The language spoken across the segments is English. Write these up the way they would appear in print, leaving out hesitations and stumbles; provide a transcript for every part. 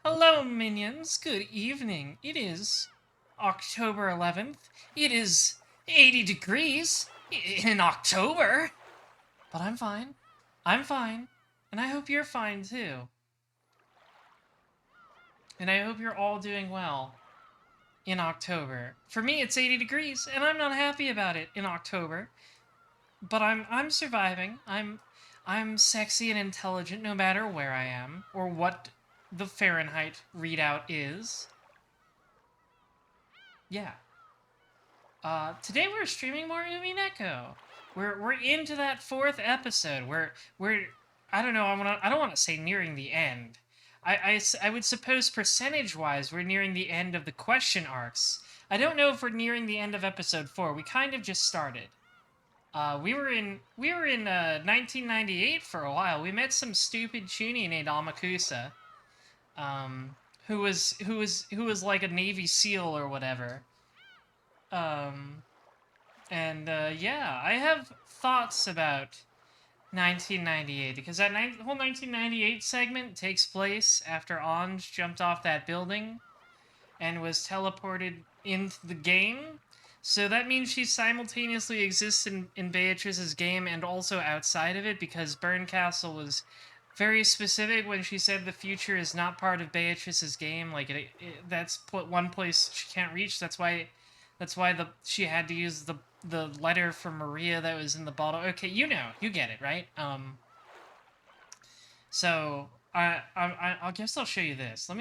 Hello, minions. Good evening. It is October 11th. It is 80 degrees in October. But I'm fine. I'm fine. And I hope you're fine too. And I hope you're all doing well in October. For me, it's 80 degrees, and I'm not happy about it in October. But I'm surviving. I'm sexy and intelligent no matter where I am or what the Fahrenheit readout is. Yeah. Today we're streaming more Umineko. We're into that fourth episode. We're I don't know. I don't want to say nearing the end. I would suppose percentage wise we're nearing the end of the question arcs. I don't know if we're nearing the end of episode 4. We kind of just started. We were in 1998 for a while. We met some stupid chunie named Amakusa, who was like a Navy SEAL or whatever. Um, yeah, I have thoughts about 1998 because that whole 1998 segment takes place after Ange jumped off that building and was teleported into the game. So that means she simultaneously exists in Beatrice's game and also outside of it, because Burncastle was very specific when she said the future is not part of Beatrice's game. Like that's put one place she can't reach. That's why she had to use the letter from Maria that was in the bottle. Okay, you get it, right? So I guess I'll show you this. Let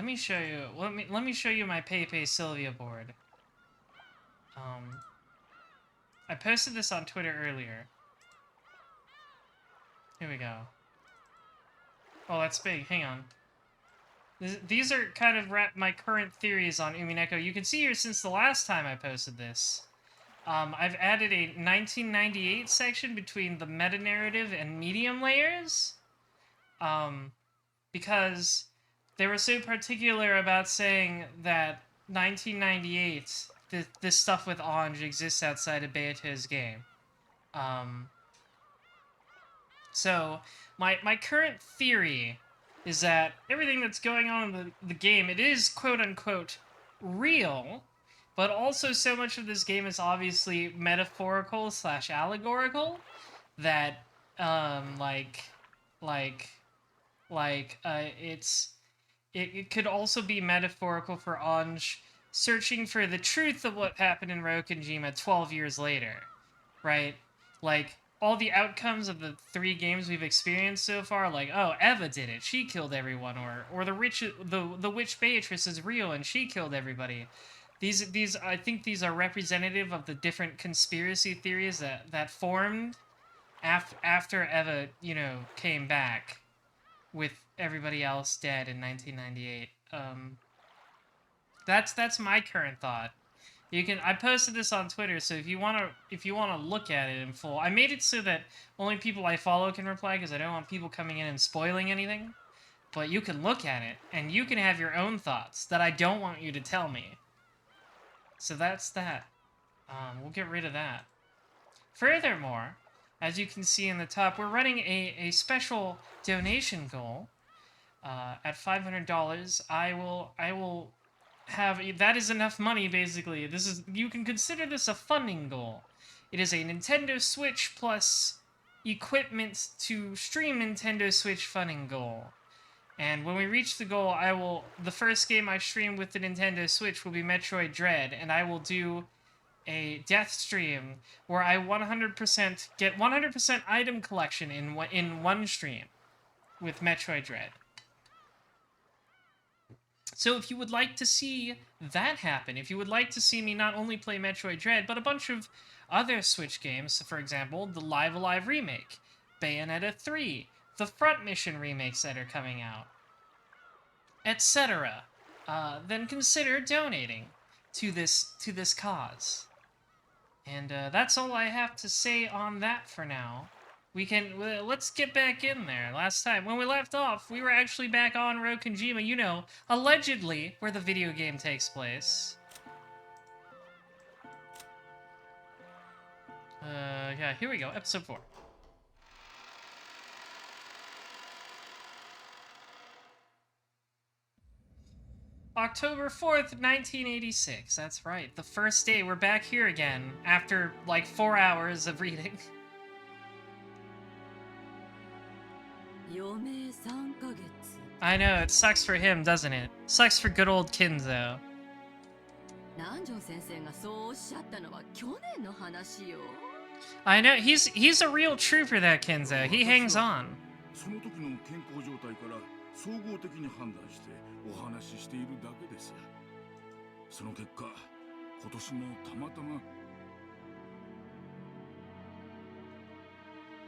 me show you. Let me show you my Pepe Sylvia board. I posted this on Twitter earlier. Here we go. Oh, that's big. Hang on. These are kind of my current theories on Umineko. You can see here since the last time I posted this. I've added a 1998 section between the meta-narrative and medium layers. Because they were so particular about saying that 1998, this stuff with Ange exists outside of Beato's game. So my current theory is that everything that's going on in the game, it is quote-unquote real, but also so much of this game is obviously metaphorical / allegorical that like it could also be metaphorical for Ange searching for the truth of what happened in Rokenjima 12 years later, right? Like, all the outcomes of the 3 games we've experienced so far, like, oh, Eva did it, she killed everyone, or the witch Beatrice is real and she killed everybody. These I think these are representative of the different conspiracy theories that formed after Eva, came back with everybody else dead in 1998. That's my current thought. I posted this on Twitter, so if you wanna look at it in full, I made it so that only people I follow can reply because I don't want people coming in and spoiling anything. But you can look at it and you can have your own thoughts that I don't want you to tell me. So that's that. We'll get rid of that. Furthermore, as you can see in the top, we're running a special donation goal. At $500, I will have that is enough money. Basically, you can consider this a funding goal. It is a Nintendo Switch plus equipment to stream Nintendo Switch funding goal. And when we reach the goal, the first game I stream with the Nintendo Switch will be Metroid Dread, and I will do a death stream where I 100% get 100% item collection in one stream with Metroid Dread. So if you would like to see that happen, if you would like to see me not only play Metroid Dread, but a bunch of other Switch games, for example, the Live Alive remake, Bayonetta 3, the Front Mission remakes that are coming out, etc., then consider donating to this cause. And that's all I have to say on that for now. Let's get back in there. Last time, when we left off, we were actually back on Rokenjima, allegedly where the video game takes place. Yeah, here we go, episode 4. October 4th, 1986. That's right. The first day we're back here again after like 4 hours of reading. I know, it sucks for him, doesn't it? Sucks for good old Kinzo. I know, he's a real trooper, that Kinzo. He hangs on. その時の健康状態から総合的に判断してお話ししているだけです。その結果、今年もたまたま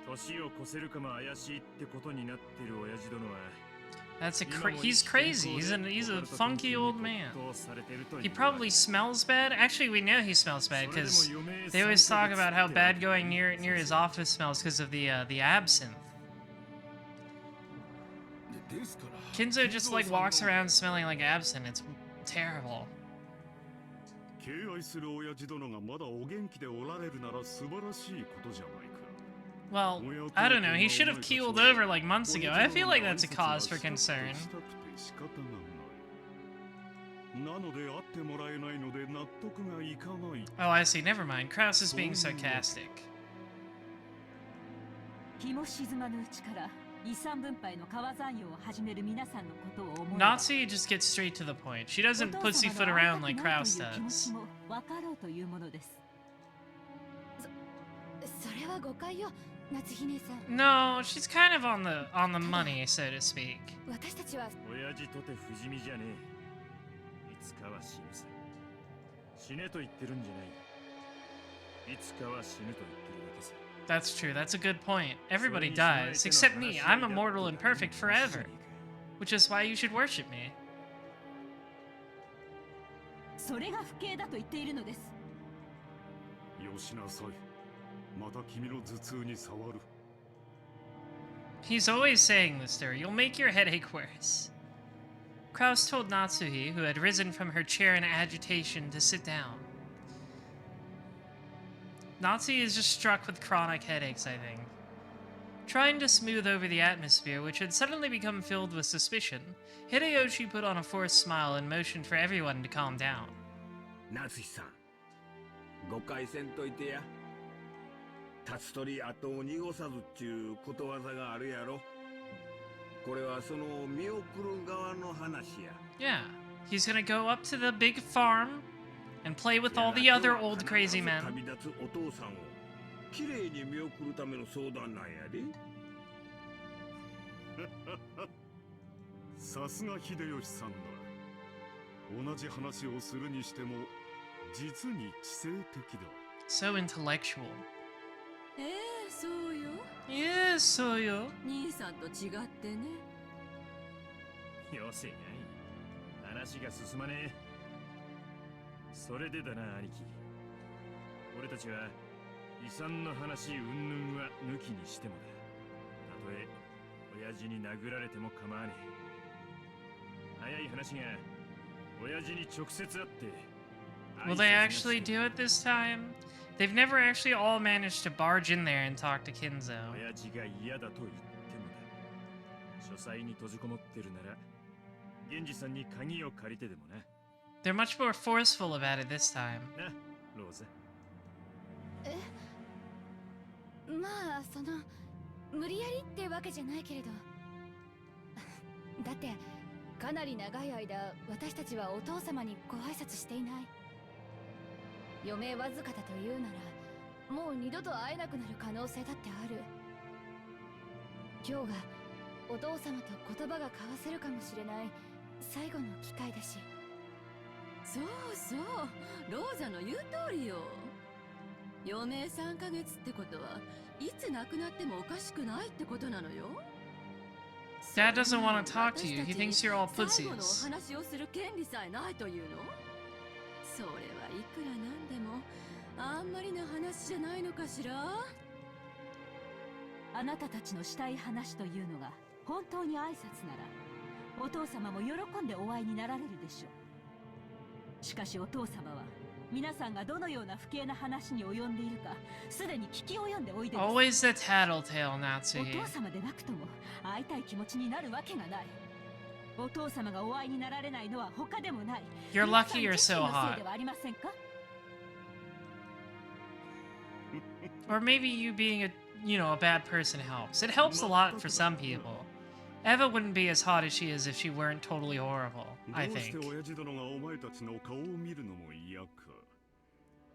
年を越せるかも怪しいってことになってる親父殿は he's crazy. He's a funky old man. He probably smells bad. Actually, we know he smells bad because they always talk about how bad going near his office smells because of the absinthe. Kinzo just like walks around smelling like absinthe. It's terrible. Well, I don't know, he should have keeled over like months ago. I feel like that's a cause for concern. Oh, I see, never mind. Kraus is being sarcastic. Natsuki just gets straight to the point. She doesn't pussyfoot around like Kraus does. No, she's kind of on the money, so to speak. That's true, that's a good point. Everybody dies, except me. I'm immortal and perfect forever. Which is why you should worship me. He's always saying this to her. You'll make your headache worse. Kraus told Natsuhi, who had risen from her chair in agitation, to sit down. Natsuhi is just struck with chronic headaches, I think. Trying to smooth over the atmosphere, which had suddenly become filled with suspicion, Hideyoshi put on a forced smile and motioned for everyone to calm down. Natsuhi-san, 誤解せんといてや。立つ鳥後を濁さずっちゅうことわざがあるやろ。これはその見送る側の話や。Yeah, he's gonna go up to the big farm and play with all the other old crazy men. 旅立つお父さんをきれいに見送るための相談なんやで。さすが秀吉さんだ。同じ話をするにしても実に知性的だ。So intellectual. そうよ。そうよ。兄さんと違ってね。よせやい。話が進まねえ。それでだな、兄貴。俺たちは遺産の話云々は抜きにしてもだ。たとえ親父に殴られても構わねえ。早い話が親父に直接会って。Will they actually do it this time? They've never actually all managed to barge in there and talk to Kinzo. They're much more forceful about it this time. まあその無理やりってわけじゃないけれどだってかなり長い間私たちはお父様にご挨拶していない。余命わずかだというならもう二度と会えなくなる可能性だってある。今日がお父様と言葉が交わせるかもしれない最後の機会だし。そうそう、ローザの言う通りよ。余命3ヶ月ってことはいつ亡くなってもおかしくないってことなのよ。Dad doesn't want to talk to you. He thinks you're all 最後のお pussies. 話をする権利さえないというの。それはいくらなんでもあんまりな話じゃないのかしら。あなたたちのしたい話というのが本当に挨拶ならお父様も喜んでお会いになられるでしょう。しかしお父様は皆さんがどのような不敬な話に及んでいるかすでに聞き及んでおいでです。 Always the tattletale, お Natsuhi. 父様でなくとも会いたい気持ちになるわけがない。お父様がお会いになられないのは他でもない。 You're lucky you're so 皆さん自身のせい hot. ではありませんか？ Or maybe you being a, you know, a bad person helps. It helps a lot for some people. Eva wouldn't be as hot as she is if she weren't totally horrible, I どうして think. 親父殿がお前たちの顔を見るのも嫌か。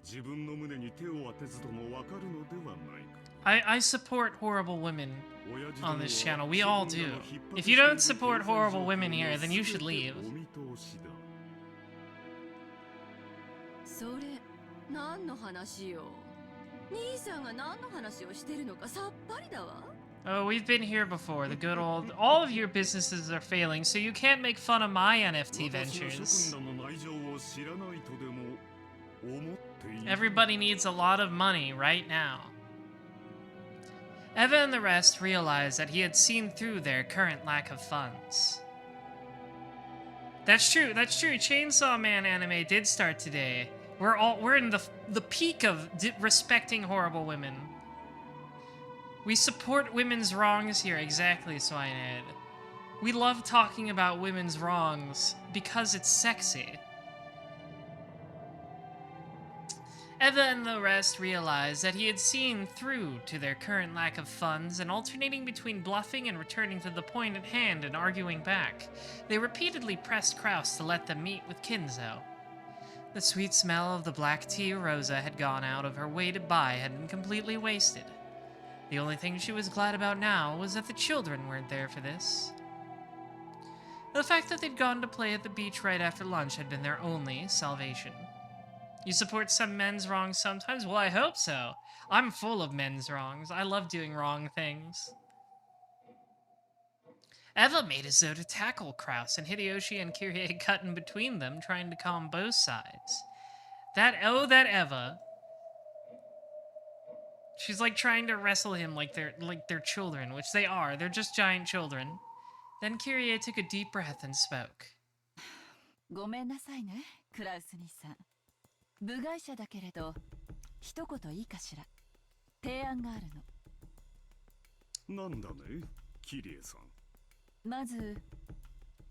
自分の胸に手を当てずともわかるのではないか。 I support horrible women on this channel. We all do. If you don't support horrible women here, then you should leave. お見通しだ。それ何の話よ。兄さんが何の話をしてるのかさっぱりだわ。 Oh, we've been here before. The good old... All of your businesses are failing, so you can't make fun of my NFT 私が ventures. 諸君らの内情を知らないとでも思っている。 Everybody needs a lot of money right now. Eva and the rest realized that he had seen through their current lack of funds. That's true, that's true. Chainsaw Man anime did start today. We're in the peak of respecting horrible women. We support women's wrongs here, exactly, Swinehead. We love talking about women's wrongs because it's sexy. Eva and the rest realized that he had seen through to their current lack of funds, and alternating between bluffing and returning to the point at hand and arguing back, they repeatedly pressed Kraus to let them meet with Kinzo. The sweet smell of the black tea Rosa had gone out of her way to buy had been completely wasted. The only thing she was glad about now was that the children weren't there for this. The fact that they'd gone to play at the beach right after lunch had been their only salvation. You support some men's wrongs sometimes? Well, I hope so. I'm full of men's wrongs. I love doing wrong things. Eva made as though to tackle Kraus, and Hideyoshi and Kyrie cut in between them, trying to calm both sides. That Eva. She's like trying to wrestle him like they're children, which they are. They're just giant children. Then Kyrie took a deep breath and spoke. ごめんなさいね、クラウス兄さん。部外者だけれど、一言いいかしら。提案があるの。なんだね、キリエさん。まず、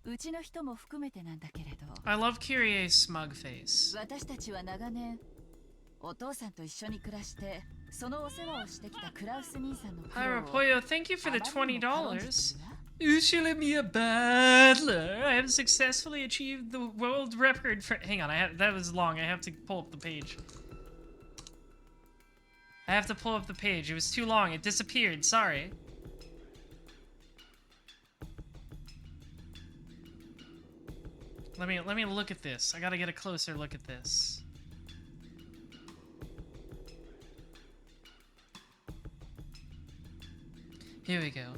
うちの人も含めてなんだけれど。I love Kyrie's smug face. 私たちは長年、お父さんと一緒に暮らして、そのお世話をしてきたクラウス兄さんの苦労を。 Pyropoyo, thank you for the $20. Usually me a battler. I have successfully achieved the world record for... Hang on, that was long. I have to pull up the page. I have to pull up the page. It was too long. It disappeared. Sorry. Let me look at this. I gotta get a closer look at this. Here we go.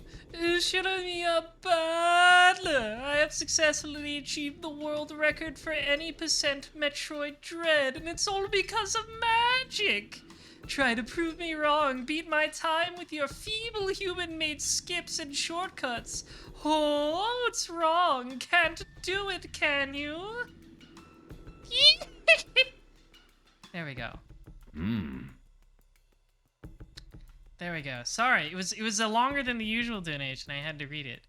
Should I be a battler? I have successfully achieved the world record for any percent Metroid Dread, and it's all because of magic! Try to prove me wrong, beat my time with your feeble human-made skips and shortcuts. Oh, what's wrong? Can't do it, can you? There we go. There we go. Sorry, it was a longer than the usual donation. I had to read it.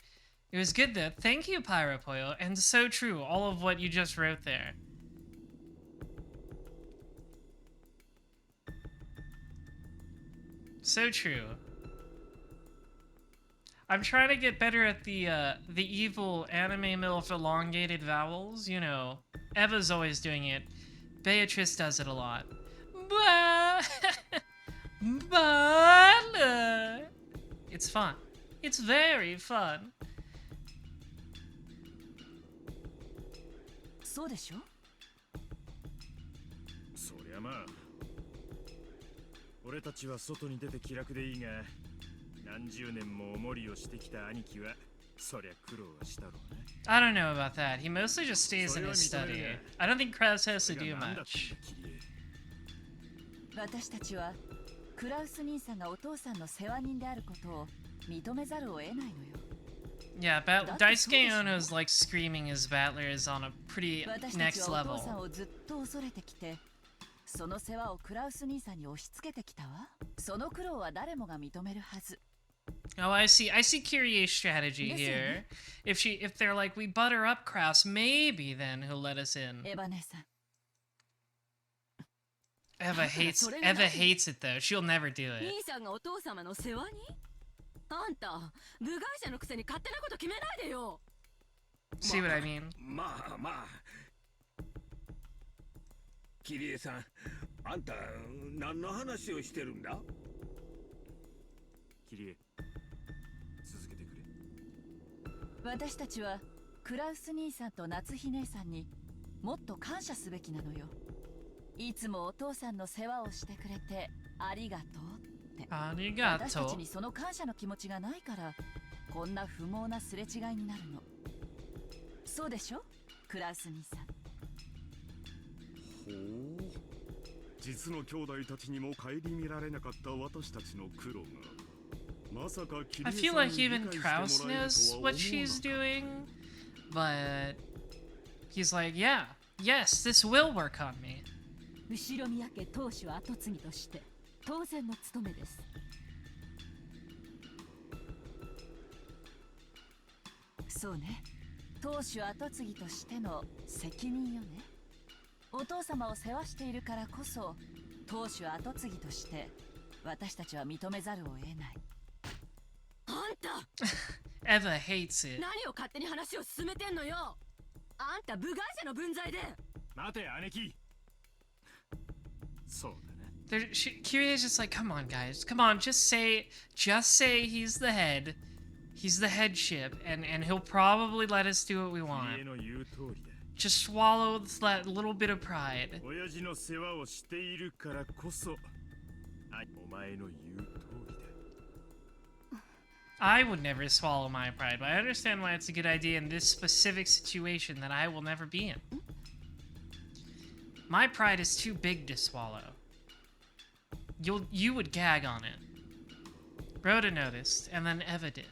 It was good though. Thank you, Pyropoyo. And so true, all of what you just wrote there. So true. I'm trying to get better at the evil anime MILF elongated vowels. You know, Eva's always doing it. Beatrice does it a lot. But it's fun. It's very fun. そうでしょ？そりゃまあ、俺たちは外に出て気楽でいいが、何十年もおもりをしてきた兄貴はそりゃ苦労はしたろうね。I don't know about that. He mostly just stays in his study. I don't think Kraus has to do much. 私たちはクラウス兄さんがお父さんの世話人であることを認めざるを得ないのよ。Yeah, Daisuke Ono's like screaming his battler is on a pretty 私たち next はお父さん level. をずっと恐れてきて、その世話をクラウス兄さんに押し付けてきたわ。その苦労は誰もが認めるはず。Oh, I see. I see Kyrie's strategy here. If they're like, we butter up Kraus, maybe then he'll let us in. エヴァ姉さん Eva hates it though. She'll never do it. 兄さんがお父様の世話にあんた部外者のくせに勝手なこと決めないでよ See what I mean? まあまあキリエさんあんた何の話をしてるんだキリエ続けてくれ。私たちはクラウス兄さんと夏日姉さんにもっと感謝すべきなのよ。いつもお父さんの世話をしてくれてありがとうって。私たち Arigato. にその感謝の気持ちがないからこんな不毛なすれ違いになるの。そうでしょクラウス兄さん。ほう実の兄弟たちにも顧みられなかった私たちの苦労がまさかキリ I エ feel さん like に理 even 解して Kraus もらえる knows とは what 思 she's わなかっ doing, but he's like, yeah, yes, this will work on me. 後宮家当主跡継ぎとして当然の務めです。そうね、当主跡継ぎとしての責任よね。お父様を世話しているからこそ当主跡継ぎとして私たちは認めざるを得ない。あんた Eva hates it. 何を勝手に話を進めてんのよあんた部外者の分際で待て姉貴。そうだな。Kyrie's just like, come on, guys, come on, just say he's the head. He's the headship, and he'll probably let us do what we キリエ want. の言う通りだ。 Just swallow that little bit of pride. 親父の世話をしているからこそお前の言う通りだ。 I would never swallow my pride, but I understand why it's a good idea in this specific situation that I will never be in. My pride is too big to swallow. You would gag on it. Rhoda noticed, and then Eva did.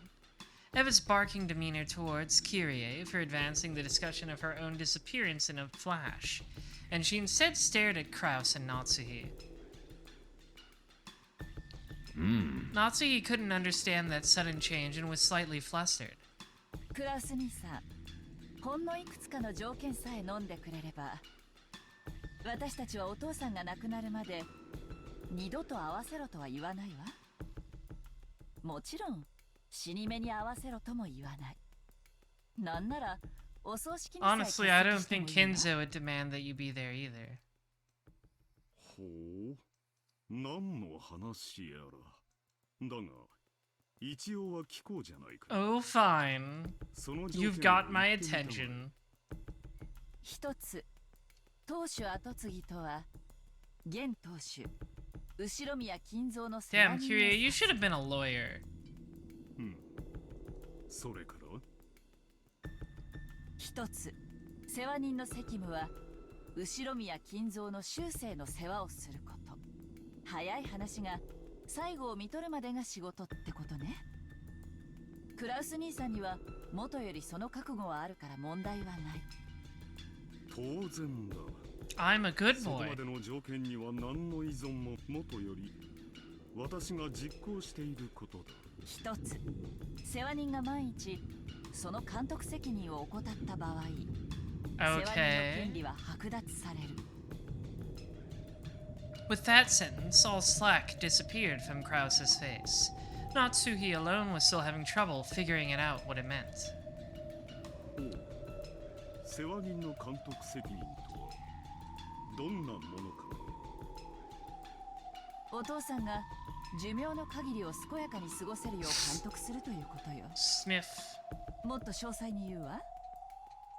Eva's barking demeanor towards Kyrie for advancing the discussion of her own disappearance in a flash, and she instead stared at Kraus and Natsuhi. Natsuhi couldn't understand that sudden change and was slightly flustered. クラウス兄さん、ほんのいくつかの条件さえ飲んでくれれば私たちはお父さんが亡くなるまで二度と会わせろとは言わないわ。もちろん死に目に合わせろとも言わない。なんならお葬式にさえ Honestly, I don't 欠席しても think いいわ。 Kinzo would demand that you be there either. ほう何の話やらだが一応は聞こうじゃないか Oh, fine. その条件を You've got 言 my ってみたまえ attention. 一つ、当主跡継ぎとは現当主後宮金蔵の世話 Damn, 人 Kyrie, を you should have been a lawyer. それから一つ、世話人の責務は後宮金蔵の終生の世話をすること。早い話が最後を見とるまでが仕事ってことね。クラウス兄さんには元よりその覚悟はあるから問題はない。当然だ I'm a good そこ boy. までの条件には何の依存も元より私が実行していることだ一つ、世話人が万一その監督責任を怠った場合、世話人の Okay. 権利は剥奪される。 With that sentence, all slack disappeared from Krause's face. Natsuhi alone was still having trouble figuring it out what it meant. ほう世話人の監督責任とはどんなものかお父さんが寿命の限りを健やかに過ごせるよう監督するということよ。 Sniff. もっと詳細に言うわ。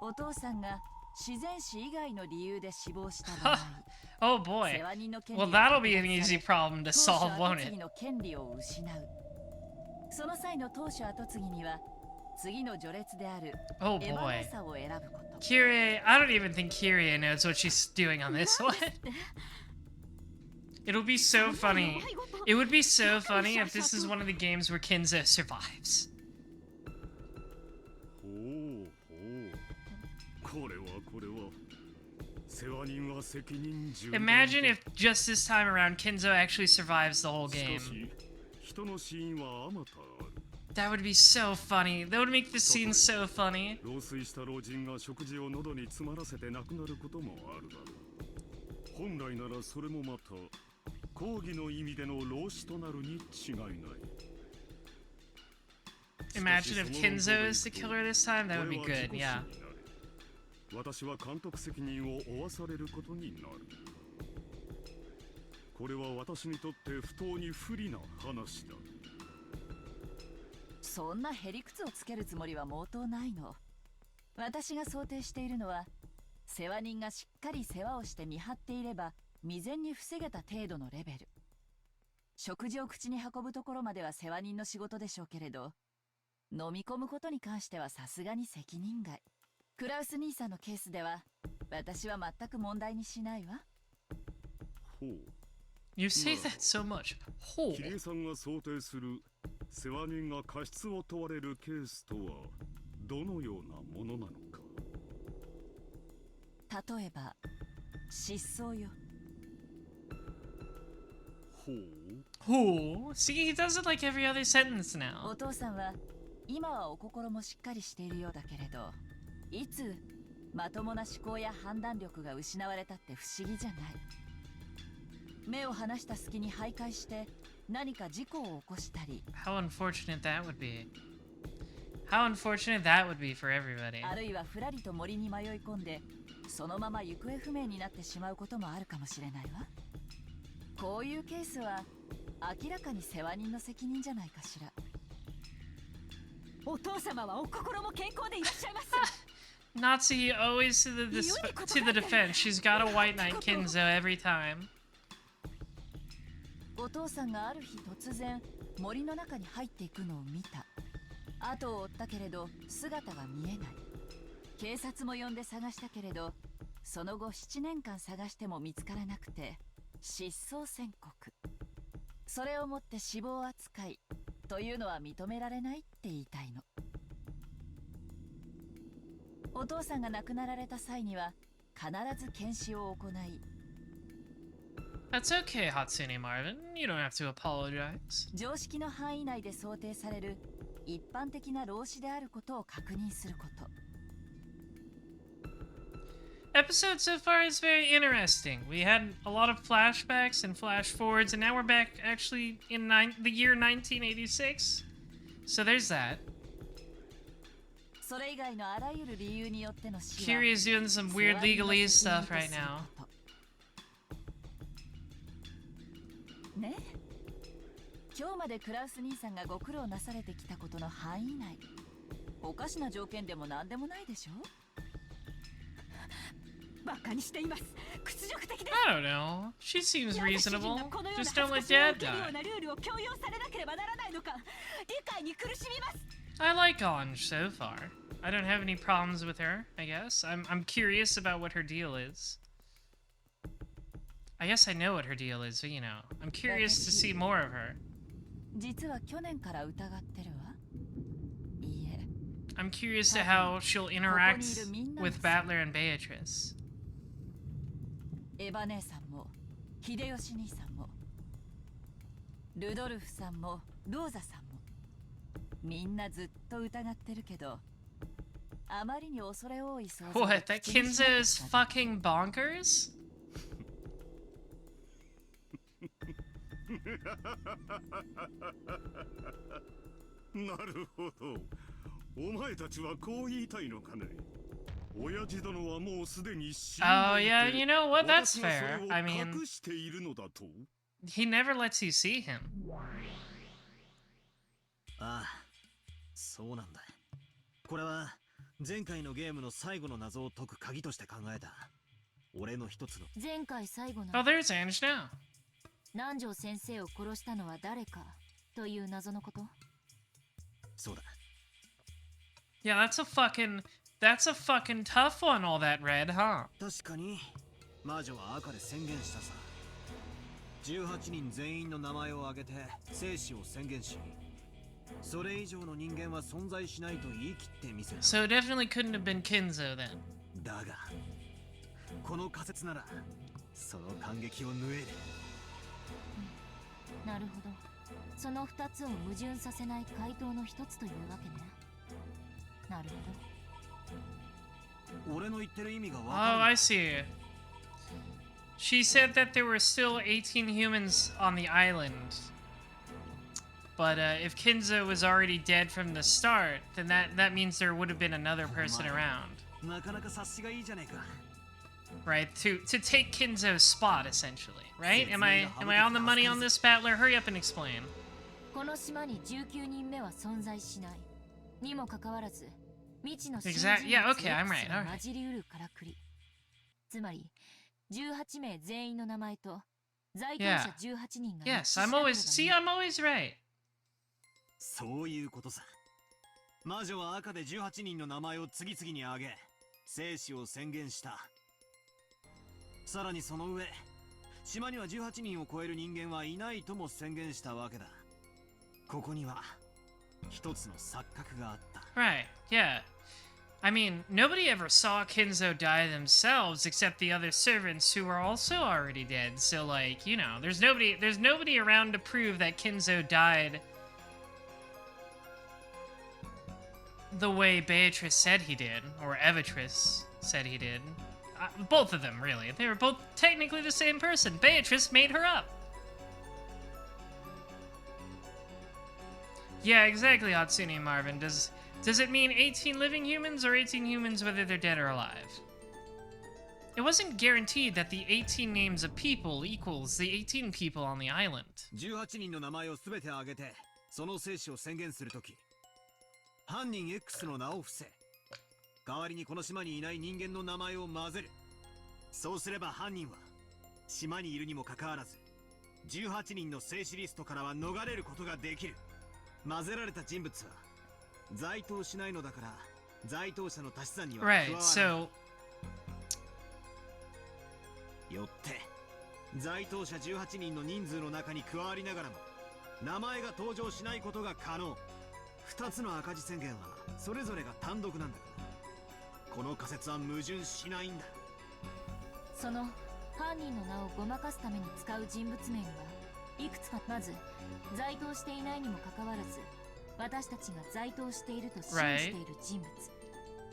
お父さんが自然死以外の理由で死亡した場合、 Oh boy. 世話人の権利 Well, は that'll be an easy problem to 当主 solve, 跡 won't 継 it? ぎの権利を失う。その際の当主跡継ぎには次の序列である Oh エヴァ boy. ネサを選ぶこと。 Kyrie, I don't even think Kyrie knows what she's doing on this one. It'll be so funny. It would be so funny if this is one of the games where Kinzo survives. ほうほうこれは世話人は責任重大 Imagine if just this time around Kinzo actually survives the whole し game. かし人の死因はあまたある That would be so funny. That would make the scene so funny. 老衰した老人が食事を喉に詰まらせて亡くなることもあるだろう。本来ならそれもまた抗議の意味での老死となるに違いない。 Imagine if Kinzo is the killer this time. That would be good. Yeah. 私は監督責任を負わされることになる。これは私にとって不当に不利な話だ。そんなへりくつをつけるつもりは毛頭ないの。私が想定しているのは、世話人がしっかり世話をして見張っていれば未然に防げた程度のレベル。食事を口に運ぶところまでは世話人の仕事でしょうけれど、飲み込むことに関してはさすがに責任外。クラウス兄さんのケースでは私は全く問題にしないわ。ほう。 You say that so much. ほう。キリエさんが想定する世話人が過失を問われるケースとはどのようなものなのか。例えば失踪よ。ほう。ほう。See, he does it like every other sentence お now. 父さんは今はお心もしっかりしているようだけれど、いつまともな思考や判断力が失われたって不思議じゃない。目を離した隙に徘徊して何か事故を起こしたり、 How unfortunate that would be. How unfortunate that would be for everybody. あるいはふらりと森に迷い込んでそのまま行方不明になってしまうこともあるかもしれないわ。こういうケースは明らかに世話人の責任じゃないかしら。お父様はお心も健康でいらっしゃいます。 Nazi always to the defense. She's got a white knight Kinzo every time. お父さんがある日突然森の中に入っていくのを見た。後を追ったけれど姿が見えない。警察も呼んで探したけれど、その後7年間探しても見つからなくて失踪宣告。それをもって死亡扱いというのは認められないって言いたいの。お父さんが亡くなられた際には必ず検視を行い、 That's okay, Hatsune Marvin. You don't have to apologize. 常識の範囲内で想定される一般的な老死であることを確認すること。 Episode so far is very interesting. We had a lot of flashbacks and flash forwards, and now we're back actually in the year 1986. So there's that. それ以外のあらゆる理由によっての死は Kiri's doing some weird legalese stuff right now. ねえ、今日までクラウス兄さんがご苦労なされてきたことの範囲内、おかしな条件でも何でもないでしょ。バカにしています。屈辱的です。 I don't know. She seems なぜ主人 reasonable. がこのような Just don't 恥 let ずかしみを Dad 受けるよう die. なルールを強要されなければならないのか、理解に苦しみます。 I like Anj so far. I don't have any problems with her, I guess. I'm curious about what her deal is. I guess I know what her deal is, but you know, I'm curious to see more of her. 実は去年から疑ってるわ。いいえ、 I'm curious to how she'll interact with Battler and Beatrice. エヴァ姉さんも秀吉兄さんもルドルフさんもローザさんもみんなずっと疑ってるけど、あまりに恐れ多い想像で What? That 口にしな Kinzo か is った。 fucking bonkers? なるほど。お前たちはこう言いたいのかね。親父殿はもうすでに死んでいて、 Oh, yeah, you know what? That's 私がそれ fair. を I mean, 隠しているのだと。 he never lets you see him. ああ、そうなんだ。これは前回のゲームの最後の謎を解く鍵として考えた。俺の一つの。前回最後の Oh, there's Ange now. 南條先生を殺したのは誰かという謎のこと。そうだ。 Yeah, that's a fucking tough one, all that red, huh? 確かに魔女は赤で宣言したさ。18人全員の名前を挙げて生死を宣言し、それ以上の人間は存在しないと言い切ってみせる。 So it definitely couldn't have been Kinzo then. だがこの仮説ならその感激を縫える。なるほど。その2つを矛盾させない回答の一つというわけね。なるほど。俺の言ってる意味がわ Oh, かる。 I see. She said that there were still 18 humans on the island. But if Kinzo was already dead from the start, then that means there would have been another person around. なかなか察しがいいじゃねえか。 Right? To take Kinzo's spot, essentially. Right? Am I on the money on this, Battler? Hurry up and explain. この島に19人目は存在しない。にもかかわらず、未知の新 Exact- 人 yeah, 物 okay, I'm right, X が alright. 混じりうるからくり。つまり、18名全員の名前と在当者18人が Yes, 一致し I'm なければ always... ね See, I'm always right. そういうことさ。魔女は赤で18人の名前を次々に挙げ、生死を宣言した。さらにその上、島には18人を超える人間はいないとも宣言したわけだ。ここには一つの錯覚があった。 Right, yeah. I mean, nobody ever saw Kinzo die themselves except the other servants who were also already dead. So, like, you know, there's nobody around to prove that Kinzo died the way Beatrice said he did, or Evatrice said he did. Both of them, really. They were both technically the same person. Beatrice made her up. Yeah, exactly, Hatsune Marvin. Does it mean 18 living humans or 18 humans whether they're dead or alive? It wasn't guaranteed that the 18 names of people equals the 18 people on the island. 18人の名前をすべて挙げて、その生死を宣言するとき、犯人 X の名を伏せ、代わりにこの島にいない人間の名前を混ぜる。そうすれば犯人は島にいるにもかかわらず、18人の生死リストからは逃れることができる。混ぜられた人物は在当しないのだから、在当者の足し算には加わらない。 Right, so よって在当者18人の人数の中に加わりながらも名前が登場しないことが可能。2つの赤字宣言はそれぞれが単独なんだから、この仮説は矛盾しないんだ。その犯人の名をごまかすために使う人物名にはいくつか。まず在当していないにもかかわらず、私たちが在当していると信じている人物、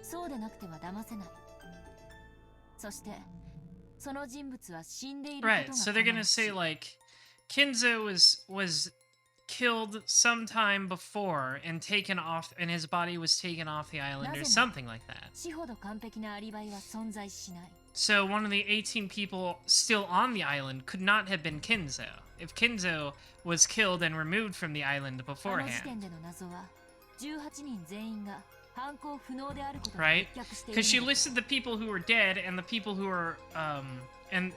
そうでなくては騙せない。そしてその人物は死んでいることが right, so they're gonna say 可能し、 like Kinzo was killed sometime before and taken off, and his body was taken off the island or something like that. 死ほど完璧なアリバイは存在しない。 So one of the 18 people still on the island could not have been Kinzo if Kinzo was killed and removed from the island あの時 beforehand. 点での謎は18人全員が犯行不能であることが Right? 立脚している Because she のだ。 listed the people who were dead and the people who were and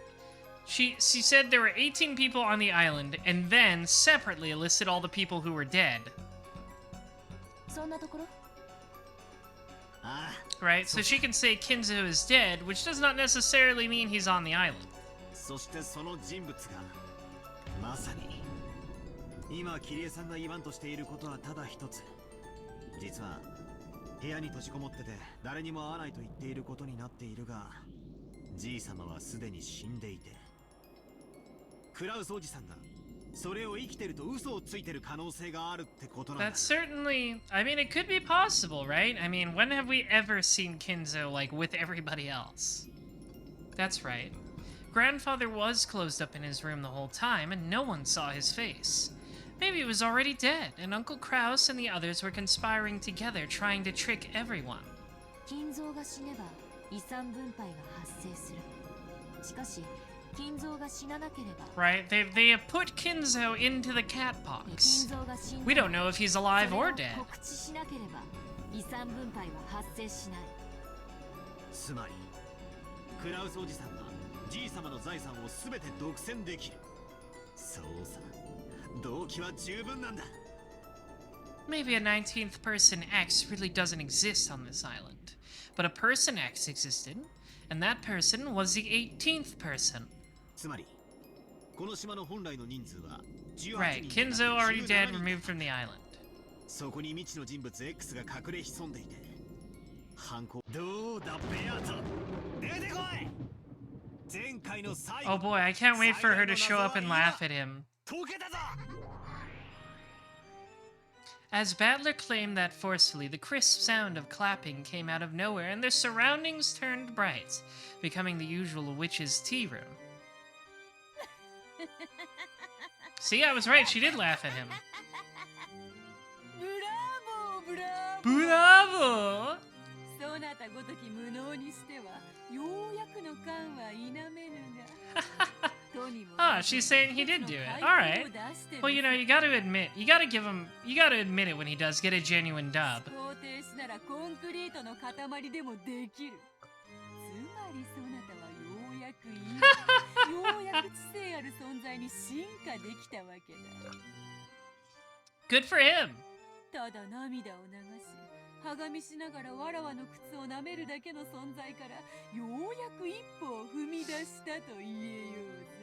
she said there were 18 people on the island and then separately listed all the people who were dead. そんなところ Right? So she can say Kinzo is dead, which does not necessarily mean he's on the island. そしてその人物がまさに今キリエさんが言わんとしていることはただ一つ。実は部屋に閉じこもってて誰にも会わないと言っていることになっているが、じい様はすでに死んでいて、クラウスおじさんがそれを生きてると嘘をついてる可能性があるってことなんだ。 That's certainly, I mean, it could be possible, right? I mean, when have we ever seen Kinzo, like, with everybody else? That's right. Grandfather was closed up in his room the whole time, and no one saw his face. Maybe he was already dead, and Uncle Kraus and the others were conspiring together, trying to trick everyone. 金蔵が死ねば遺産分配が発生する。しかし金蔵が死ななければ、 Right? They have put Kinzo into the cat 金 box. 蔵が死ん We だ don't know if he's alive それ or を dead. 告知しなければ遺産分配は発生しない。つまりクラウスおじさんはじい様の財産を全て独占できる。そうさ、動機は十分なんだ。 Maybe a 19th person X really doesn't exist on this island, but a person X existed, and that person was the 18th person. つまりこの島の本来の人数は18 Right, 人 Kinzo already 17 dead, 人 removed from the island. そこに未知の人物 X が隠れ潜んでいて、犯行どうだベアート、出てこい。前回の最後 Oh boy, I can't wait for her to show up and laugh at him. 解けたぞ。As Battler claimed that forcefully, the crisp sound of clapping came out of nowhere and their surroundings turned bright, becoming the usual witch's tea room. See, I was right, she did laugh at him. Bravo! そなたごとき無能にしてはようやくの感は否めぬが Ah, she's saying he did do it. Alright. Well, you know, you gotta admit it when he does get a genuine dub. 肯定しならコンクリートの塊でもできる。つまりそなたはようやく今ようやく知性ある存在に進化できたわけだ。Good for him. ただ涙を流し、はがみしながらわらわの靴を舐めるだけの存在からようやく一歩を踏み出したと言えようぜ。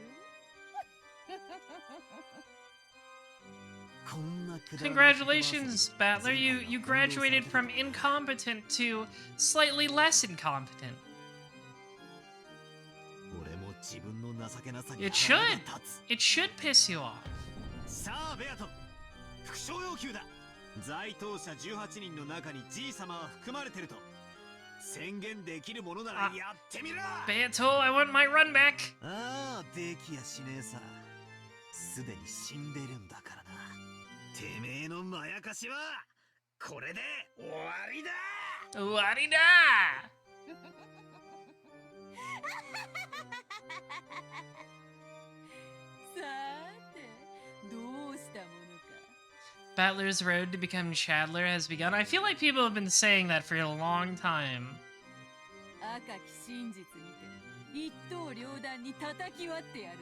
Congratulations, Battler. You graduated from incompetent to slightly less incompetent. It should. It should piss you off. さあベアト、副賞要求だ。在当者18人の中にG様は含まれてると宣言できるものならやってみろ。Beato, I want my run back. ああ、できやしねえさ。すでに死んでるんだからな。てめえのまやかしはこれで終わりだ。終わりだ。さて、どうしたものか。Battler's road to become Chadler has begun. I feel like people have been saying that for a long time. 赤き真実にて一刀両断に叩き割ってやろう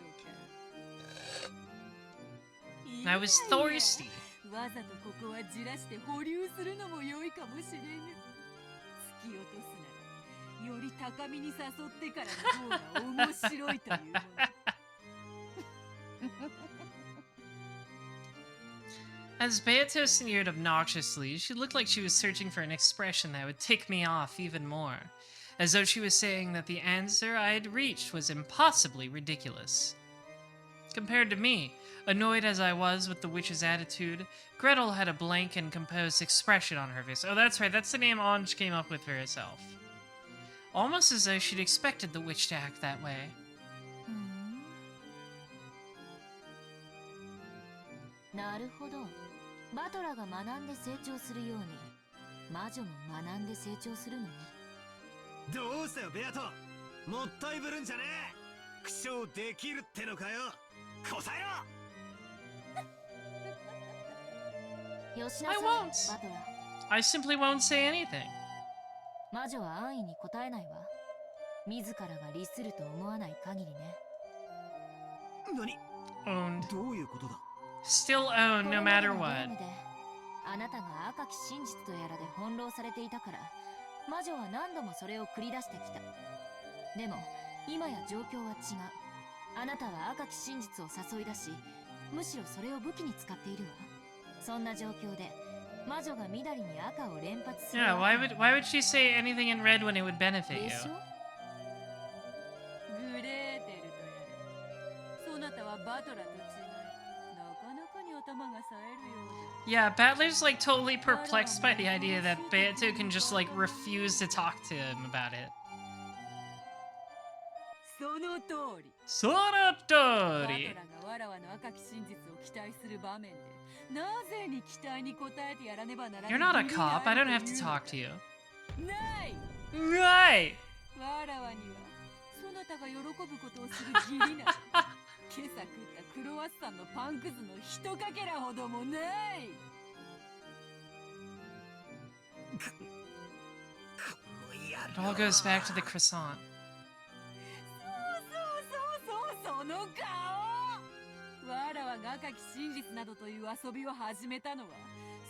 か。I was thirsty. わざとここはじらして保留するのも良いかもしれぬ。突き落とすならより高みに誘ってからの方が面白いというもの。As Beato sneered obnoxiously, she looked like she was searching for an expression that would tick me off even more, as though she was saying that the answer I had reached was impossibly ridiculous. Compared to me, annoyed as I was with the witch's attitude, Gretel had a blank and composed expression on her face. Oh, that's right, that's the name Anj came up with for herself. Almost as though she'd expected the witch to act that way. なるほど。バトラが学んで成長するように、魔女も学んで成長するのね。どうしたよベアト、もったいぶるんじゃねえ。苦笑できるってのかよ。答えろ。よしな I さい、 won't. バトラ。I simply won't say anything. 魔女は安易に答えないわ。自らが利すると思わない限りね。何？ Owned. どういうことだ？ Still owned no matter これまでのゲー what. ムであなたが赤き真実とやらで翻弄されていたから、魔女は何度もそれを繰り出してきた。でも今や状況は違う。あなたは赤き真実を誘い出し、むしろそれを武器に使っているわ。そんな状況で魔女が緑に赤を連発する。 Yeah, why would she say anything in red when it would benefit で you? しょ？グレーテルとやら。そなたはバトラと違い、なかなかに頭が冴えるようだ。 Yeah, Battler's like totally perplexed by the idea that Beato can just like refuse to talk to him about it. その通り。 Sonotori! バトラがわらわの赤き真実を期待する場面で、なぜに期待に応えてやらねばならない。 You're not a cop, I don't have to talk to you. ない。 Right! わらわにはそなたが喜ぶことをする義理など今朝食ったクロワッサンのパンくずのひとかけらほどもない。 It all goes back to the croissant. その顔。わらわが赤き真実などという遊びを始めたのは、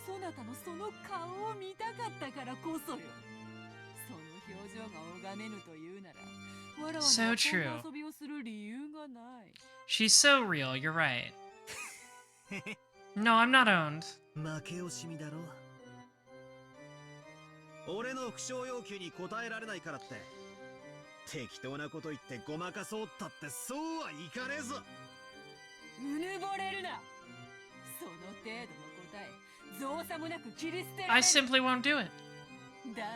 そなたのその顔を見たかったからこそよ。その表情が拝めぬというなら、わらわには So こん true. な遊びをする理由がない。 She's so real, you're right. No, I'm not owned. 負け惜しみだろ。俺の副賞要求に応えられないからって適当なこと言ってごまかそうったってそうはいかねえぞ。うぬぼれるな。その程度の答え、造作もなく切り捨てら I れる。 simply won't do it. だが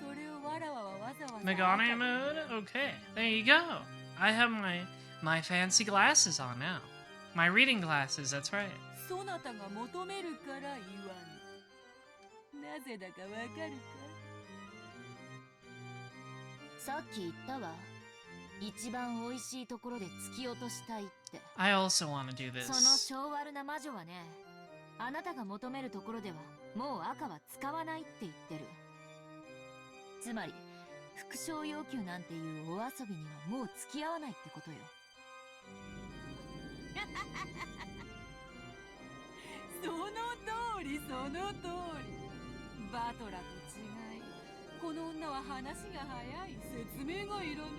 それをわらわはわざわざ Megane mood? Okay, there you go. I have my fancy glasses on now. My reading glasses, that's right. そなたが求めるから言わぬ。なぜだかわかるか。さっき言ったわ。一番美味しいところで突き落としたいって。 I also want to do その this. 性悪な魔女はね、あなたが求めるところではもう赤は使わないって言ってる。つまり副賞要求なんていうお遊びにはもう付き合わないってことよ。その通りその通り。バトラと違い、この女は話が早い。説明がいらぬ。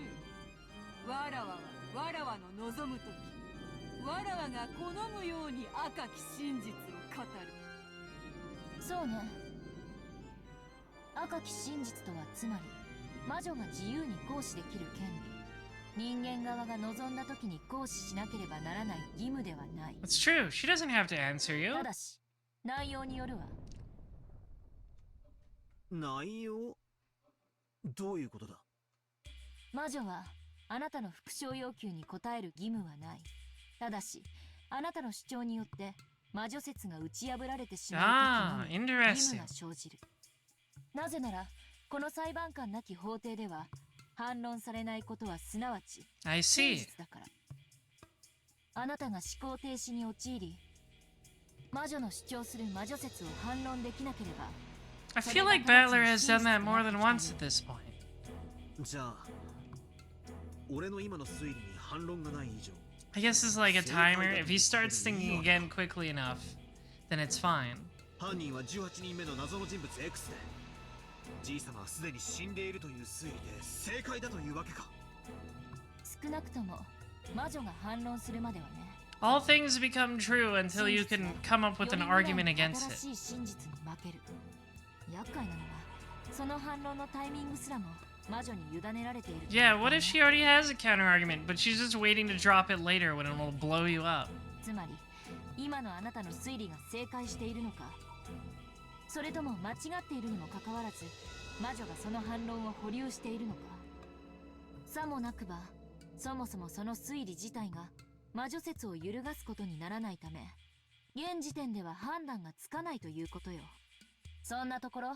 わらわはわらわの望むとき、わらわが好むように赤き真実を語る。そうね。赤き真実とはつまり魔女が自由に行使できる権利。人間側が望んだ時に行使しなければならない義務ではない。 It's true. She doesn't have to answer you. ただし内容によるわ。内容？どういうことだ？魔女はあなたの副賞要求に応える義務はない。ただしあなたの主張によって魔女説が打ち破られてしまう時のみ義務が生じる。なぜならこの裁判官なき法廷では反論されないことはすなわち I 真 see. 実だから。あなたが思考停止に陥り魔女の主張する魔女説を反論できなければ、 I feel like Battler has done that more than once at this point. じゃあ俺の今の推理に反論がない以上 I guess it's like a timer. If he starts thinking again quickly enough, then it's fine. 犯人は18人目の謎の人物 X で、じいさまはすでに死んでいるという推理で正解だというわけか。少なくとも魔女が反論するまではね。 All things become true until you can come up with an argument against it. 新しい真実に負ける。厄介なのはその反論のタイミングすらも魔女に委ねられている。 Yeah, what if she already has a counter argument, but she's just waiting to drop it later when it'll blow you up? つまり今のあなたの推理が正解しているのか、それとも間違っているにもかかわらず魔女がその反論を保留しているのか。さもなくばそもそもその推理自体が魔女説を揺るがすことにならないため、現時点では判断がつかないということよ。そんなところ。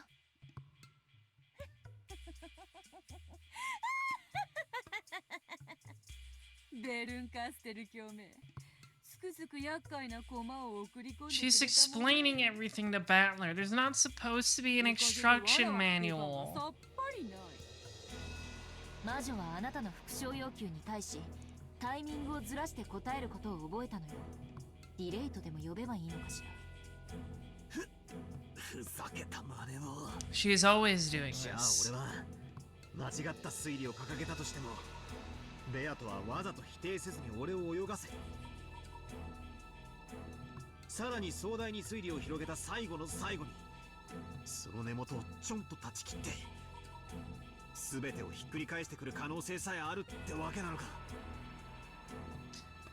ベルンカステル教名。すくすく厄介な駒を送り込んでくれたもの。 She's explaining everything to Battler. There's not supposed to be an instruction manual. さっぱりない。魔女はあなたの副賞要求に対しタイミングをずらして答えることを覚えたのよ。ディレイトでも呼べばいいのかしら。ふざけた真似を。 She is always doing じゃあ this. 俺は間違った推理を掲げたとしても、ベアとはわざと否定せずに俺を泳がせ、さらに壮大に推理を広げた最後の最後にその根元をちょんと断ち切って全てをひっくり返してくる可能性さえあるってわけなのか。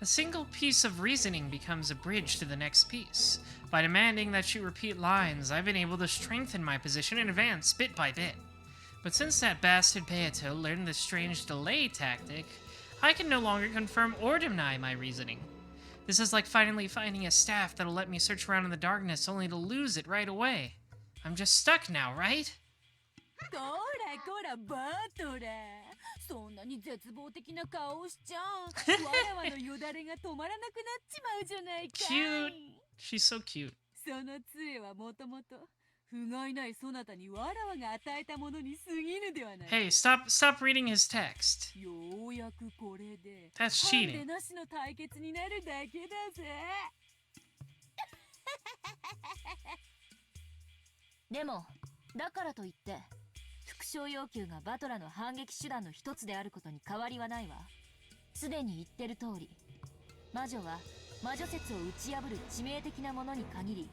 A single piece of reasoning becomes a bridge to the next piece. By demanding that she repeat lines, I've been able to strengthen my position and advance bit by bit. But since that bastard Peato learned this strange delay tactic, I can no longer confirm or deny my reasoning. This is like finally finding a staff that'll let me search around in the darkness only to lose it right away. I'm just stuck now, right? こらこらバトラ、そんなに絶望的な顔をしちゃわらわのよだれが止まらなくなっちまうじゃないかい。 Cute. She's so cute. その杖はもともと不甲斐ないそなたにわらわが与えたものに過ぎぬではないか。 Hey, stop reading his text. ようやくこれで That's ハンデ cheating. なしの対決になるだけだぜ。でもだからといって副賞要求がバトラの反撃手段の一つであることに変わりはないわ。すでに言ってる通り魔女は魔女説を打ち破る致命的なものに限り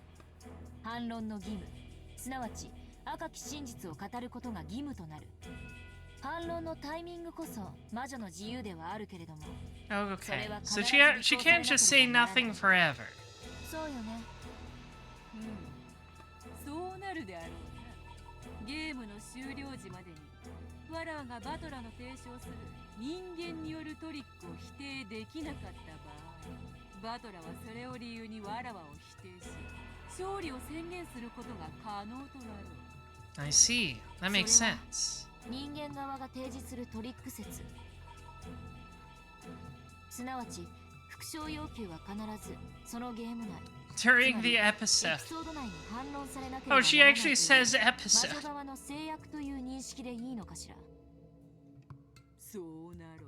反論の義務、すなわち赤き真実を語ることが義務となる。反論のタイミングこそ魔女の自由ではあるけれども、 Okay. So she can't just say nothing forever. そうよね。そうなるであろうな。ゲームの終了時までにわらわがバトラの提唱する人間によるトリックを否定できなかった場合、バトラはそれを理由にわらわを否定し、勝利を宣言することが可能となろう。 I see. That makes sense. 人間側が提示するトリック説、すなわち復唱要求は必ずそのゲーム内 During the エ episode. ピソード内に反論されなければ Oh, she ならない actually という says 魔 episode. 女側の制約という認識でいいのかしら。そうなろ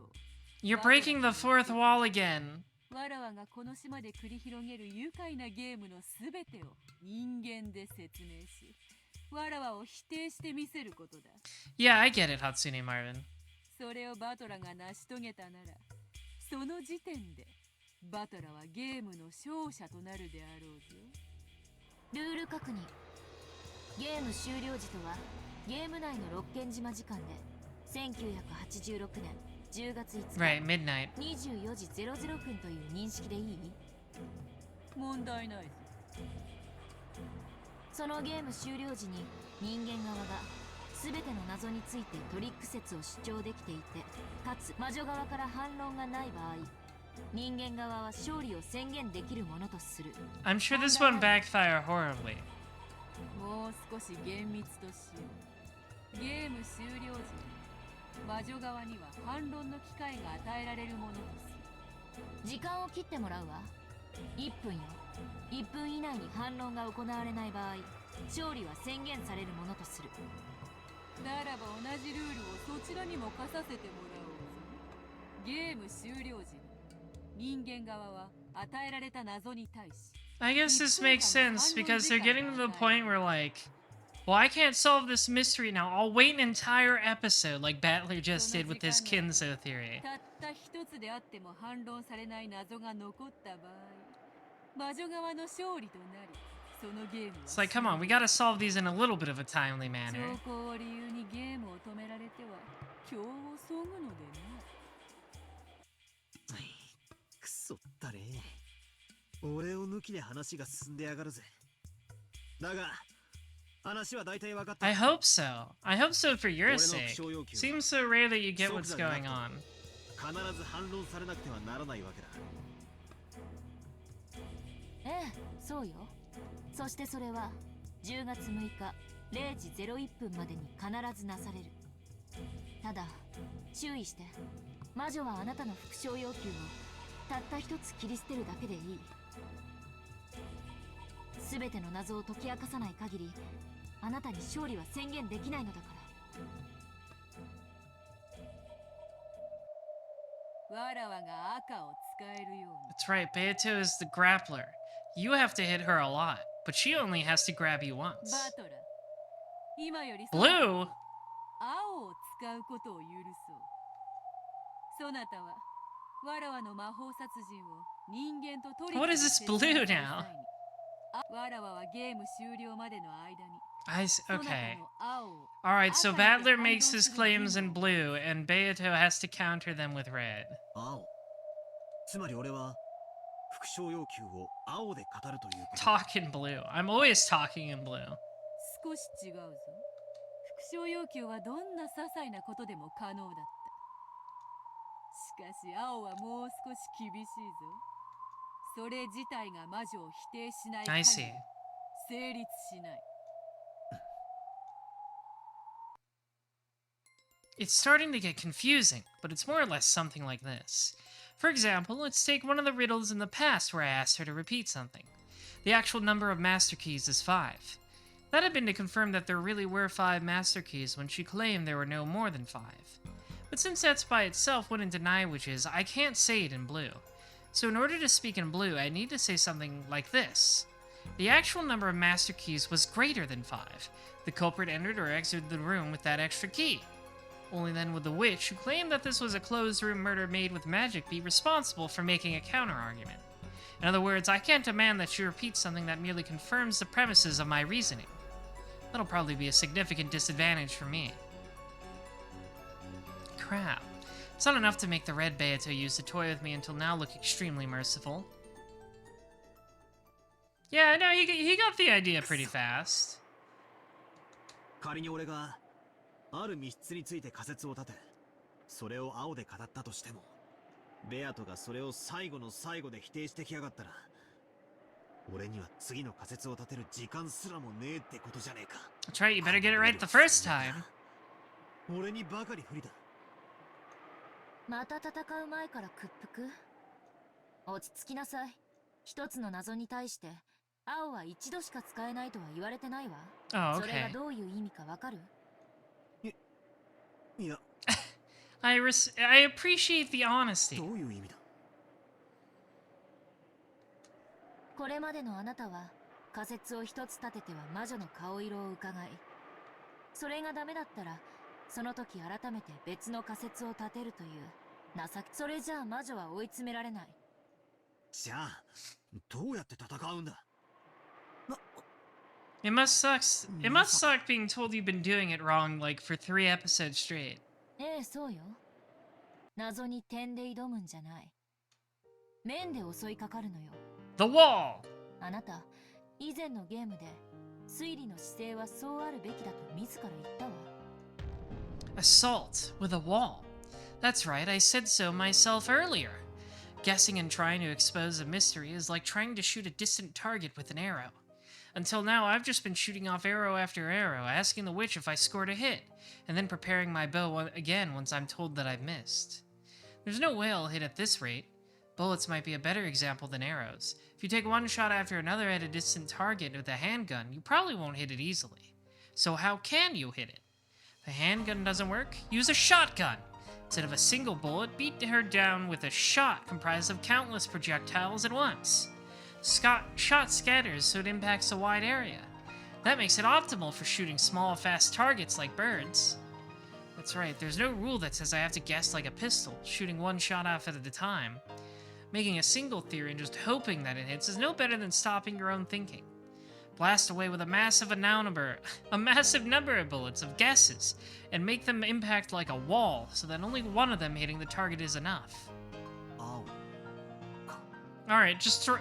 う。 You're breaking the fourth wall again. わらわがこの島で繰り広げる愉快なゲームのすべてを人間で説明し、わらわを否定してみせることだ。 Yeah, I get it, Hatsune Marvin. それをバトラが成し遂げたなら、その時点でバトラはゲームの勝者となるであろうぞ。ルール確認。ゲーム終了時とはゲーム内の六軒島時間で1986年10月5日 Right, midnight. 24時00分という認識でいい？問題ないぞ。そのゲーム終了時に人間側が全ての謎についてトリック説を主張できていて、かつ魔女側から反論がない場合、人間側は勝利を宣言できるものとする。 I'm sure this won't backfire horribly. もう少し厳密としよう。ゲーム終了時、魔女側には反論の機会が与えられるものとする。時間を切ってもらうわ。1分よ。1分以内に反論が行われない場合、勝利は宣言されるものとする。ならば同じルールをそちらにも課させてもらおうぞ。ゲーム終了時に人間側は与えられた謎に対し、 I guess this makes sense because they're getting to the point where, like, well, I can't solve this mystery now. I'll wait an entire episode like Battler just did with his Kinzo theory. たった一つであっても反論されない謎が残った場合、魔女側の勝利となり、そのゲームは It's like, come on, we gotta solve these in a little bit of a timely 兆 manner. 候を理由にゲームを止められては今日をそぐのでな。くそったれ。俺を抜きで話が進んでやがるぜ。だが話は大体分かった。 I hope so. I hope so for your sake. Seems so rare that you get what's going on. 必ず反論されなくてはならないわけだ。ええ、そうよ。そしてそれは10月6日0時01分までに必ずなされる。ただ注意して、魔女はあなたの復唱要求をたった一つ切り捨てるだけでいい。全ての謎を解き明かさない限り、あなたに勝利は宣言できないのだから。わらわが赤を使えるように。 That's right, Beato is the grappler. You have to hit her a lot, but she only has to grab you once. バトラ、今より Blue? 青を使うことを許そう。そなたはわらわの魔法殺人を人間と取り What is this blue now? わらわはゲーム終了までの間に Okay. そなたの青を Alright, so 赤に Battler 反 makes 論 his する claims 義 in 務を blue, and Beato has to counter them with red. 青。つまり俺は復唱要求を青で語るということ。 Talk in blue. I'm always talking in blue. 少し違うぞ。復唱要求はどんな些細なことでも可能だった。しかし青はもう少し厳しいぞ。それ自体が魔女を否定しない I 限 see. り成立しない。 It's starting to get confusing, but it's more or less something like this. For example, let's take one of the riddles in the past where I asked her to repeat something. The actual number of master keys is 5. That had been to confirm that there really were 5 master keys when she claimed there were no more than 5. But since that's by itself wouldn't deny witches, I can't say it in blue. So in order to speak in blue, I need to say something like this. The actual number of master keys was greater than 5. The culprit entered or exited the room with that extra key. Only then would the witch, who claimed that this was a closed-room murder made with magic, be responsible for making a counter-argument. In other words, I can't demand that she repeat something that merely confirms the premises of my reasoning. That'll probably be a significant disadvantage for me. Crap. It's not enough to make the red Beato use to toy with me until now look extremely merciful. Yeah, no, he got the idea pretty fast. 仮に俺がある密室について仮説を立て、それを青で語ったとしても、ベアトがそれを最後の最後で否定してきやがったら、俺には次の仮説を立てる時間すらもねえってことじゃねえか。That's right, you better get it right the first time. 俺にばかり不利だ。また戦う前から屈服。落ち着きなさい。一つの謎に対して青は一度しか使えないとは言われてないわ。 Oh, それが okay. どういう意味かわかる？いや、I appreciate the honesty. どういう意味だ？これまでのあなたは仮説を一つ立てては魔女の顔色を伺い、それがダメだったらその時改めて別の仮説を立てるという情け。それじゃあ魔女は追い詰められない。じゃあどうやって戦うんだ？ It must suck being told you've been doing it wrong like for 3 episodes straight. ええ、そうよ。謎に点で挑むんじゃない。面で襲いかかるのよ。The wall! あなた、以前のゲームで推理の姿勢はそうあるべきだと自ら言ったわ。Assault with a wall. That's right, I said so myself earlier. Guessing and trying to expose a mystery is like trying to shoot a distant target with an arrow. Until now, I've just been shooting off arrow after arrow, asking the witch if I scored a hit, and then preparing my bow again once I'm told that I've missed. There's no way I'll hit at this rate. Bullets might be a better example than arrows. If you take one shot after another at a distant target with a handgun, you probably won't hit it easily. So how can you hit it? If a handgun doesn't work, use a shotgun. Instead of a single bullet, beat her down with a shot comprised of countless projectiles at once. Shot scatters so it impacts a wide area. That makes it optimal for shooting small, fast targets like birds. That's right, there's no rule that says I have to guess like a pistol, shooting one shot off at a time. Making a single theory and just hoping that it hits is no better than stopping your own thinking. Blast away with a massive number of bullets of guesses, and make them impact like a wall, so that only one of them hitting the target is enough. Oh. Alright, just throw...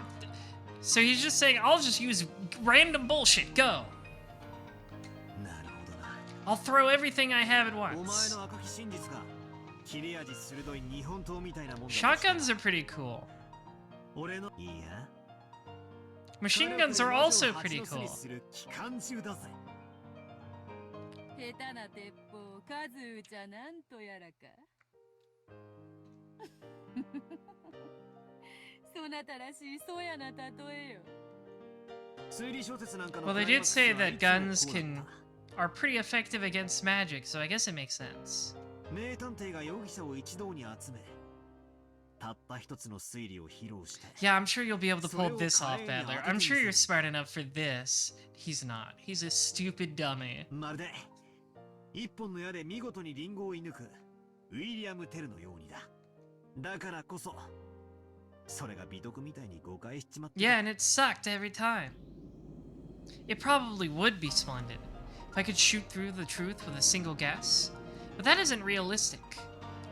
So he's just saying, I'll just use random bullshit, go! I'll throw everything I have at once. Shotguns are pretty cool. Machine guns are also pretty cool. 下手な鉄砲数じゃなんとやらか。そなたらしいそやな例えよ。 Well, they did say that guns are pretty effective against magic, so I guess it makes sense. 名探偵が容疑者を一堂に集め、たった一つの推理を披露して。 Yeah, I'm sure you'll be able to pull this off, Badler. I'm sure you're smart enough for this. He's not. He's a stupid dummy. まるで一本の矢で見事にリンゴを射抜くウィリアム・テルのようにだ。だからこそ、それが美徳みたいに誤解しちまった。 Yeah, and it sucked every time. It probably would be splendid if I could shoot through the truth with a single guess, but that isn't realistic.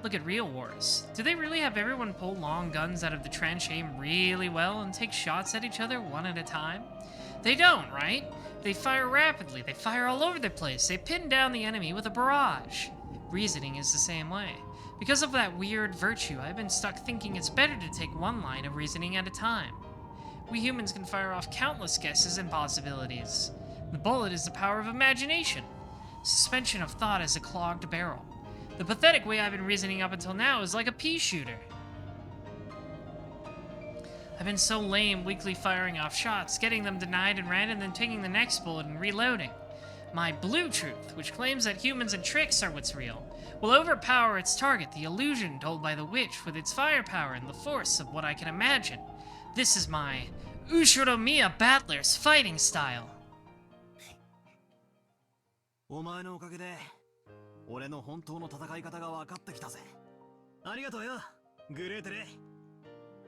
Look at real wars. Do they really have everyone pull long guns out of the trench, aim really well, and take shots at each other one at a time? They don't, right? They fire rapidly, they fire all over the place, they pin down the enemy with a barrage. Reasoning is the same way. Because of that weird virtue, I've been stuck thinking it's better to take one line of reasoning at a time. We humans can fire off countless guesses and possibilities. The bullet is the power of imagination. Suspension of thought is a clogged barrel. The pathetic way I've been reasoning up until now is like a pea shooter. I've been so lame weakly firing off shots, getting them denied and random, then taking the next bullet and reloading. My blue truth, which claims that humans and tricks are what's real, will overpower its target, the illusion told by the witch, with its firepower and the force of what I can imagine. This is my Ushiromiya Battler's fighting style. お前のおかげで俺の本当の戦い方が分かってきたぜ。ありがとうよ、グレーテレ。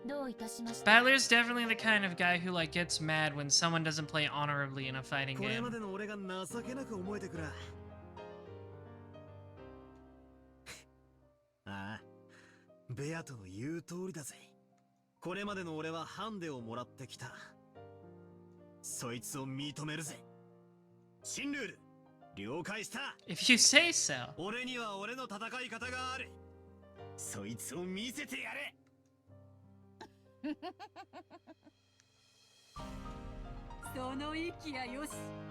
どういたしました。 Battler's definitely the kind of guy who like gets mad when someone doesn't play honorably in a fighting これ game. までの俺が情けなく思えてくら。ああ、ベアトの言う通りだぜ。これまでの俺はハンデをもらってきた。そいつを認めるぜ。新ルール了解した。 If you say so. 俺には俺の戦い方がある。そいつを見せてやれ。その息やよし、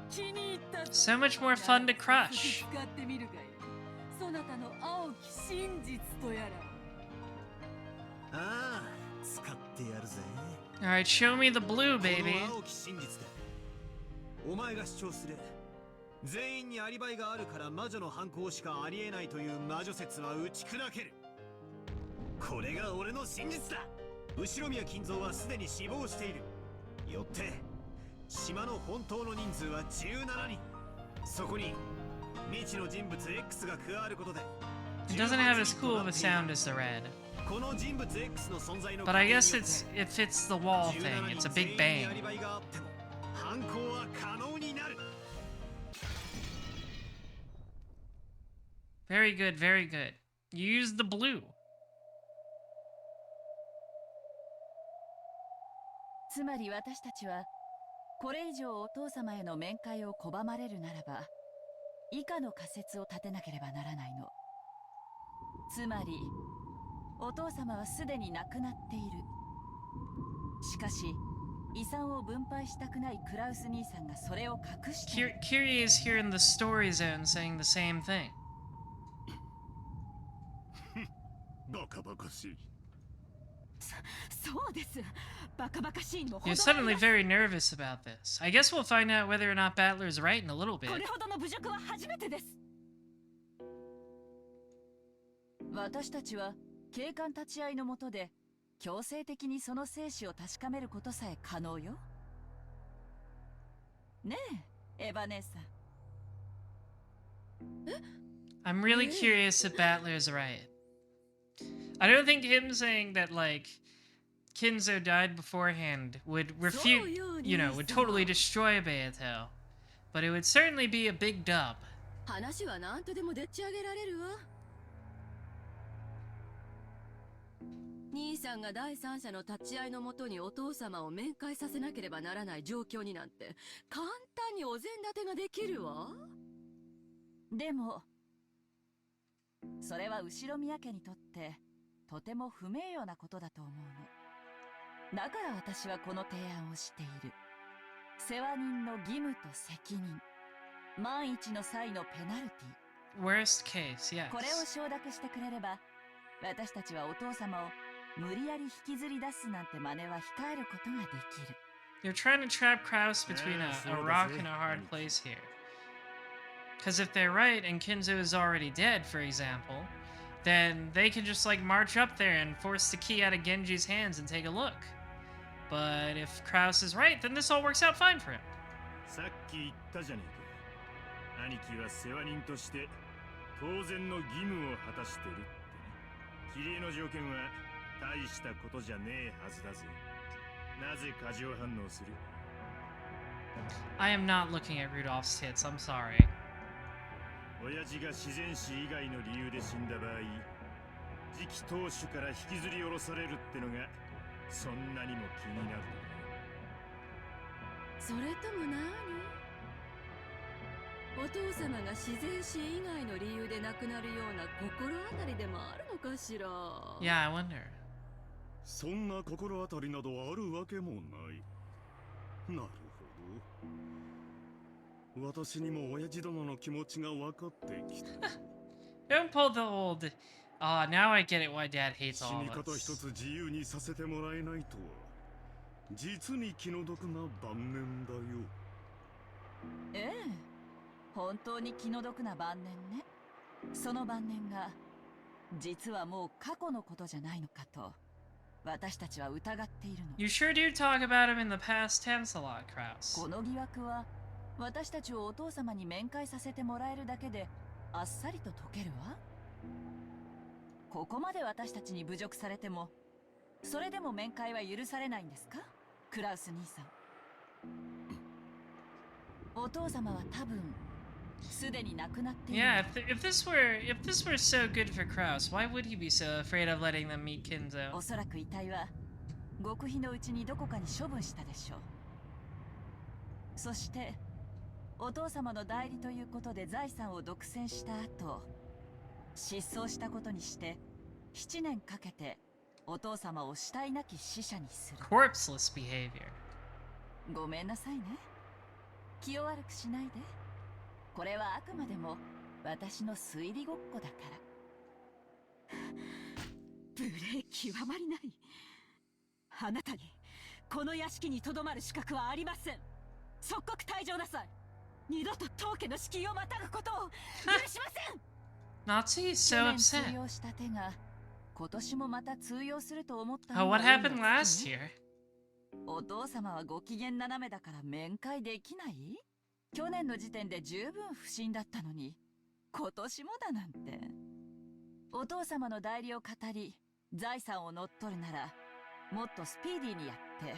気に入ったぞ。 So much more fun to crush. 使ってみるがいい。そなたの青き真実とやら。ああ、使ってやるぜ。 Alright, show me the blue, こ baby. の青き真実だ。お前が主張する全員にアリバイがあるから魔女の犯行しかありえないという魔女説は打ち砕ける。これが俺の真実だ。後宮金蔵はすでに死亡している。よって島の本当の人数は17人。そこに未知の人物 X が加わることで It doesn't have as cool of a sound as the red. この人物 X の存在の But I guess it fits the wall thing. It's a big 全員にア bang. リバイがあっても犯行は可能になる。 Very good, very good. You used the blue. つまり私たちはこれ以上お父様への面会を拒まれるならば以下の仮説を立てなければならないの。つまりお父様はすでに亡くなっている。しかし遺産を分配したくないクラウス兄さんがそれを隠している。 Kyrie is here in the story zone saying the same thing. バカバカしい。そうです。バカバカしいのほ You're どあり suddenly ます。 very nervous about this. I guess we'll find out whether or not Battler's right in a little こ bit. れほどの侮辱は初めてです。私たちは警官立ち会いの下で強制的にその生死を確かめることさえ可能よ。ねえ、エヴァ姉さん。 I'm really curious if Battler's right. I don't think him saying that, like, Kinzo died beforehand would refute, you know, would totally destroy Beato. But it would certainly be a big dub. 話は何とでもでっち上げられるわ。兄さんが第三者の立ち会いのもとにお父様を面会させなければならない状況になんて簡単にお膳立てができるわ。でもそれは後宮家にとってとても不名誉なことだと思うの。だから私はこの提案をしている。世話人の義務と責任、万一の際のペナルティ。 Worst case, yes. これを承諾してくれれば私たちはお父様を無理やり引きずり出すなんて真似は控えることができる。 You're trying to trap Kraus between a rock and a hard place here. Because if they're right and Kinzo is already dead, for example, then they can just like march up there and force the key out of Genji's hands and take a look. But if Kraus is right, then this all works out fine for him. さっき言ったじゃねえか。兄貴は世話人として当然の義務を果たしてるってね。キリエの条件は大したことじゃねえはずだぜ。なぜ過剰反応する？ I am not looking at Rudolph's tits, I'm sorry. 親父が自然死以外の理由で死んだ場合、次期当主から引きずり下ろされるってのがそんなにも気になるのか。それとも何？お父様が自然死以外の理由で亡くなるような心当たりでもあるのかしら。 Yeah, I wonder. そんな心当たりなどあるわけもない。なるほど。私にも親父殿の気持ちが分かってきた。 Don't pull the old. Now I get it why Dad hates 死 all に of 方一 us. つ自由にさせてもらえないとは実に気の毒な晩年だよ。ええ、本当に気の毒な晩年ね。その晩年が実はもう過去のことじゃないのかと私たちは疑っているの。 You sure do talk about him in the past tense a lot, Kraus. この疑惑は私たちをお父様に面会させてもらえるだけであっさりと解けるわ。ここまで私たちに侮辱されてもそれでも面会は許されないんですか、クラウス兄さん。お父様は多分すでに亡くなっている。 Yeah, if this were so good for Kraus, why would he be so afraid of letting them meet Kinzo? おそらく遺体は極秘のうちにどこかに処分したでしょう。そしてお父様の代理ということで財産を独占した後、失踪したことにして7年かけてお父様を死体なき死者にする。 Corpseless behavior. ごめんなさいね、気を悪くしないで。これはあくまでも私の推理ごっこだから。無礼極まりない。あなたにこの屋敷にとどまる資格はありません。即刻退場なさい。二度と当家の敷居をまたぐことを許しません。Nazi is 去 so 年通 upset. 用した手が今年もまた通用すると思ったの Oh, が what 運の happened 尽き last ね。 year? お父様はご機嫌斜めだから面会できない？去年の時点で十分不審だったのに今年もだなんて。お父様の代理を語り財産を乗っ取るならもっとスピーディーにやって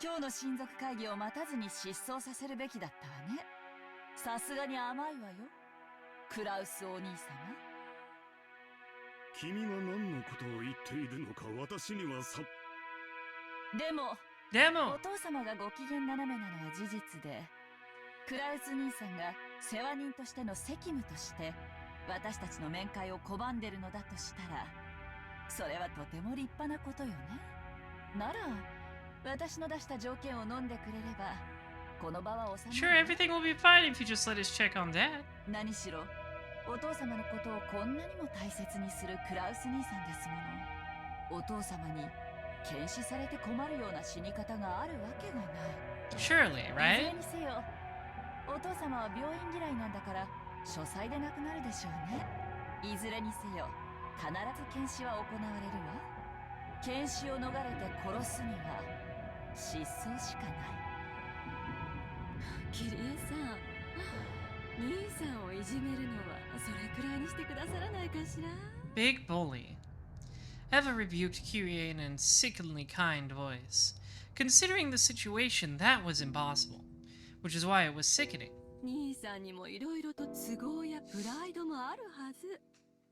今日の親族会議を待たずに失踪させるべきだったわね。さすがに甘いわよ、クラウスお兄様。君が何のことを言っているのか私にはさ。でも Demo! お父様がご機嫌斜めなのは事実で、クラウス兄さんが世話人としての責務として私たちの面会を拒んでるのだとしたら、それはとても立派なことよね。なら私の出した条件を飲んでくれればこの場は収 Sure, まる。 everything will be fine if you just let us check on that. 何しろお父様のことをこんなにも大切にするクラウス兄さんですもの。お父様に検視されて困るような死に方があるわけがない。 Surely, いず right? れにせよお父様は病院嫌いなんだから書斎で亡くなるでしょうね。いずれにせよ必ず検視は行われるわ。検視を逃れて殺すには失踪しかない。キリエさん、兄さんをいじめるのはそれくらいにしてくださらないかしら。 Big bully. Eva rebuked Kyrie in a sickeningly kind voice. Considering the situation, that was impossible, which is why it was sickening. 兄さんにもいろいろと都合やプライドもあるはず。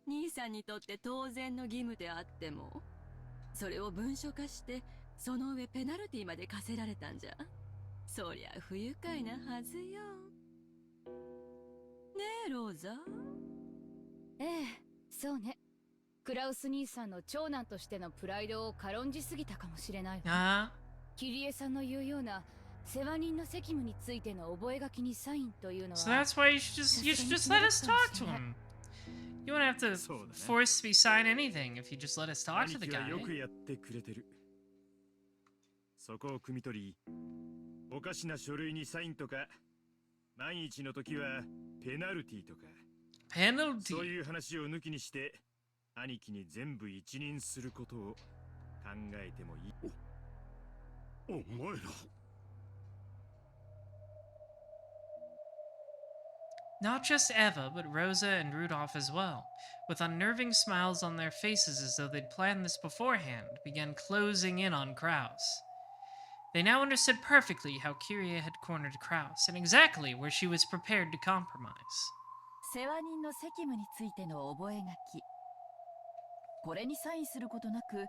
兄さんにとって当然の義務であっても、それを文書化してその上ペナルティまで課せられたんじゃ、そりゃ不愉快なはずよ。ねえローザ。ええ、そうね。クラウス兄さんの長男としてのプライドを軽んじすぎたかもしれないわ。キリエさんの言うような世話人の責務についての覚書にサインというのは。 So that's why you should just let us talk to him. You won't have to force me sign anything if you just let us talk to the 兄貴は guy. よくやってくれてる。そこを汲み取り、おかしな書類にサインとか、万一の時はペナルティとか、そう Penalty. いう話を抜きにして、兄貴に全部一任することを考えてもいい。お前ら Not just Eva, but Rosa and Rudolph as well, with unnerving smiles on their faces as though they'd planned this beforehand, began closing in on Kraus. They now understood perfectly how Kyrie had cornered Kraus, and exactly where she was prepared to compromise. 世話人の責務についての覚書。これにサインすることなく、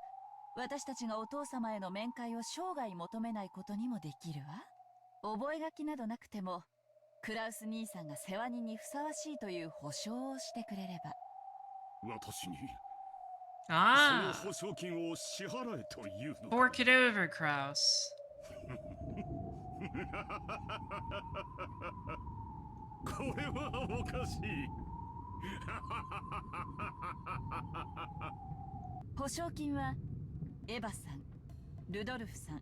私たちがお父様への面会を生涯求めないことにもできるわ。覚書などなくても、クラウス兄さんが世話人にふさわしいという保証をしてくれれば。私に Ah! その保証金を支払えというのか。 Fork it over, Kraus. これはおかしい。保証金はエヴァさん、ルドルフさん、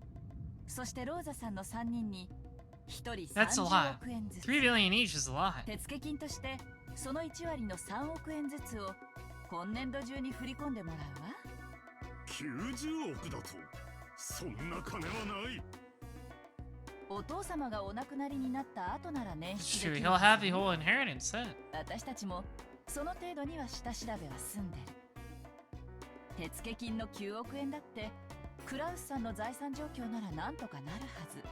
そしてローザさんの3人に1人 That's a 30 lot. 億円ずつ。 $3 billion each is a lot. 手付金としてその1割の3億円ずつを今年度中に振り込んでもらうわ。90億だとそんな金はない。お父様がお亡くなりになった後なら捻出 Sure, でき he'll ます have the よ whole inheritance then. 私たちもその程度には下調べは済んでる。手付金の9億円だってクラウスさんの財産状況ならなんとかなるはず。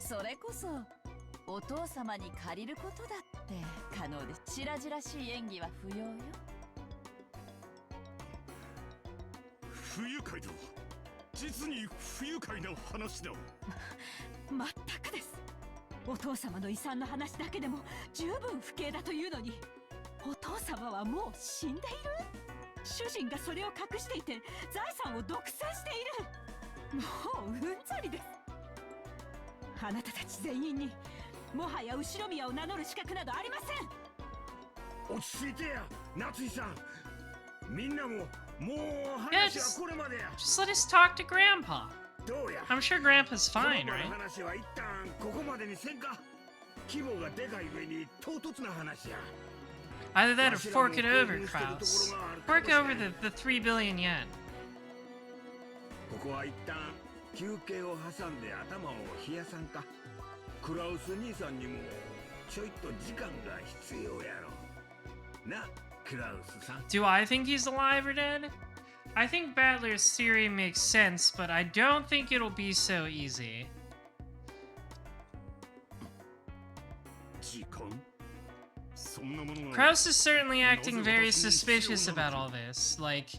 それこそお父様に借りることだって可能です。白々しい演技は不要よ。不愉快だ。実に不愉快な話だ。全くです。お父様の遺産の話だけでも十分不敬だというのに、お父様はもう死んでいる。主人がそれを隠していて財産を独占している。もううんざりです。あなたたち全員にもはや後宮を名乗る資格などありません。落ち着いてや、夏井さん。みんなももう話はこれまでや。 Just let us talk to Grandpa. どうや。 I'm sure Grandpa's この fine, 場の right? 話は一旦ここまでにせんか。規模がでかい上に唐突な話や。 Either that or fork it over, Kraus. Fork over the 3 billion yen. ここは一旦休憩を挟んで頭を冷やさんか。クラウス兄さんにもちょいと時間が必要やろな、クラウスさん。 Do I think he's alive or dead? I think Battler's theory makes sense, but I don't think it'll be so easy. 時間、そんなものが。 Kraus is certainly acting very suspicious about all this. Like,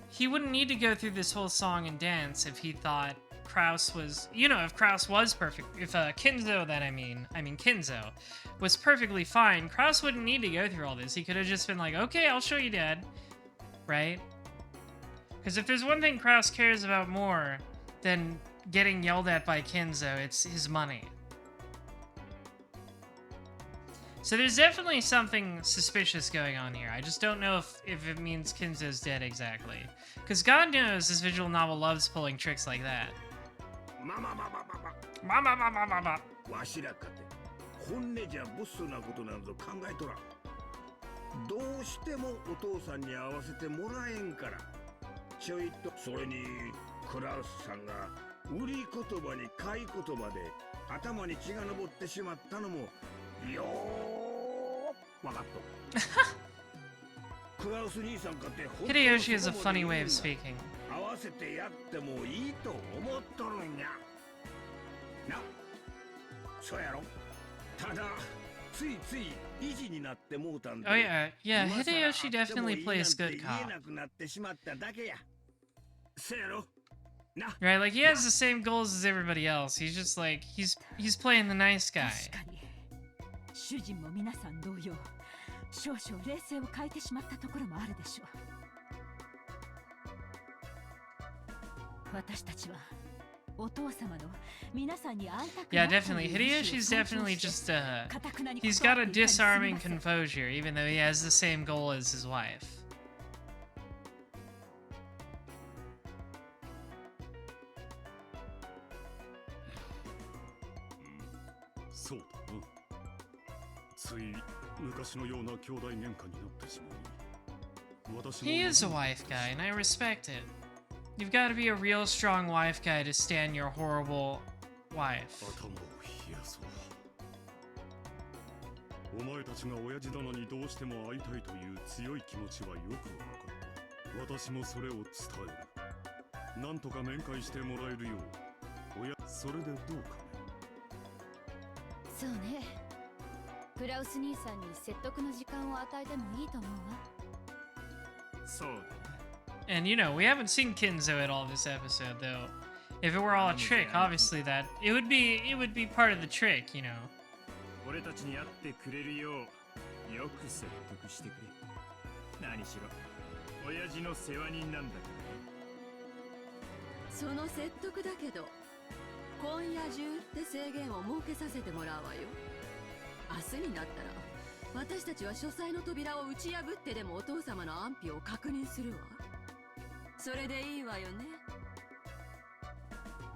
he wouldn't need to go through this whole song and dance if he thought Kraus was, you know, if Kraus was perfect, if Kinzo, that I mean Kinzo, was perfectly fine, Kraus wouldn't need to go through all this. He could have just been like, okay, I'll show you, Dad. Right? Because if there's one thing Kraus cares about more than getting yelled at by Kinzo, it's his money. So there's definitely something suspicious going on here. I just don't know if it means Kinzo's dead exactly. Because God knows this visual novel loves pulling tricks like that. まままままま。 Mama, mama, mama. わしらかて本音じゃボスなことなんぞ考えとらん。どうしてもお父さんに合わせてもらえんから。ちょいとそれにクラウスさんが売り言葉に買い言葉で頭に血が上ってしまったのもよーわかっと。クラウス兄さんかて本当に Hideyoshi has a funny way of speaking. 合わせてやってもいいと思っとるんやな。そうやろ。ただついつい意地になってもうたんで。 Oh yeah, yeah, 今更 Hideyoshi 会っても definitely いい plays なんて good 言え cop. なくなってしまっただけや。そうやろな。 Right, like he has the same goals as everybody else. He's just like, he's playing the nice guy. 確かに主人も皆さん同様、少々冷静を欠いてしまったところもあるでしょう。私たちはお父様の皆さんに会いたくな Yeah, いと definitely. いう意思を Hideyosh's 尊重 definitely して just, 頑なに he's 断 got っ a ていたにすみ disarming ません。 composure, even though he has the same goal as his wife. そうだな。つい昔のような兄弟喧嘩になってしまい。私も He is a wife guy, and I respect it. You've got to be a real strong wife guy to stand your horrible wife. 頭を冷やそう。お前たちが親父殿にどうしても会いたいという強い気持ちはよくわかった。私もそれを伝える。なんとか面会してもらえるよう。それでどうかね。そうね。クラウス兄さんに説得の時間を与えてもいいと思うわ。そうだね。 And you know, we haven't seen Kinzo at all this episode, though. If it were all a trick, obviously that it would be part of the trick, you know. 俺たちに会ってくれるようよく説得してくれ。何しろ親父の世話人なんだからね。その説得だけど今夜中って制限を設けさせてもらうわよ。明日になったら私たちは書斎の扉を打ち破ってでもお父様の安否を確認するわ。それでいいわよね、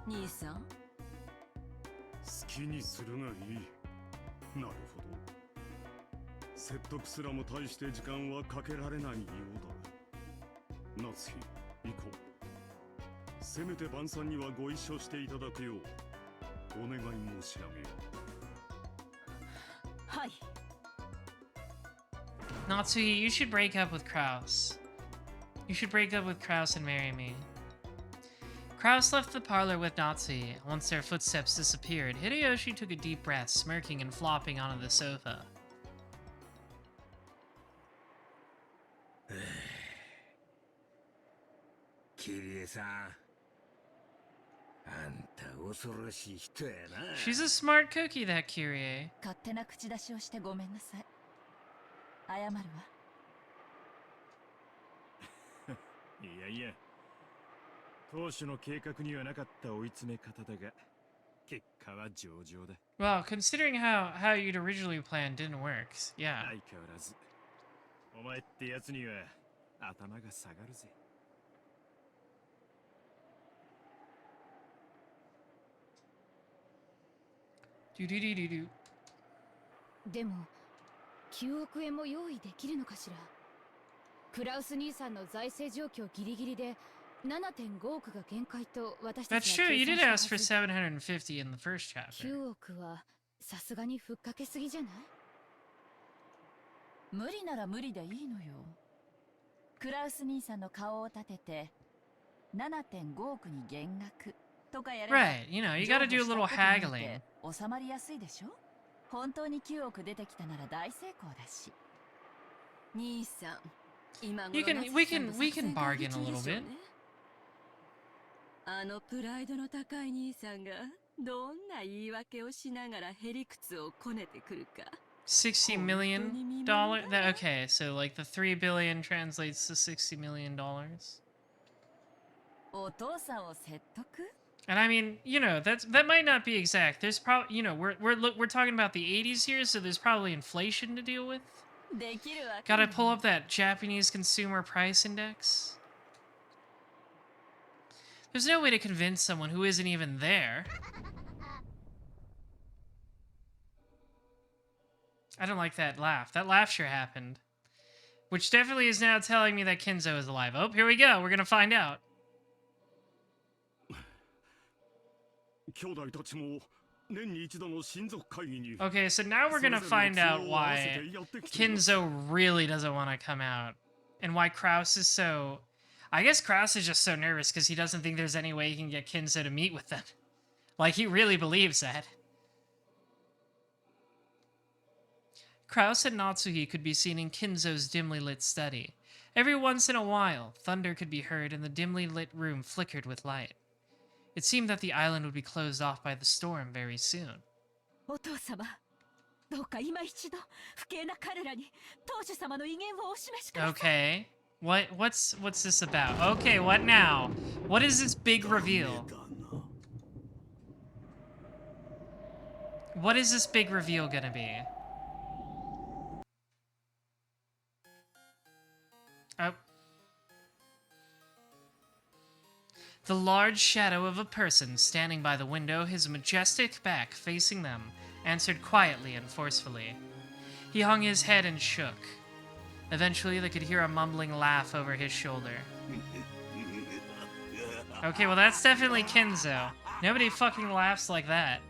兄さん。好きにするがいい。なるほど。説得すらも大して時間はかけられないようだ。夏日、行こう。せめて晩餐にはご一緒していただくようお願い申し上げよう。はい。 Natsuki, you should break up with Kraus. You should break up with Kraus and marry me. Kraus left the parlor with Natsuki. Once their footsteps disappeared, Hideyoshi took a deep breath, smirking and flopping onto the sofa. 気キリエさん。あんた恐ろしい人やな。 She's a smart cookie, that Kyrie. 勝手な口出しをしてごめんなさい。謝るわ。いやいや、当初の計画にはなかった追い詰め方だが、結果は上々だ。 Well, considering how you'd originally planned didn't work. Yeah. 相変わらず、お前ってやつには頭が下がるぜ。Do-do-do-do-do. でも9億円も用意できるのかしら。クラウス兄さんの財政状況ギリギリで 7.5 億が限界と私た That's ちは true. You 計 did 算 ask した for はず。 750 in the first chapter. 9億はさすがにふっかけすぎじゃない？無理なら無理でいいのよ。クラウス兄さんの顔を立てて 7.5 億に減額とかやれば、 Right. You know, you gotta do a little haggling. 収まりやすいでしょ。本当に9億出てきたなら大成功だし。兄さん、今頃 We can 夏 we さんの can we 作戦 can 会 bargain 議 a 中で little しょう bit. ね。あのプライドの高い兄さんがどんな言い訳をしながらへりくつをこねてくるか。$60 million. That okay? So like the 3 billion translates to $60 million. お父さんを説得？ And I mean, you know, that might not be exact. There's probably, you know, we're talking about the 80s here, so there's probably inflation to deal with. できるわけ Gotta ない。 pull up that Japanese consumer price index. There's no way to convince someone who isn't even there. I don't like that laugh. That laugh sure happened. Which definitely is now telling me that Kinzo is alive. Oh, here we go. We're gonna find out. 兄弟たちも年に一度の親族会議に Okay, so now we're gonna find out why Kinzo really doesn't want to come out. And why Kraus is so... I guess Kraus is just so nervous because he doesn't think there's any way he can get Kinzo to meet with them. Like, he really believes that. Kraus and Natsuhi could be seen in Kinzo's dimly lit study. Every once in a while, thunder could be heard and the dimly lit room flickered with light. It seemed that the island would be closed off by the storm very soon. お父様、どうか今一度不敬な彼らに当主様の威厳をお示しください。 Okay. What's this about? Okay, what now? What is this big reveal? What is this big reveal gonna be? Oh. The large shadow of a person standing by the window, his majestic back facing them, answered quietly and forcefully. He hung his head and shook. Eventually, they could hear a mumbling laugh over his shoulder. Okay, well that's definitely Kinzo. Nobody fucking laughs like that.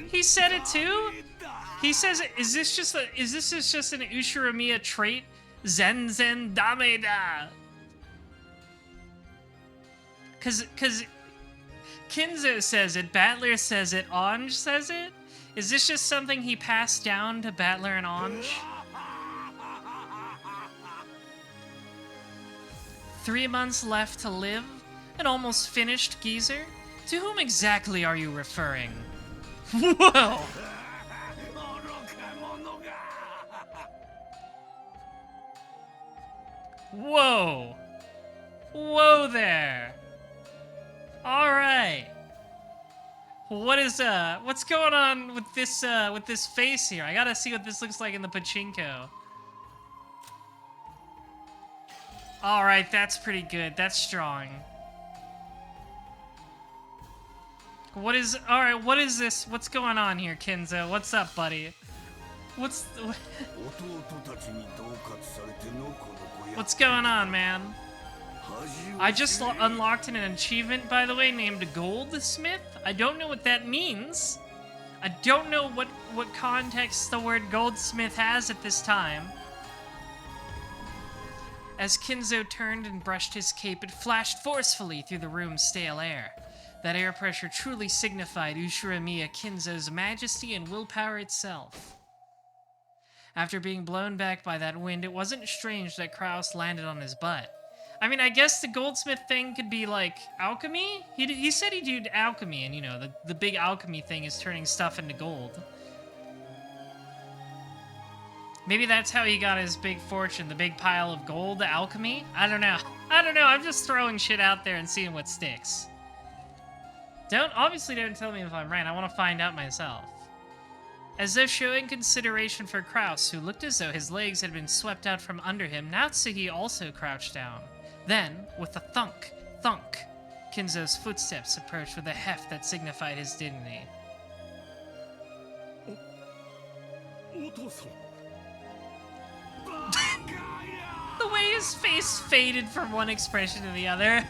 He said it too? He says, is this just an Ushiromiya trait? Zen Zen Dameda. Cause Kinzo says it, Battler says it, Anj says it? Is this just something he passed down to Battler and Anj? 3 months left to live? An almost finished geezer? To whom exactly are you referring? Whoa! Whoa! Whoa there! Alright. What's going on with this face here? I gotta see what this looks like in the pachinko. Alright, that's pretty good. That's strong. Alright, what is this? What's going on here, Kinzo? What's up, buddy? What's going on, man? I just unlocked an achievement, by the way, named Goldsmith. I don't know what that means. I don't know what context the word goldsmith has at this time. As Kinzo turned and brushed his cape, it flashed forcefully through the room's stale air. That air pressure truly signified Ushiromiya Kinzo's majesty and willpower itself. After being blown back by that wind, it wasn't strange that Kraus landed on his butt. I mean, I guess the goldsmith thing could be like alchemy. He said he'd do alchemy, and you know, the big alchemy thing is turning stuff into gold. Maybe that's how he got his big fortune, the big pile of gold, the alchemy? I don't know. I don't know, I'm just throwing shit out there and seeing what sticks. Obviously don't tell me if I'm right, I want to find out myself. As though showing consideration for Kraus, who looked as though his legs had been swept out from under him, Natsuki also crouched down. Then, with a thunk, thunk, Kinzo's footsteps approached with a heft that signified his dignity. The way his face faded from one expression to the other.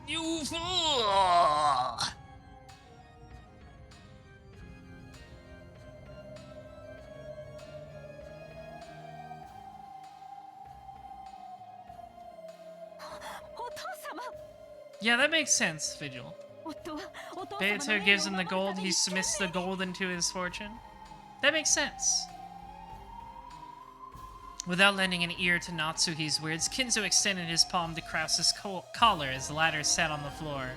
You fool! Yeah, that makes sense, Vigil. Beato gives him the gold, he submits the gold into his fortune. That makes sense. Without lending an ear to Natsuki's words, Kinzo extended his palm to Kraus's collar as the latter sat on the floor.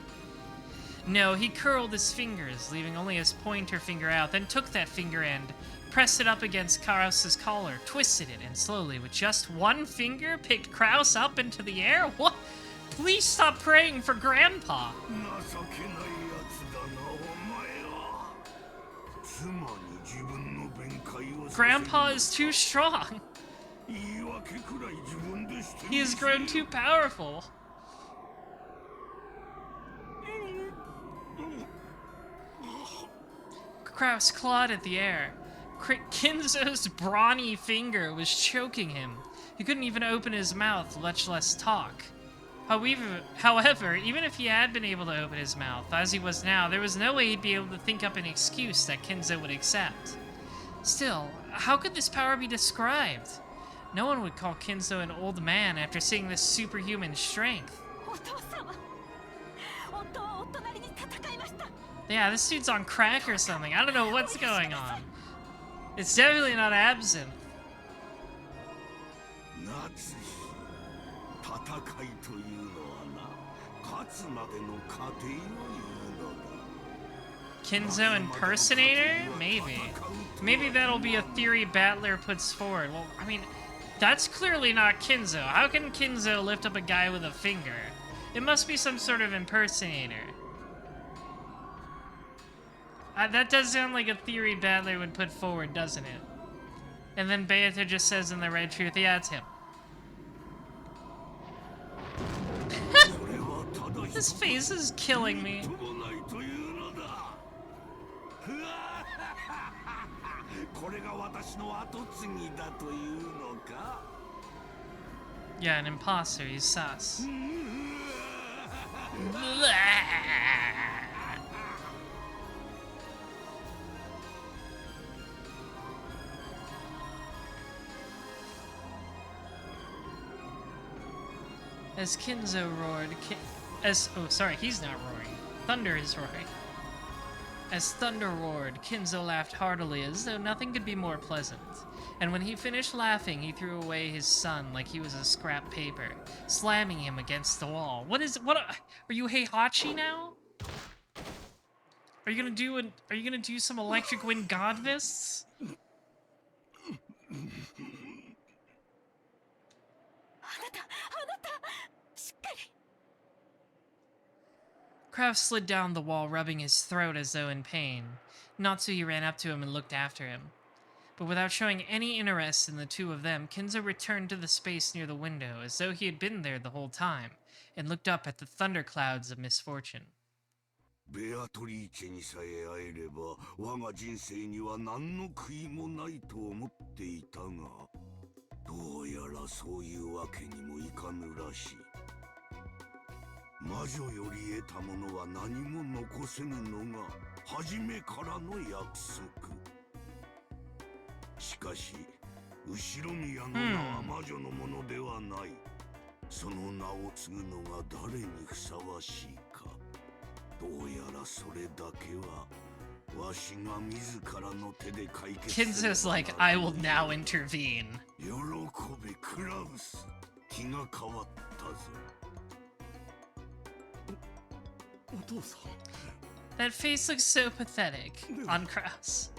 No, he curled his fingers, leaving only his pointer finger out, then took that finger end, pressed it up against Kraus's collar, twisted it, and slowly, with just one finger, picked Kraus up into the air? What? Please stop praying for Grandpa! Grandpa is too strong! He has grown too powerful! Kraus clawed at the air. Kinzo's brawny finger was choking him. He couldn't even open his mouth, much less talk. However, even if he had been able to open his mouth, as he was now, there was no way he'd be able to think up an excuse that Kinzo would accept. Still, how could this power be described? No one would call Kinzo an old man after seeing this superhuman strength. Yeah, this dude's on crack or something. I don't know what's going on. It's definitely not absinthe. Kinzo impersonator? Maybe. Maybe that'll be a theory Battler puts forward. Well, I mean, that's clearly not Kinzo. How can Kinzo lift up a guy with a finger? It must be some sort of impersonator. That does sound like a theory Battler would put forward, doesn't it? And then Beata just says in the Red Truth, yeah, it's him. This face is killing me. Yeah, an imposter, he's sus. As Kinzo roared, he's not roaring. Thunder is roaring. As Thunder roared, Kinzo laughed heartily as though nothing could be more pleasant. And when he finished laughing, he threw away his sun like he was a scrap paper, slamming him against the wall. Are you Heihachi now? Are you gonna do some electric wind god fists? Kraus slid down the wall, rubbing his throat as though in pain. Natsuki ran up to him and looked after him. But without showing any interest in the two of them, Kinzo returned to the space near the window, as though he had been there the whole time, and looked up at the thunderclouds of misfortune. ベアトリーチェにさえ会えれば我が人生には何の悔いもないと思っていたがどうやらそういうわけにもいかぬらしい魔女より得たものは何も残せぬのが初めからの約束しかし後宮の名は魔女のものではない、その名を継ぐのが誰にふさわしいかどうやらそれだけは Kinzo's like, I will now intervene. 喜べクラウス、気が変わったぞ。お父さん。 That face looks so pathetic on Kraus.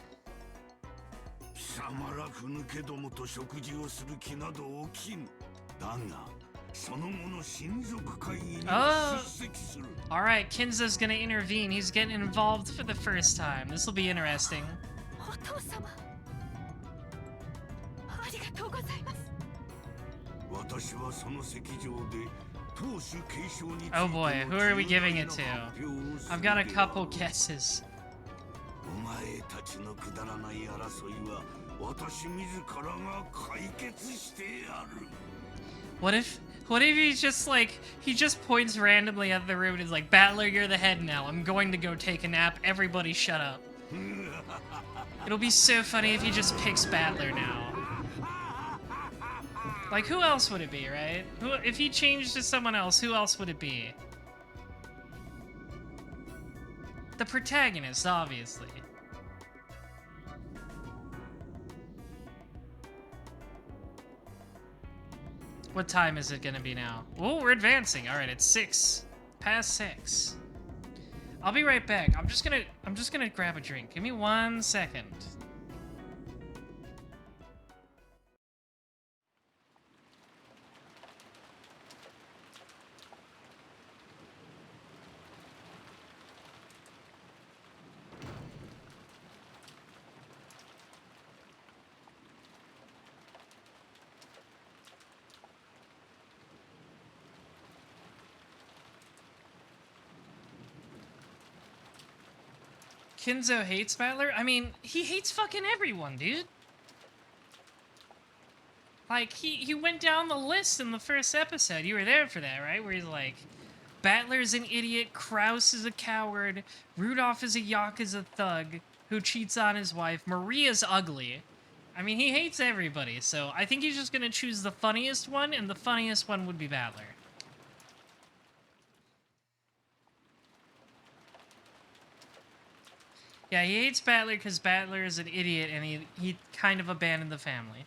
貴様らふぬけどもと食事をする気など起きぬ。だが、その後の親族会議に出席する。Alright, Kinzo's gonna intervene. He's getting involved for the first time. This will be interesting. お父様、ありがとうございます。私はその席上で当主継承について Oh boy, who are we giving it to? I've got a couple guesses. お前たちのくだらない争いは私自らが解決してやる。 What if he's just like, he just points randomly at the room and is like, Battler, you're the head now. I'm going to go take a nap. Everybody shut up. It'll be so funny if he just picks Battler now. Like, who else would it be, right? If he changed to someone else, who else would it be? The protagonist, obviously. What time is it gonna be now? Oh, we're advancing. All right, it's 6. Past 6. I'll be right back. I'm just gonna grab a drink. Give me 1 second. Kinzo hates Battler? I mean, he hates fucking everyone, dude. Like, he went down the list in the first episode. You were there for that, right? Where he's like, Battler's an idiot, Kraus is a coward, Rudolph is a Yakuza thug who cheats on his wife, Maria's ugly. I mean, he hates everybody, so I think he's just gonna choose the funniest one, and the funniest one would be Battler. Yeah, he hates Battler because Battler is an idiot and he kind of abandoned the family.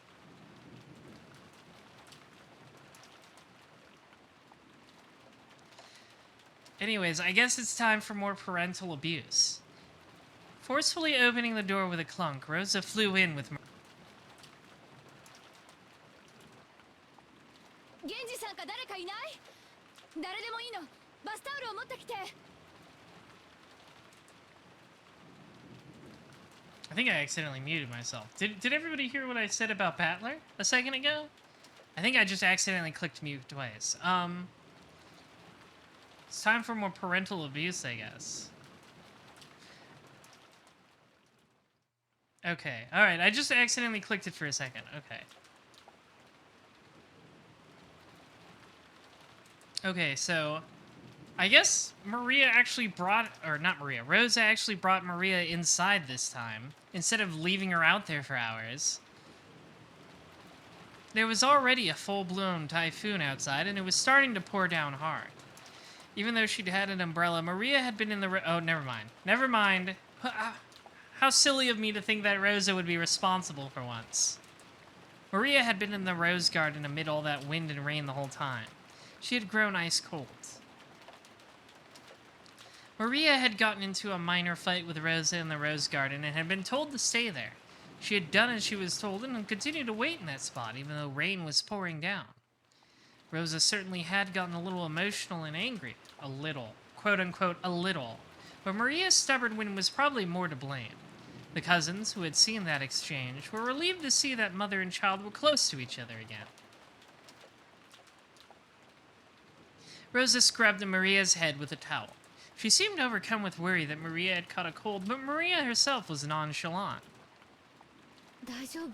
Anyways, I guess it's time for more parental abuse. Forcefully opening the door with a clunk, Rosa flew in with... Genji-san, 誰かいない？誰でもいいの。バスタオルを持ってきて。 I think I accidentally muted myself. Did everybody hear what I said about Battler a second ago? I think I just accidentally clicked mute twice. It's time for more parental abuse, I guess. Okay, alright, I just accidentally clicked it for a second. Okay. Okay, so... I guess Maria actually brought... Or not Maria. Rosa actually brought Maria inside this time, instead of leaving her out there for hours. There was already a full-blown typhoon outside, and it was starting to pour down hard. Even though she'd had an umbrella, Maria had been in the... Oh, never mind. Never mind. How silly of me to think that Rosa would be responsible for once. Maria had been in the rose garden amid all that wind and rain the whole time. She had grown ice cold. Maria had gotten into a minor fight with Rosa in the rose garden and had been told to stay there. She had done as she was told and continued to wait in that spot, even though rain was pouring down. Rosa certainly had gotten a little emotional and angry. A little. Quote-unquote, a little. But Maria's stubborn wind was probably more to blame. The cousins, who had seen that exchange, were relieved to see that mother and child were close to each other again. Rosa scrubbed Maria's head with a towel. She seemed overcome with worry that Maria had caught a cold, but Maria herself was nonchalant. 大丈夫？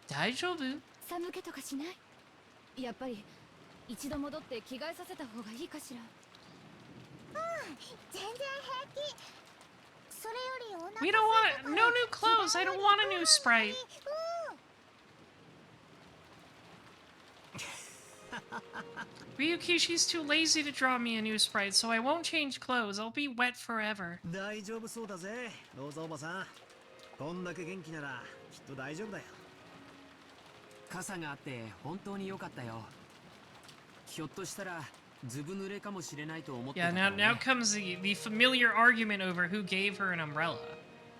大丈夫？寒気とかしない？やっぱり一度戻って着替えさせた方がいいかしら。全然平気。それよりお腹 We don't want no new clothes. I don't want a new Sprite. Ryuki, she's too lazy to draw me a new sprite, so I won't change clothes. I'll be wet forever. 大丈夫そうだぜローザおばさん。こんだけ元気ならきっと大丈夫だよ。傘があって本当に良かったよ。ひょっとしたらずぶ濡れかもしれないと思ってた Yeah, から now ね。 now comes the familiar argument over who gave her an umbrella.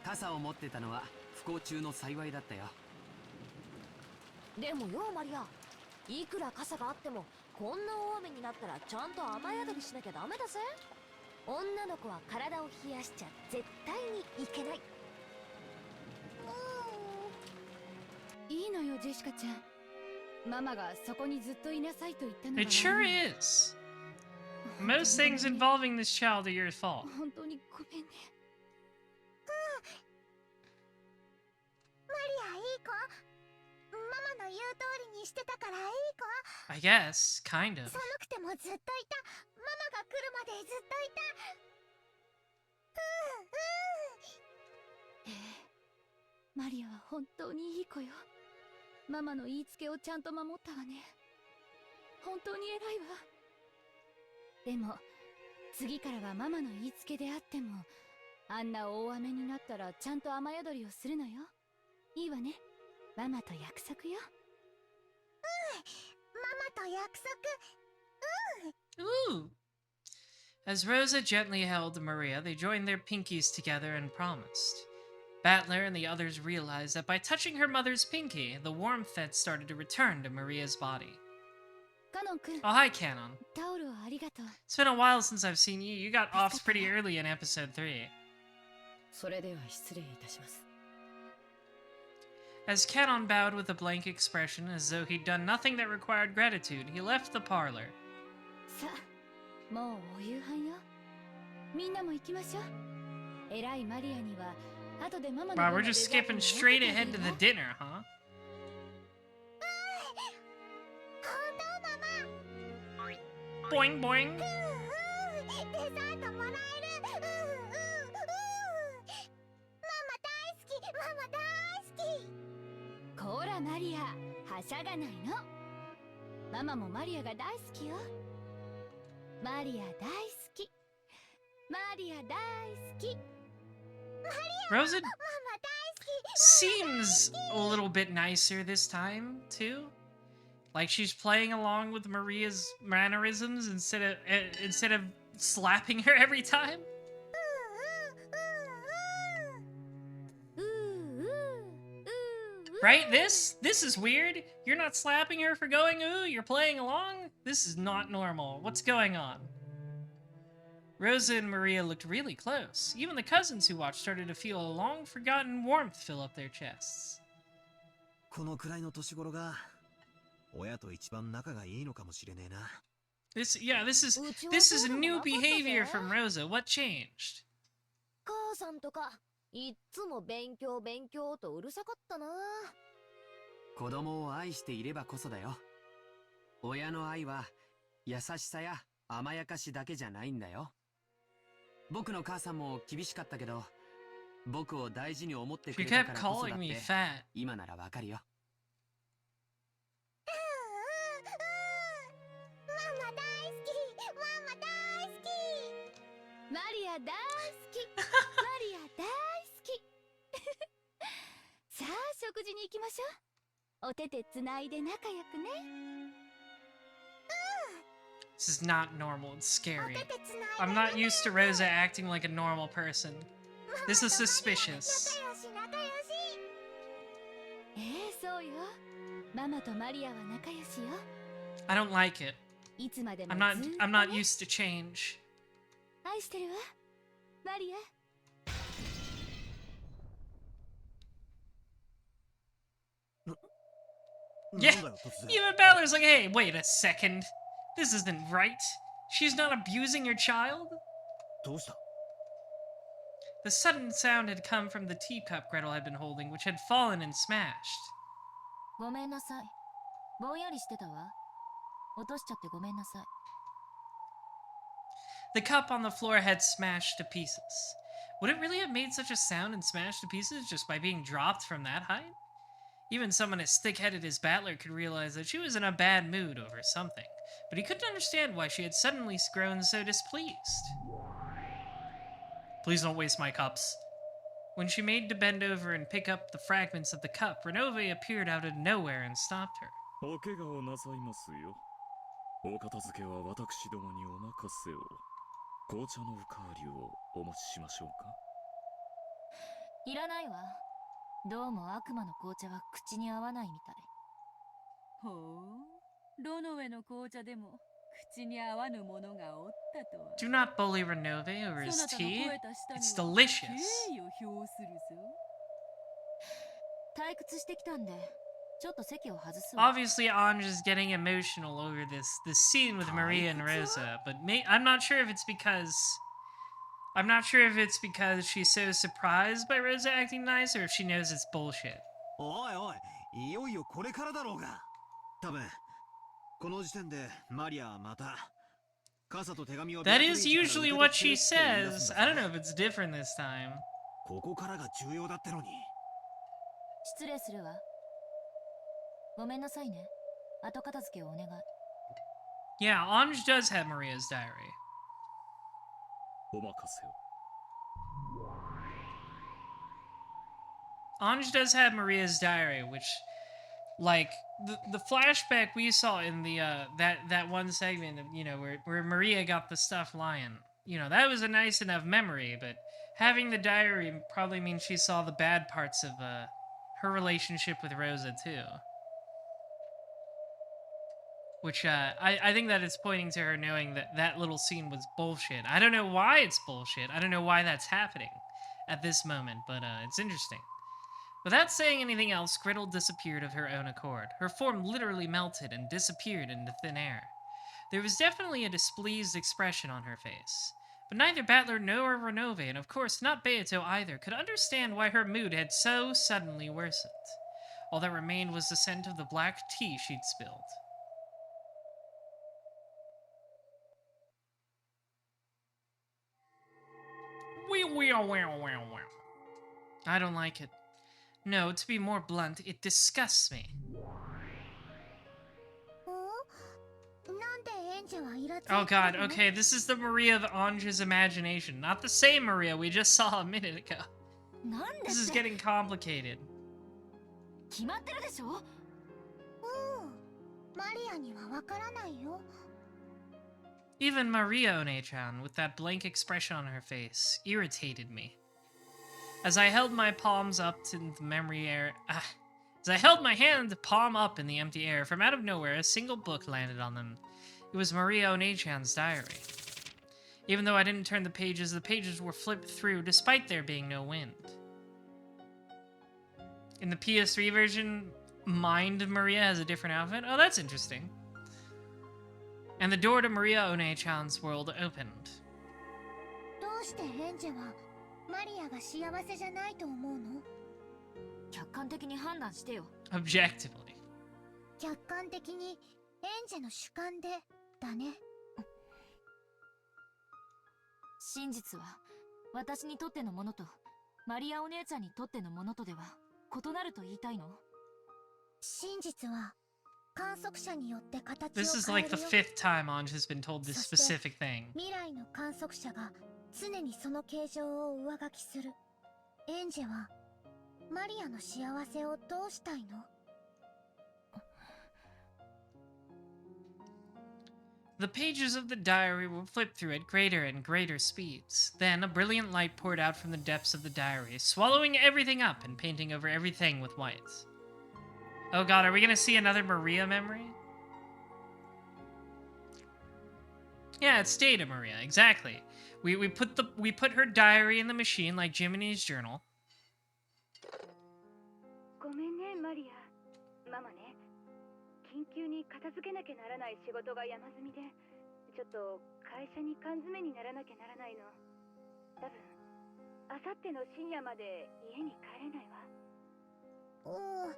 傘を持ってたのは不幸中の幸いだったよ。でもよマリア、いくら傘があってもこんな大雨になったらちゃんと雨宿りしなきゃダメだぜ。女の子は体を冷やしちゃ絶対にいけない。いいのよジェシカちゃん。ママがそこにずっといなさいと言ったのは It sure is. Most things involving this child are your fault. 本当にごめんね。マリアいい子。ママの言う通りにしてたからいい子。 I guess, kind of. 寒くてもずっといた。ママが来るまでずっといた。マリアは本当にいい子よ。ママの言いつけをちゃんと守ったわね。本当に偉いわ。でも次からはママの言いつけであっても、あんな大雨になったらちゃんと雨宿りをするのよ。いいわね。ママと約束よ。ママと約束。Ooh. As Rosa gently held Maria, they joined their pinkies together and promised. Battler and the others realized that by touching her mother's pinky, the warmth had started to return to Maria's body. カノン君、 Oh, hi, Canon. タオルをありがとう。 It's been a while since I've seen you. You got off pretty early in episode 3. それでは失礼いたします。 As Canon bowed with a blank expression as though he'd done nothing that required gratitude, he left the parlor. さあ、もうお夕飯よ。みんなも行きましょう。偉いマリアには後でママの Wow, 分 we're の just デザート skipping を straight 分けてあ ahead げ to る the わ。 dinner, huh? 本当ママ。 Boing boing. デザートもらえる。ママ大好き。ママ大好き。こらマリア、はしゃがないの。ママもマリアが大好きよ。マリア大好き。マリア大好き。 Rosa ママ大好き。 seems a little bit nicer this time, too. Like she's playing along with Maria's mannerisms instead of slapping her every time. Right? This is weird. You're not slapping her for going ooh, you're playing along? This is not normal. What's going on? Rosa and Maria looked really close. Even the cousins who watched started to feel a long-forgotten warmth fill up their chests. このくらいの年頃が親と一番仲がいいのかもしれねえな。This is new behavior from Rosa. What changed? 母さんとかいっつも勉強勉強とうるさかったな。子供を愛していればこそだよ。親の愛は優しさや甘やかしだけじゃないんだよ。僕の母さんも厳しかったけど、僕を大事に思ってく She れた kept からこそだ calling っ me て fat. 今ならわかるよ。ママ大好き。ママ大好き。マリア大好き。マリア大好き。さあ食事に行きましょう。お手手つないで仲良くね。 This is not normal. It's お scary. 手手つないで。 I'm not used to Rosa acting like a normal person. This is suspicious. 仲良し仲良し。そうよ。ママとマリアは仲良しよ。 I don't like it. いつまでも I'm ず not ーっと I'm not ね。 used to change. 愛してるわ。マリア。Yeah. なんだよ突然。 Even Balor's like, hey, wait a second. This isn't right. She's not abusing your child? どうした？ The sudden sound had come from the teacup Gretel had been holding, which had fallen and smashed. ごめんなさい。ぼんやりしてたわ。落としちゃってごめんなさい。The cup on the floor had smashed to pieces. Would it really have made such a sound and smashed to pieces just by being dropped from that height? Even someone as thick-headed as Battler could realize that she was in a bad mood over something. but he couldn't understand why she had suddenly grown so displeased. Please don't waste my cups. When she made to bend over and pick up the fragments of the cup, Renove appeared out of nowhere and stopped her. お怪我をなさいますよ。お片付けは私どもにお任せを。紅茶のおかわりをお持ちしましょうか。いらないわ。どうも悪魔の紅茶は口に合わないみたい。ほう、ロノウェの紅茶でも口に合わぬものがおったとは。 Do not bully Renove over his そなたの tea. 吠えた舌 It's には delicious. 敬意を表するぞ。退屈してきたんで、ちょっと席を外すわ。 Obviously, Anj is getting emotional over this scene with Maria and Rosa, but I'm not sure if it's because she's so surprised by Rosa acting nice or if she knows it's bullshit. おいおい、いよいよこれからだろうが。多分この時点でマリアはまた傘と手紙を。 That is usually what she says. I don't know if it's different this time. ここからが重要だってのに。失礼するわ。ごめんなさいね。後片付けをお願い。Yeah, Anj does have Maria's diary. お任せを。 Anj does have Maria's diary, which, like, the flashback we saw in the that one segment of, you know, where Maria got the stuffed lion, you know, that was a nice enough memory, but having the diary probably means she saw the bad parts of her relationship with Rosa too. Which, I think that it's pointing to her knowing that that little scene was bullshit. I don't know why it's bullshit. I don't know why that's happening at this moment, but it's interesting. Without saying anything else, Gretel disappeared of her own accord. Her form literally melted and disappeared into thin air. There was definitely a displeased expression on her face. But neither Battler nor Renove, and of course not Beato either, could understand why her mood had so suddenly worsened. All that remained was the scent of the black tea she'd spilled. I don't like it. No, to be more blunt, it disgusts me. なんでエンジェはイラついてる Oh の god, okay, this is the Maria of Anja's imagination, not the same Maria we just saw a minute ago. なんで This is って getting complicated. 決まってるでしょ。うんマリアにはわからないよ Even Maria One-chan, with that blank expression on her face, irritated me. As I held my palms up to the memory air, as I held my hand palm up in the empty air, from out of nowhere a single book landed on them. It was Maria One-chan's diary. Even though I didn't turn the pages were flipped through despite there being no wind. In the PS3 version, Mind Maria has a different outfit. Oh, that's interesting. And the door to Maria One-chan's world opened. どうしてエンジェはマリアが幸せじゃないと思うの客観的に判断してよ。 Objectively. 客観的にエンジェの主観でだね真実は私にとってのものとマリアお姉ちゃんにとってのものとでは異なると言いたいの？真実は観測者によって形を This is 変え like る the よ fifth time Anj has been told this そして specific thing. 未来の観測者が常にその形状を上書きするエンジェはマリアの幸せをどうしたいの The pages of the diary were flipped through at greater and greater speeds. Then a brilliant light poured out from the depths of the diary, swallowing everything up and painting over everything with white. Oh god, are we gonna see another Maria memory? Yeah, it's Data Maria, exactly. We put her diary in the machine like Jiminy's journal. ごめんねマリア。ママね、緊急に片付けなきゃならない仕事が山積みで、ちょっと会社に缶詰にならなきゃならないの。多分明後日の深夜まで家に帰れないわ。おお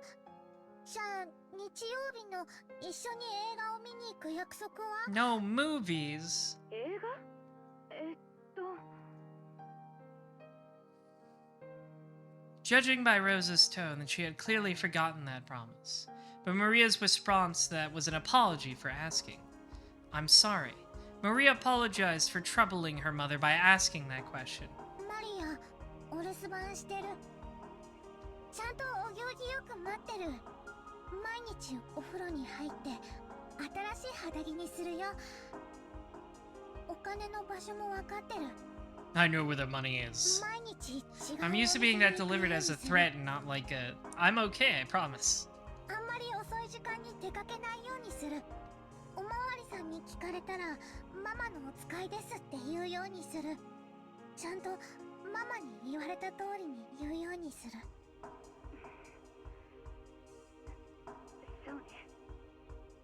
じゃあ日曜日の一緒に映画を見に行く約束は No movies. 映画？Judging by Rosa's tone, that she had clearly forgotten that promise. But Maria's response to that was an apology for asking. I'm sorry. Maria apologized for troubling her mother by asking that question. マリア、お留守番してる。ちゃんとお行儀よく待ってる。毎日お風呂に入って新しい肌着にするよ。お金の場所もわかってる。I know where the money is. 毎日違う。I'm used to being that delivered as a threat and not like a... I'm okay, I promise. あんまり遅い時間に出かけないようにする。おまわりさんに聞かれたらママのお使いですって言うようにする。ちゃんとママに言われた通りに言うようにする。そうね。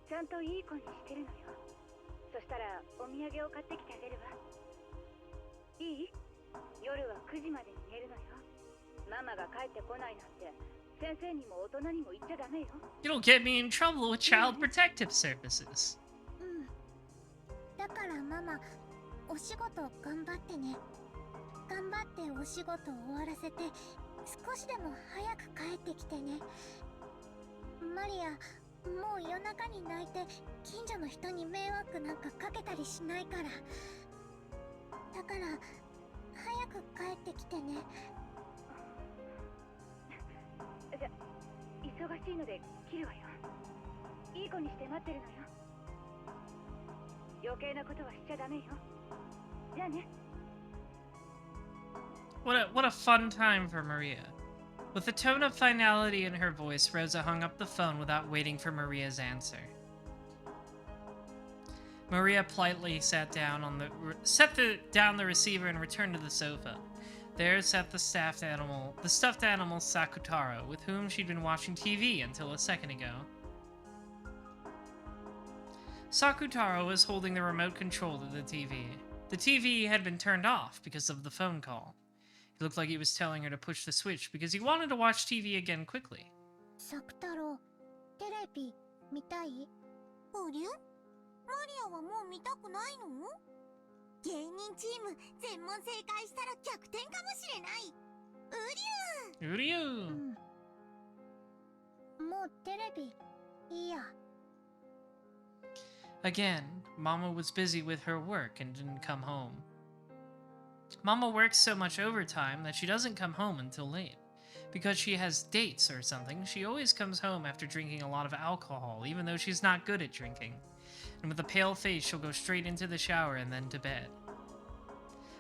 ちゃんといい子にしてるのよ。そしたらお土産を買ってきてあげるわ。いい？夜は9時までに寝るのよ。ママが帰ってこないなんて先生にも大人にも言っちゃダメよ。It'll get me in trouble with child protective services. うん。だからママ、お仕事頑張ってね。頑張ってお仕事終わらせて少しでも早く帰ってきてね。マリア、もう夜中に泣いて近所の人に迷惑なんかかけたりしないから。だから早く帰ってきてね。じゃ、忙しいので切るわよ。いい子にして待ってるのよ。余計なことはしちゃダメよ。じゃあね。What a fun time for Maria. With a tone of finality in her voice, Rosa hung up the phone without waiting for Maria's answer. Maria politely sat down down the receiver and returned to the sofa. There sat the stuffed animal Sakutaro, with whom she'd been watching TV until a second ago. Sakutaro was holding the remote control to the TV. The TV had been turned off because of the phone call. It looked like he was telling her to push the switch because he wanted to watch TV again quickly. Sakutaro, テレビ見たい？おりゅ？マリアはもう見たくないの？芸人チーム全問正解したら逆転かもしれない。うりゅう。うりゅう。もうテレビいいや。Again, Mama was busy with her work and didn't come home. Mama works so much overtime that she doesn't come home until late. Because she has dates or something, she always comes home after drinking a lot of alcohol, even though she's not good at drinking. And with a pale face, she'll go straight into the shower and then to bed.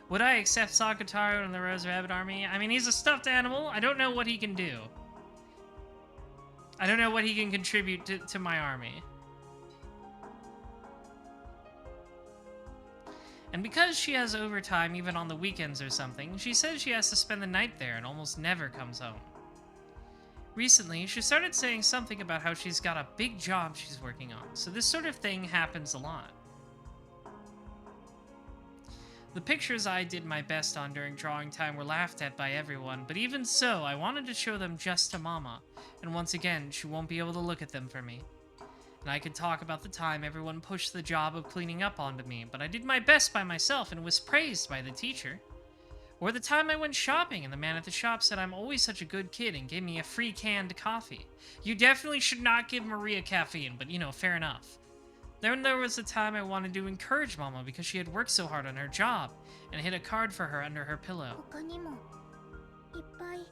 Would I accept Sakutaro in the Rose Rabbit Army? I mean, he's a stuffed animal. I don't know what he can do. I don't know what he can contribute to my army. And because she has overtime even on the weekends or something, she says she has to spend the night there and almost never comes home. Recently, she started saying something about how she's got a big job she's working on, so this sort of thing happens a lot. The pictures I did my best on during drawing time were laughed at by everyone, but even so, I wanted to show them just to Mama, and once again, she won't be able to look at them for me. And I could talk about the time everyone pushed the job of cleaning up onto me, but I did my best by myself and was praised by the teacher. Or the time I went shopping and the man at the shop said I'm always such a good kid and gave me a free canned coffee. You definitely should not give Maria caffeine, but you know, fair enough. Then there was the time I wanted to encourage Mama because she had worked so hard on her job, and hid a card for her under her pillow. 他にもいっぱい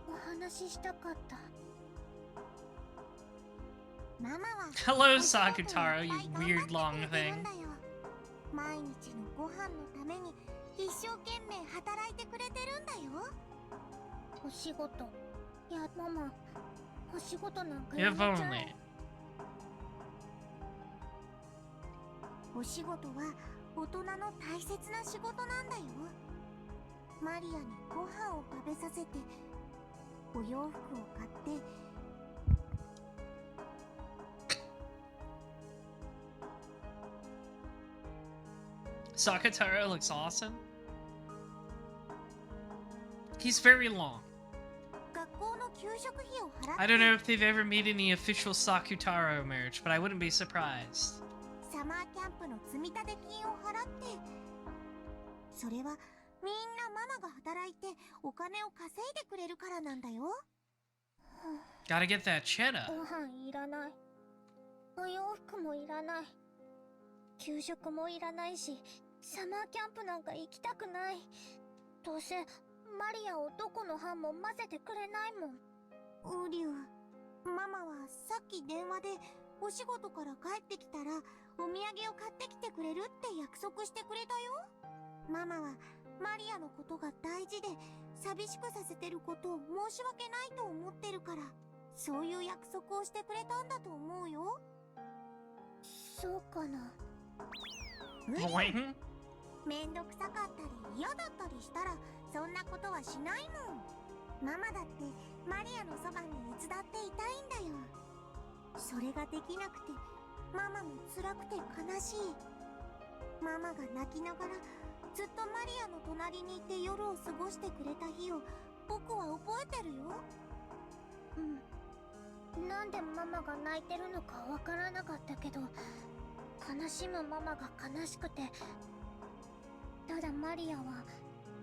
お話ししたかった。 Hello, Sakutaro, you weird long thing. 毎日のご飯のために一生懸命働いてくれてるんだよ。お仕事。いや、ママ、お仕事なんか If やめちゃう。 only. お仕事は大人の大切な仕事なんだよ。マリアにご飯を食べさせて、お洋服を買って。 Sakutaro looks awesome. He's very long. I don't know if they've ever made any official Sakutaro merch, but I wouldn't be surprised. サマーキャンプの積立金を払って、それはみんなママが働いてお金を稼いでくれるからなんだよ。Gotta get that cheddar. ご飯いらない。お洋服もいらない。給食もいらないし、サマーキャンプなんか行きたくない。どうせマリアをどこの班も混ぜてくれないもん。ウリュウ、ママはさっき電話でお仕事から帰ってきたらお土産を買ってきてくれるって約束してくれたよ。ママはマリアのことが大事で寂しくさせてることを申し訳ないと思ってるから、そういう約束をしてくれたんだと思うよ。そうかな。めんどくさかったり嫌だったりしたらそんなことはしないもん。ママだってマリアのそばにいつだっていたいんだよ。それができなくてママも辛くて悲しい。ママが泣きながらずっとマリアの隣にいて夜を過ごしてくれた日を僕は覚えてるよ。なんでママが泣いてるのかわからなかったけど、悲しむママが悲しくて、ただマリアは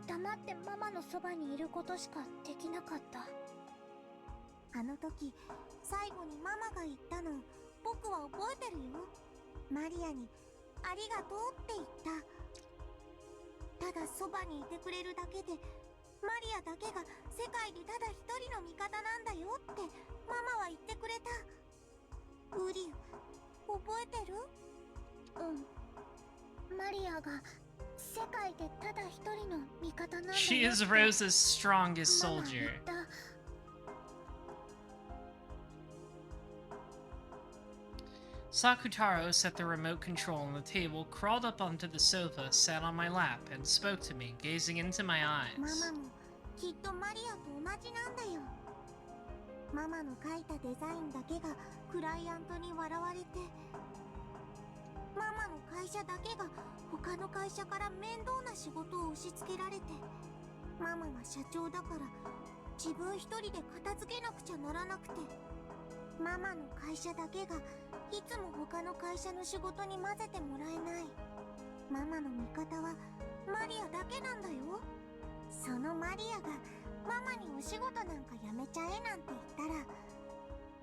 黙ってママのそばにいることしかできなかった。あの時最後にママが言ったの僕は覚えてるよ。マリアにありがとうって言った。ただそばにいてくれるだけでマリアだけが世界でただ一人の味方なんだよってママは言ってくれた。ウリュウ、覚えてる？マリアが世界でただ一人の味方なんだよって She is Rose's strongest soldier. Sakutaro set the remote control on the table, crawled up onto the sofa, sat on my lap, and spoke to me, gazing into my マ eyes. マもきっとマリアと同じなんだよ。ママの描いたデザインだけがクライアントに笑われて、ママの会社だけが他の会社から面倒な仕事を押し付けられて、ママは社長だから自分一人で片付けなくちゃならなくて、ママの会社だけがいつも他の会社の仕事に混ぜてもらえない。ママの味方はマリアだけなんだよ。そのマリアがママにお仕事なんかやめちゃえなんて言ったら、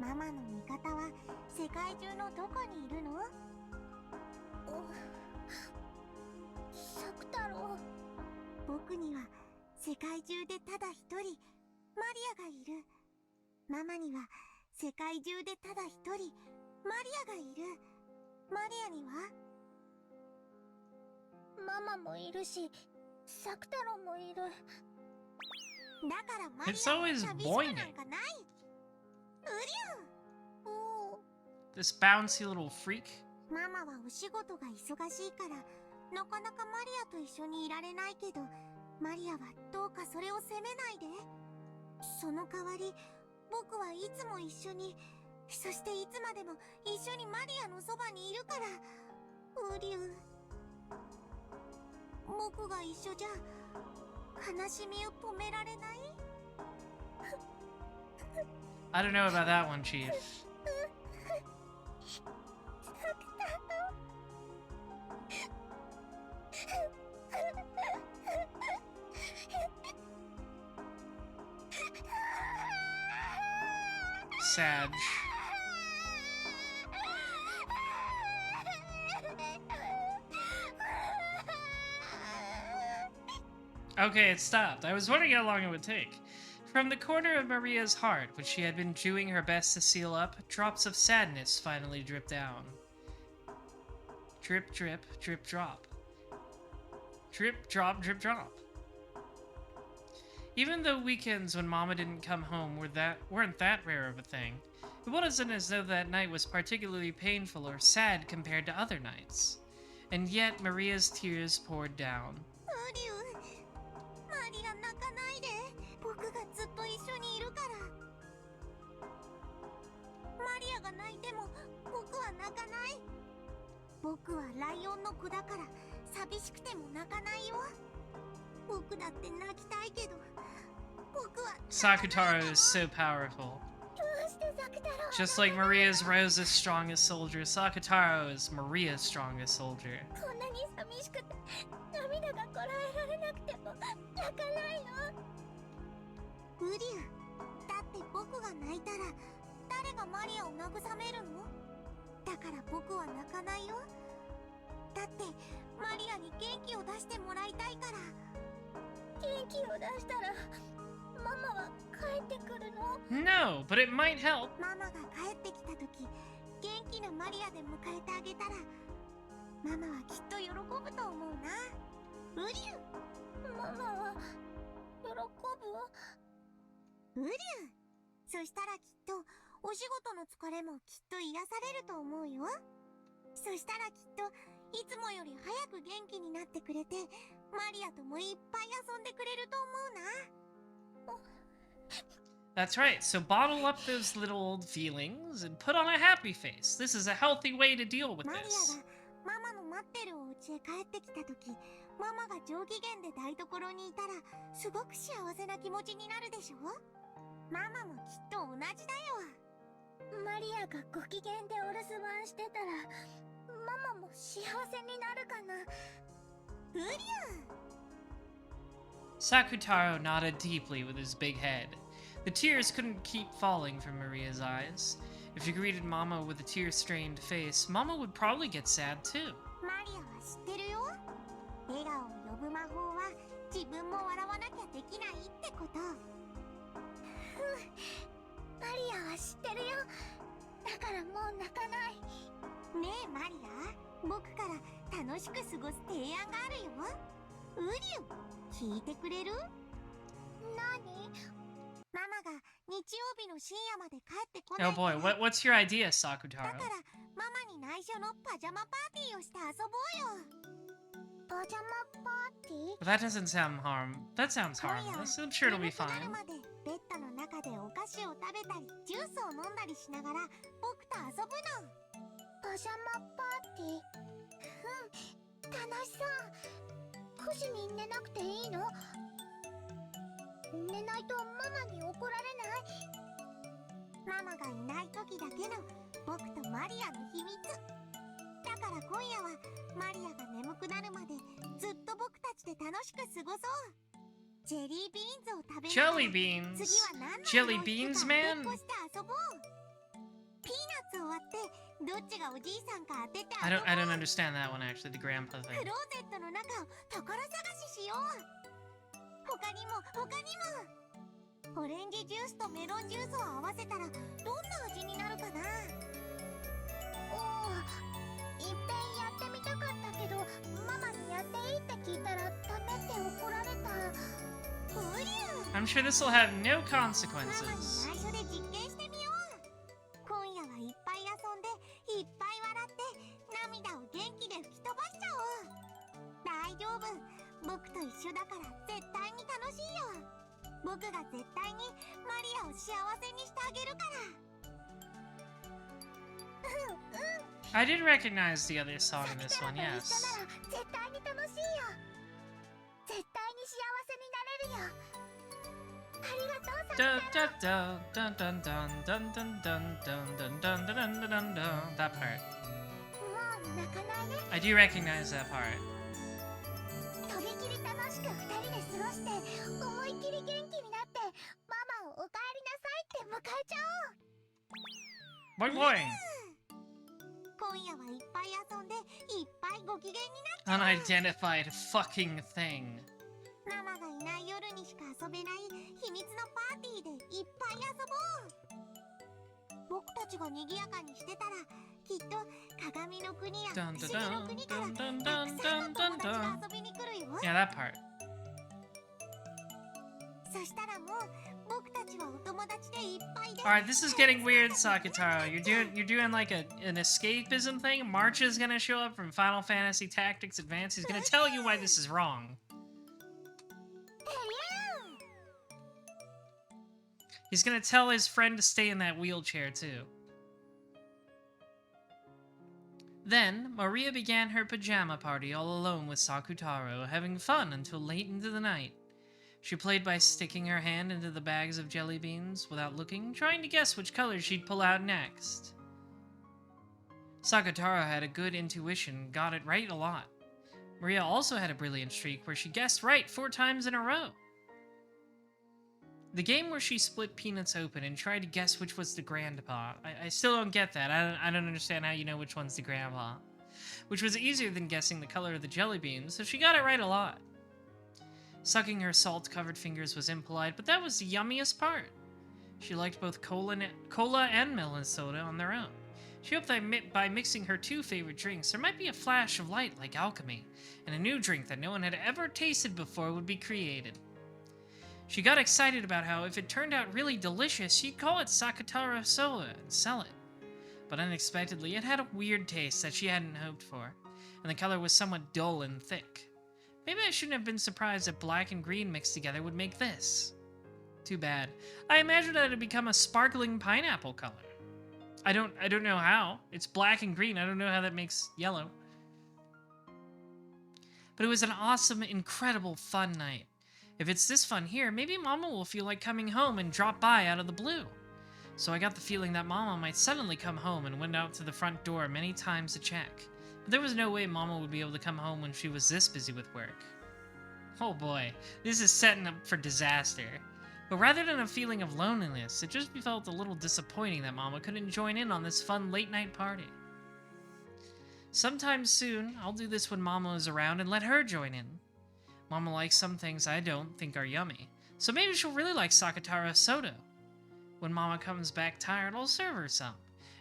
ママの味方は世界中のどこにいるの？サク太郎。僕には世界中でただ一人マリアがいる。ママには世界中でただ一人マリアがいる。マリアにはママもいるし、サク太郎もいる。だからマリ It's アは always 寂しく boiling. なんかない。ウリュウ。 This bouncy little freak. ママはお仕事が忙しいからなかなかマリアと一緒にいられないけど、マリアはどうかそれを責めないで。その代わり僕はいつも一緒に、そしていつまでも一緒にマリアのそばにいるから。ウリュウ、僕が一緒じゃ悲しみを止められない？ I don't know about that one, Chief. Sag. Okay, it stopped. I was wondering how long it would take. From the corner of Maria's heart, which she had been doing her best to seal up, drops of sadness finally dripped down. Drip, drip, drip, drop. Drip, drop, drip, drop. Even though weekends when Mama didn't come home weren't that rare of a thing, it wasn't as though that night was particularly painful or sad compared to other nights. And yet Maria's tears poured down. ウリュウ、マリア泣かないで。僕がずっと一緒にいるから。マリアが泣いても僕は泣かない。僕はライオンの子だから寂しくても泣かないよ。僕だって泣きたいけど、僕は Sakutaro is so powerful. Just like Maria's Rose's strongest soldier, Sakutaro is Maria's strongest soldier. こんなに寂しくて涙がこらえられなくても泣かないの？ウリュウ、だって僕が泣いたら誰がマリアを慰めるの？だから僕は泣かないよ。だってマリアに元気を出してもらいたいから。元気を出したらママは帰ってくるの？ No, but it might help. ママが帰ってきた時、元気なマリアで迎えてあげたらママはきっと喜ぶと思うな。ウリュウ。ママは喜ぶ？ウリュウ。そしたらきっとお仕事の疲れもきっと癒されると思うよ。そしたらきっといつもより早く元気になってくれて、マリアともいっぱい遊んでくれると思うな。That's right, so bottle up those little old feelings and put on a happy face. This is a healthy way to deal with マリ this. アがママの待ってるお家へ帰ってきた時、ママが上機嫌で台所にいたらすごく幸せな気持ちになるでしょ。ママもきっと同じだよ。マリアがご機嫌でお留守番してたらママも幸せになるかな。うりゅう。 Sakutaro nodded deeply with his big head. The tears couldn't keep falling from Maria's eyes. If you greeted Mama with a tear-strained face, Mama would probably get sad too. マリアは知ってるよ。笑顔を呼ぶ魔法は自分も笑わなきゃできないってこと。マリアは知ってるよ。だからもう泣かない。ねえマリア、僕から楽しく過ごす提案があるよ。ウリュウ、聞いてくれる？何？ママが日曜日の深夜まで帰ってこない Oh から。 boy, what's your idea, だ Sakutaro? からママに内緒のパジャマパーティーをして遊ぼうよ。パジャマパーティー？ But that doesn't sound That sounds harmless. I'm sure it'll be 眠くな fine. るまでベッドの中でお菓子を食べたりジュースを飲んだりしながら僕と遊ぶの。パジャマパーティー？楽しそう。9時に寝なくていいの？寝ないとママに怒られない？ママがいない時だけの僕とマリアの秘密だから、今夜はマリアが眠くなるまでずっと僕たちで楽しく過ごそう。ジェリービーンズを食べながら Jelly beans? 次は何の Jelly 色を beans, 引くか man? 結構して遊ぼう。ピーナッツを割ってどっちがおじいさんか当てて I 遊ぼう。 don't understand that one actually, the grandpa ク thing. ローゼットの中を宝探ししよう。他にもオレンジジュースとメロンジュースを合わせたらどんな味になるかな。おお、いっぺんやってみたかったけどママにやっていいって聞いたらダメって怒られた。うりゅう。 I'm sure this will have no ママに consequences. 内緒で実験してみよう。今夜はいっぱい遊んでいっぱい笑って涙を元気で吹き飛ばしちゃおう。大丈夫、僕と一緒だから絶対に楽しいよ。僕が絶対にマリアを幸せにしてあげるから。I did recognize the other song in this one, さくらと一緒 yes. なら絶対に楽しいよ。絶対に幸せになれるよ。ありがとう、さく Dun ら。 dun dun dun dun dun dun dun dun dun dun dun dun dun dun. That part. もう泣かないね。 I do recognize that part. とびきり楽しく2人で過ごして思いっきり元気になってママをおかえりなさいって迎えちゃおう。 Boing boing! 今夜はいっぱい遊んでいっぱいご機嫌になっちゃう。 Unidentified fucking thing. ママがいない夜にしか遊べない秘密のパーティーでいっぱい遊ぼう。僕たちが賑やかにしてたらきっと鏡の国や不 Dun 思 dun 議の国から dun た dun く dun さんの dun 友達 dun が dun. 遊びに来るよ。 Yeah, that part. そしたらもう僕たちはお友達でいっぱいで。 Alright, this is getting weird, Sakutaro. You're doing like an escapism thing? March is gonna show up from Final Fantasy Tactics Advance. He's gonna tell you why this is wrong. He's gonna tell his friend to stay in that wheelchair too. Then, Maria began her pajama party all alone with Sakutaro, having fun until late into the night. She played by sticking her hand into the bags of jelly beans without looking, trying to guess which color she'd pull out next. Sakutaro had a good intuition, got it right a lot. Maria also had a brilliant streak where she guessed right 4 times in a row. The game where she split peanuts open and tried to guess which was the grandpa. I still don't get that. I don't understand how you know which one's the grandpa. which was easier than guessing the color of the jelly beans, so she got it right a lot. Sucking her salt-covered fingers was impolite, but that was the yummiest part. She liked both cola and melon soda on their own. She hoped that by mixing her two favorite drinks, there might be a flash of light like alchemy, and a new drink that no one had ever tasted before would be created. She got excited about how, if it turned out really delicious, she'd call it Sakutaro Soda and sell it. But unexpectedly, it had a weird taste that she hadn't hoped for, and the color was somewhat dull and thick. Maybe I shouldn't have been surprised that black and green mixed together would make this. Too bad. I imagined that it would become a sparkling pineapple color. I don't know how. It's black and green. I don't know how that makes yellow. But it was an awesome, incredible, fun night. If it's this fun here, maybe Mama will feel like coming home and drop by out of the blue. So I got the feeling that Mama might suddenly come home and went out to the front door many times to check. But there was no way Mama would be able to come home when she was this busy with work. Oh boy, this is setting up for disaster. But rather than a feeling of loneliness, it just felt a little disappointing that Mama couldn't join in on this fun late-night party. Sometime soon, I'll do this when Mama is around and let her join in. Mama likes some things I don't think are yummy, so maybe she'll really like Sakutaro Soda. When Mama comes back tired, I'll serve her some.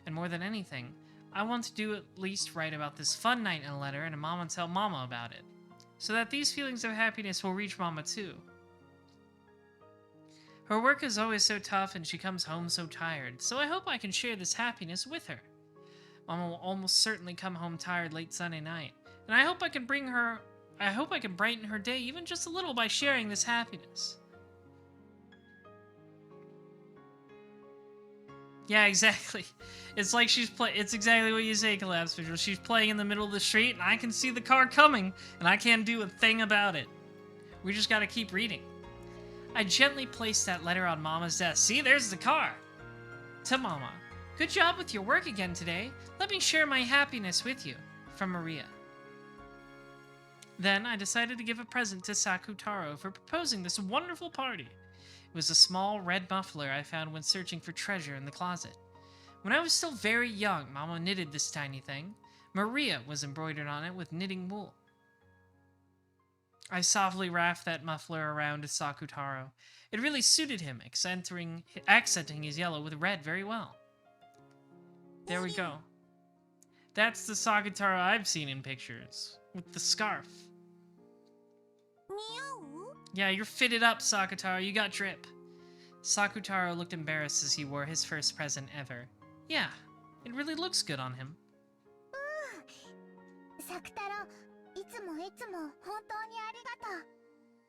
And more than anything, I want to do at least write about this fun night in a letter and Mama tell Mama about it, so that these feelings of happiness will reach Mama too. Her work is always so tough and she comes home so tired, so I hope I can share this happiness with her. Mama will almost certainly come home tired late Sunday night, and I hope I can brighten her day even just a little by sharing this happiness. Yeah, exactly. It's like it's exactly what you say, Collapse Visual. She's playing in the middle of the street, and I can see the car coming, and I can't do a thing about it. We just gotta keep reading. I gently placed that letter on Mama's desk. See, there's the car. To Mama. Good job with your work again today. Let me share my happiness with you. From Maria. Then I decided to give a present to Sakutaro for proposing this wonderful party. It was a small red muffler I found when searching for treasure in the closet. When I was still very young, Mama knitted this tiny thing. Maria was embroidered on it with knitting wool. I softly wrapped that muffler around Sakutaro. It really suited him, accenting his yellow with red very well. There we go. That's the Sakutaro I've seen in pictures, with the scarf. Yeah, you're fitted up, Sakutaro. You got drip. Sakutaro looked embarrassed as he wore his first present ever. Yeah, it really looks good on him. サクタロ、いつも本当にありがとう。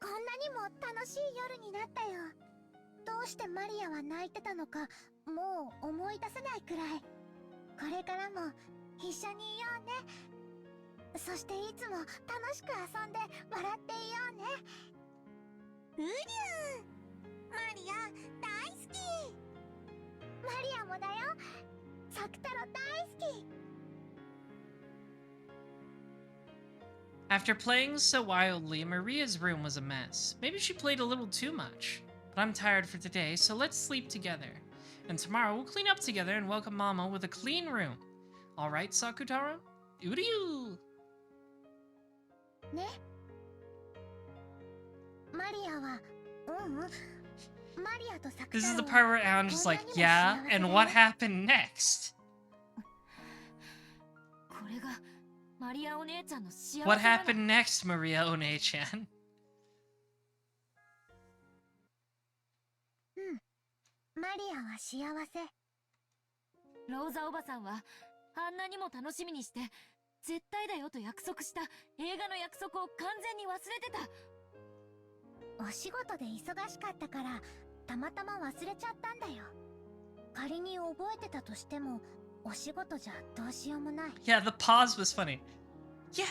こんなにも楽しい夜になったよ。どうしてマリアは泣いてたのか、もう思い出せないくらい。これからも一緒にいようね。そしていつも楽しく遊んで笑っていようね。うりゅう、マリア大好き。マリアもだよ。サクタロ大好き。 After playing so wildly, Maria's room was a mess. Maybe she played a little too much. But I'm tired for today, so let's sleep together. And tomorrow we'll clean up together and welcome Mama with a clean room. Alright, Sakutaro? Uryu! ね。マリアは、マリアとサクタロ This is the part where Alan's just like, yeah, and what happened next? これがマリアお姉ちゃんの幸せなの。 What happened next, Maria One-chan? マリアは幸せ。ローザおばさんはあんなにも楽しみにして絶対だよと約束した映画の約束を完全に忘れてた。お仕事で忙しかったからたまたま忘れちゃったんだよ。仮に覚えてたとしてもお仕事じゃどうしようもない。Yeah, the pause was funny. Yeah.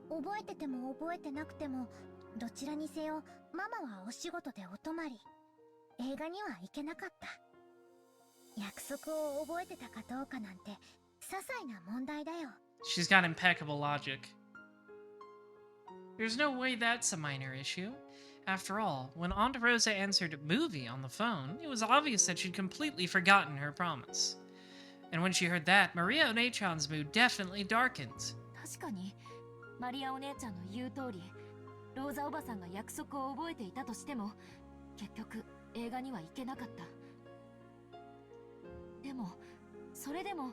覚えてても覚えてなくてもどちらにせよママはお仕事でお泊まり。映画には行けなかった。約束を覚えてたかどうかなんて些細な問題だよ。She's got impeccable logic. There's no way that's a minor issue. After all, when Aunt Rosa answered movie on the phone, it was obvious that she'd completely forgotten her promise. And when she heard that, Maria Onechan's mood definitely darkened. 確かにマリアお姉ちゃんの言う通り、ローザおばさんが約束を覚えていたとしても結局映画には行けなかった。でもそれでも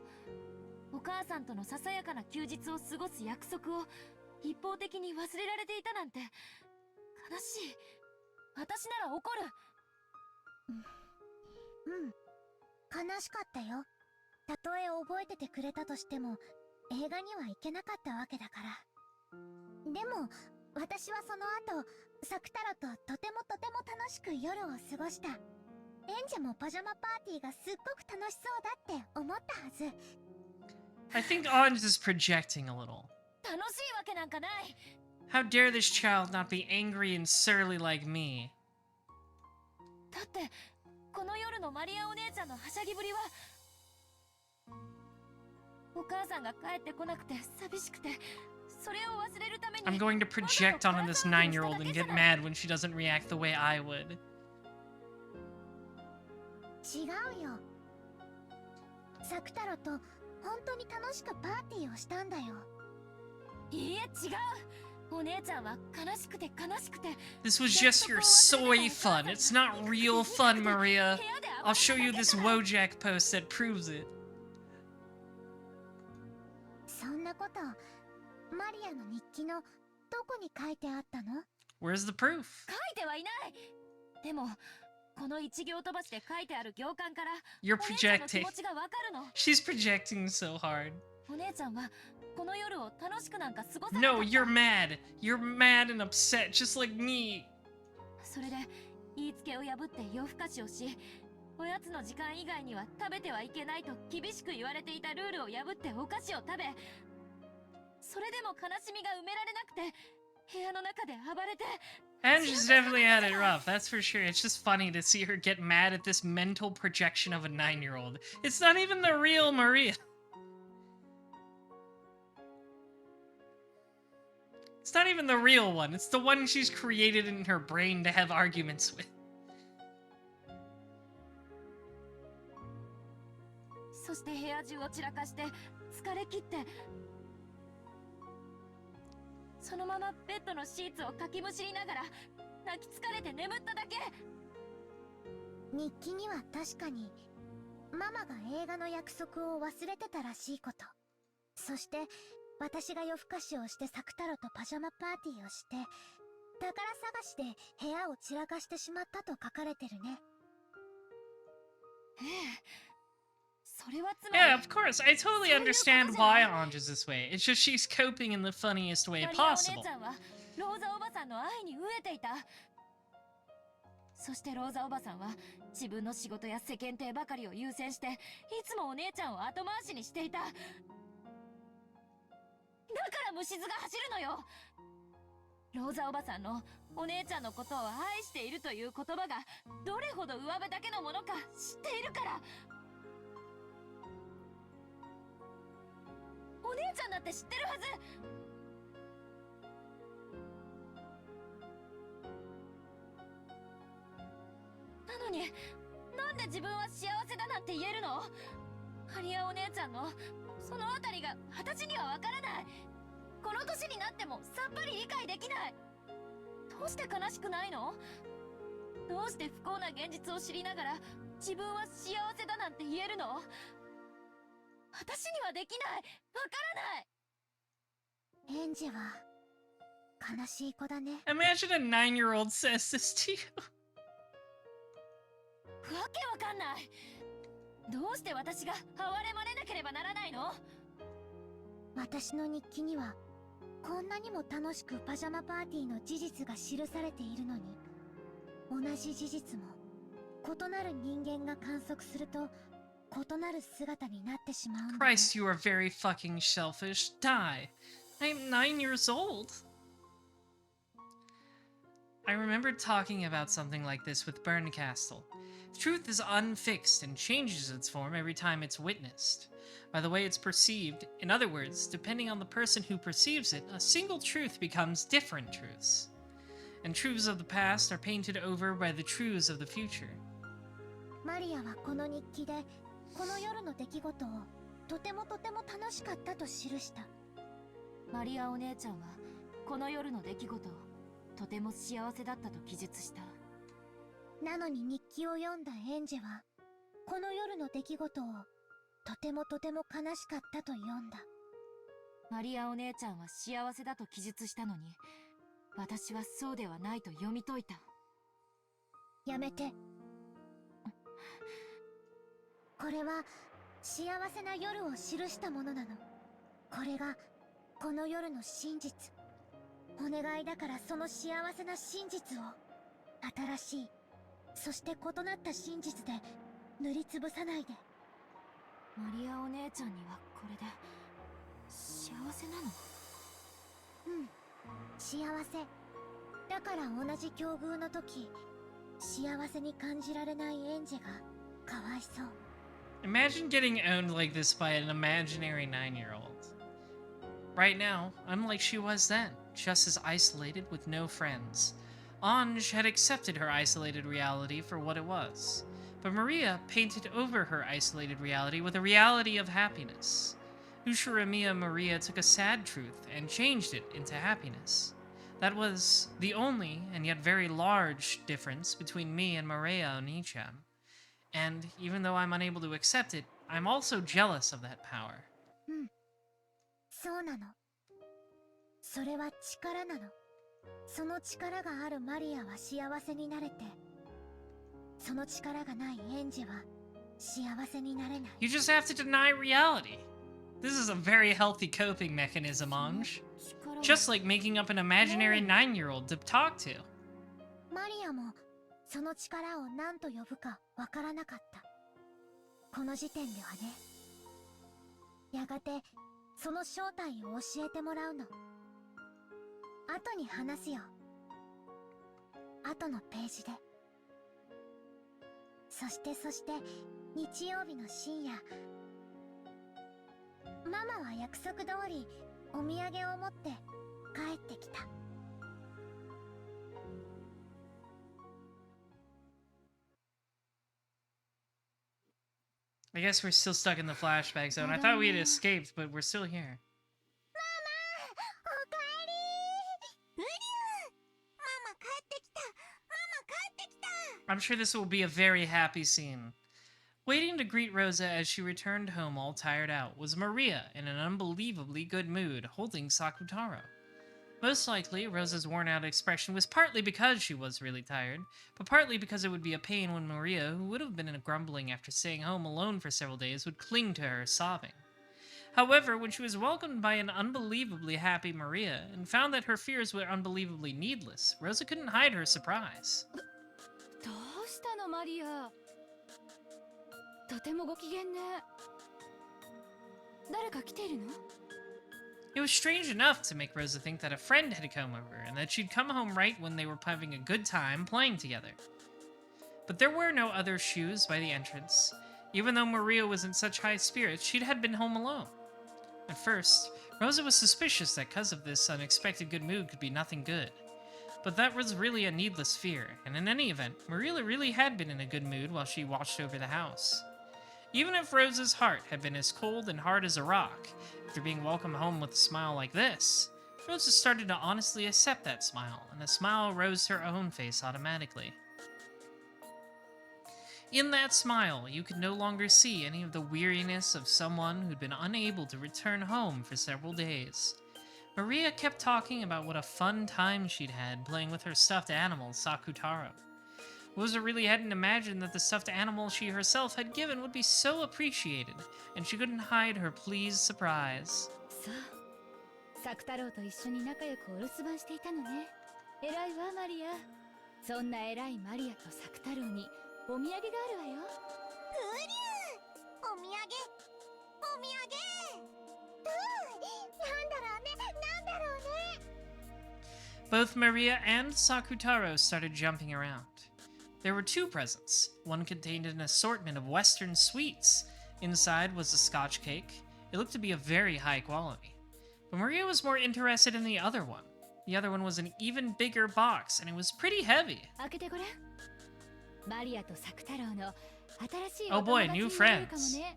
お母さんとのささやかな休日を過ごす約束を一方的に忘れられていたなんて悲しい。私なら怒る。悲しかったよ。たとえ覚えててくれたとしても映画には行けなかったわけだから。でも私はその後サクタラととても楽しく夜を過ごした。エンジェもパジャマパーティーがすっごく楽しそうだって思ったはず。I think Anj is projecting a little. 楽しいわけなんかない。 How dare this child not be angry and surly like me? だってこの夜のマリアお姉ちゃんのはしゃぎぶりは、お母さんが帰ってこなくて寂しくて、それを忘れるために I'm going to project onto this 9-year-old and get mad when she doesn't react the way I would. 違うよ。サクタロと本当に楽しくパーティーをしたんだよ。いいえ違う。お姉ちゃんは悲しくて悲しくて。 This was just your soy fun. It's not real fun, Maria. I'll show you this Wojak post that proves it. そんなことマリアの日記のどこに書いてあったの？ Where's the proof? 書いてはいない。でもこの一行飛ばしで書いてある行間から You're お姉ちゃんの気 projecting. 持ちがわかるの。 She's projecting so hard. お姉ちゃんはこの夜を楽しくなんか過ごせなかった。 No, you're mad. You're mad and upset, just like me. それで言いつけを破って夜更かしをし、おやつの時間以外には食べてはいけないと厳しく言われていたルールを破ってお菓子を食べ、それでも悲しみが埋められなくて部屋の中で暴れて。 Angie's definitely had it rough, that's for sure. It's just funny to see her get mad at this mental projection of a 9-year-old. It's not even the real Maria. It's not even the real one. It's the one she's created in her brain to have arguments with. そして部屋中を散らかして疲れ切って、そのままベッドのシーツをかきむしりながら泣き疲れて眠っただけ。日記には確かにママが映画の約束を忘れてたらしいこと、そして私が夜更かしをしてサクタロとパジャマパーティーをして宝探しで部屋を散らかしてしまったと書かれてるね。ええ、それはつまり。 Yeah, of course. I totally understand why Anj is this way. It's just she's coping in the funniest way マリアお possible. 姉ちゃんはローザおばさんの愛に飢えていた。そしてローザおばさんは自分の仕事や世間体ばかりを優先していつもお姉ちゃんを後回しにしていた。だから虫唾が走るのよ。ローザおばさんのお姉ちゃんのことを愛しているという言葉がどれほど上辺だけのものか知っているから。お姉ちゃんだって知ってるはず。なのになんで自分は幸せだなんて言えるの？ハリアお姉ちゃんのそのあたりが私にはわからない。この年になってもさっぱり理解できない。どうして悲しくないの？どうして不幸な現実を知りながら自分は幸せだなんて言えるの？私にはできない。わからない。エンジは悲しい子だね。 Imagine a 9-year-old says this to you. わけわかんない。どうして私が哀れまれなければならないの？私の日記にはこんなにも楽しくパジャマパーティーの事実が記されているのに、同じ事実も異なる人間が観測すると異なる姿になってしまうんだ。 Christ, you are very fucking selfish. Die. I'm 9 years old. I remember talking about something like this with Burncastle. Truth is unfixed and changes its form every time it's witnessed. By the way it's perceived, in other words, depending on the person who perceives it, a single truth becomes different truths. And truths of the past are painted over by the truths of the future. マリアはこの日記でこの夜の出来事をとても楽しかったと記した。マリアお姉ちゃんはこの夜の出来事をとても幸せだったと記述した。なのに日記を読んだエンジェはこの夜の出来事をとても悲しかったと読んだ。マリアお姉ちゃんは幸せだと記述したのに、私はそうではないと読み解いた。やめて。これは幸せな夜を記したものなの。これがこの夜の真実。お願いだからその幸せな真実を新しい、そして異なった真実で塗りつぶさないで。マリアお姉ちゃんにはこれで幸せなの？うん、幸せだから。同じ境遇の時幸せに感じられないエンジェがかわいそう。 Imagine getting owned like this by an imaginary 9-year-old. Right now, unlike she was then, just as isolated with no friends. Ange had accepted her isolated reality for what it was, but Maria painted over her isolated reality with a reality of happiness. Ushiromiya Maria took a sad truth and changed it into happiness. That was the only and yet very large difference between me and Maria Oni-chan. And even though I'm unable to accept it, I'm also jealous of that power. そうなの。それは力なの。その力があるマリアは幸せになれて、その力がないエンジは幸せになれない。 You just have to deny reality. This is a very healthy coping mechanism, Ange. Just like making up an imaginary 9-year-old to talk to. マリアもその力を何と呼ぶかわからなかった。この時点ではね。やがてその正体を教えてもらうの。後に話すよ。後のページで。そして日曜日の深夜、ママは約束通りお土産を持って帰ってきた。I guess we're still stuck in the flashback zone. I thought we had escaped, but we're still here. I'm sure this will be a very happy scene. Waiting to greet Rosa as she returned home all tired out was Maria in an unbelievably good mood, holding Sakutaro. Most likely, Rosa's worn-out expression was partly because she was really tired, but partly because it would be a pain when Maria, who would have been grumbling after staying home alone for several days, would cling to her, sobbing. However, when she was welcomed by an unbelievably happy Maria, and found that her fears were unbelievably needless, Rosa couldn't hide her surprise. どうしたのマリア。とてもご機嫌ね。誰か来ているの？ It was strange enough to make Rosa think that a friend had come over, and that she'd come home right when they were having a good time playing together. But there were no other shoes by the entrance. Even though Maria was in such high spirits, she had been home alone. At first, Rosa was suspicious that because of this unexpected good mood could be nothing good. But that was really a needless fear, and in any event, Maria really had been in a good mood while she watched over the house. Even if Rosa's heart had been as cold and hard as a rock, after being welcomed home with a smile like this, Rosa started to honestly accept that smile, and a smile rose to her own face automatically. In that smile, you could no longer see any of the weariness of someone who'd been unable to return home for several days. Maria kept talking about what a fun time she'd had playing with her stuffed animal, Sakutaro. Rosa really hadn't imagined that the stuffed animal she herself had given would be so appreciated, and she couldn't hide her pleased surprise. そう、サク太郎と一緒に仲良くお留守番していたのね。偉いわマリア。そんな偉いマリアとサク太郎にお土産があるわよ。お土産なんだろうね。 Both Maria and Sakutaro started jumping around. There were two presents. One contained an assortment of Western sweets. Inside was a Scotch cake. It looked to be of very high quality. But Maria was more interested in the other one. The other one was an even bigger box, and it was pretty heavy. 開けてごらん。マリアとサク太郎の新しい Oh お boy, 友達 new になれるかも friends. ね。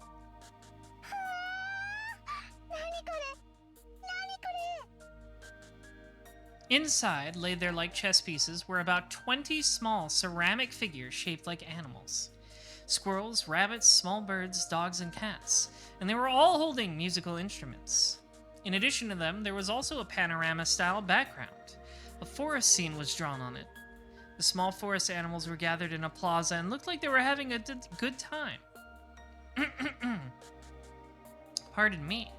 Inside, laid there like chess pieces, were about 20 small ceramic figures shaped like animals. Squirrels, rabbits, small birds, dogs, and cats. And they were all holding musical instruments. In addition to them, there was also a panorama-style background. A forest scene was drawn on it. The small forest animals were gathered in a plaza and looked like they were having a good time. Pardon me.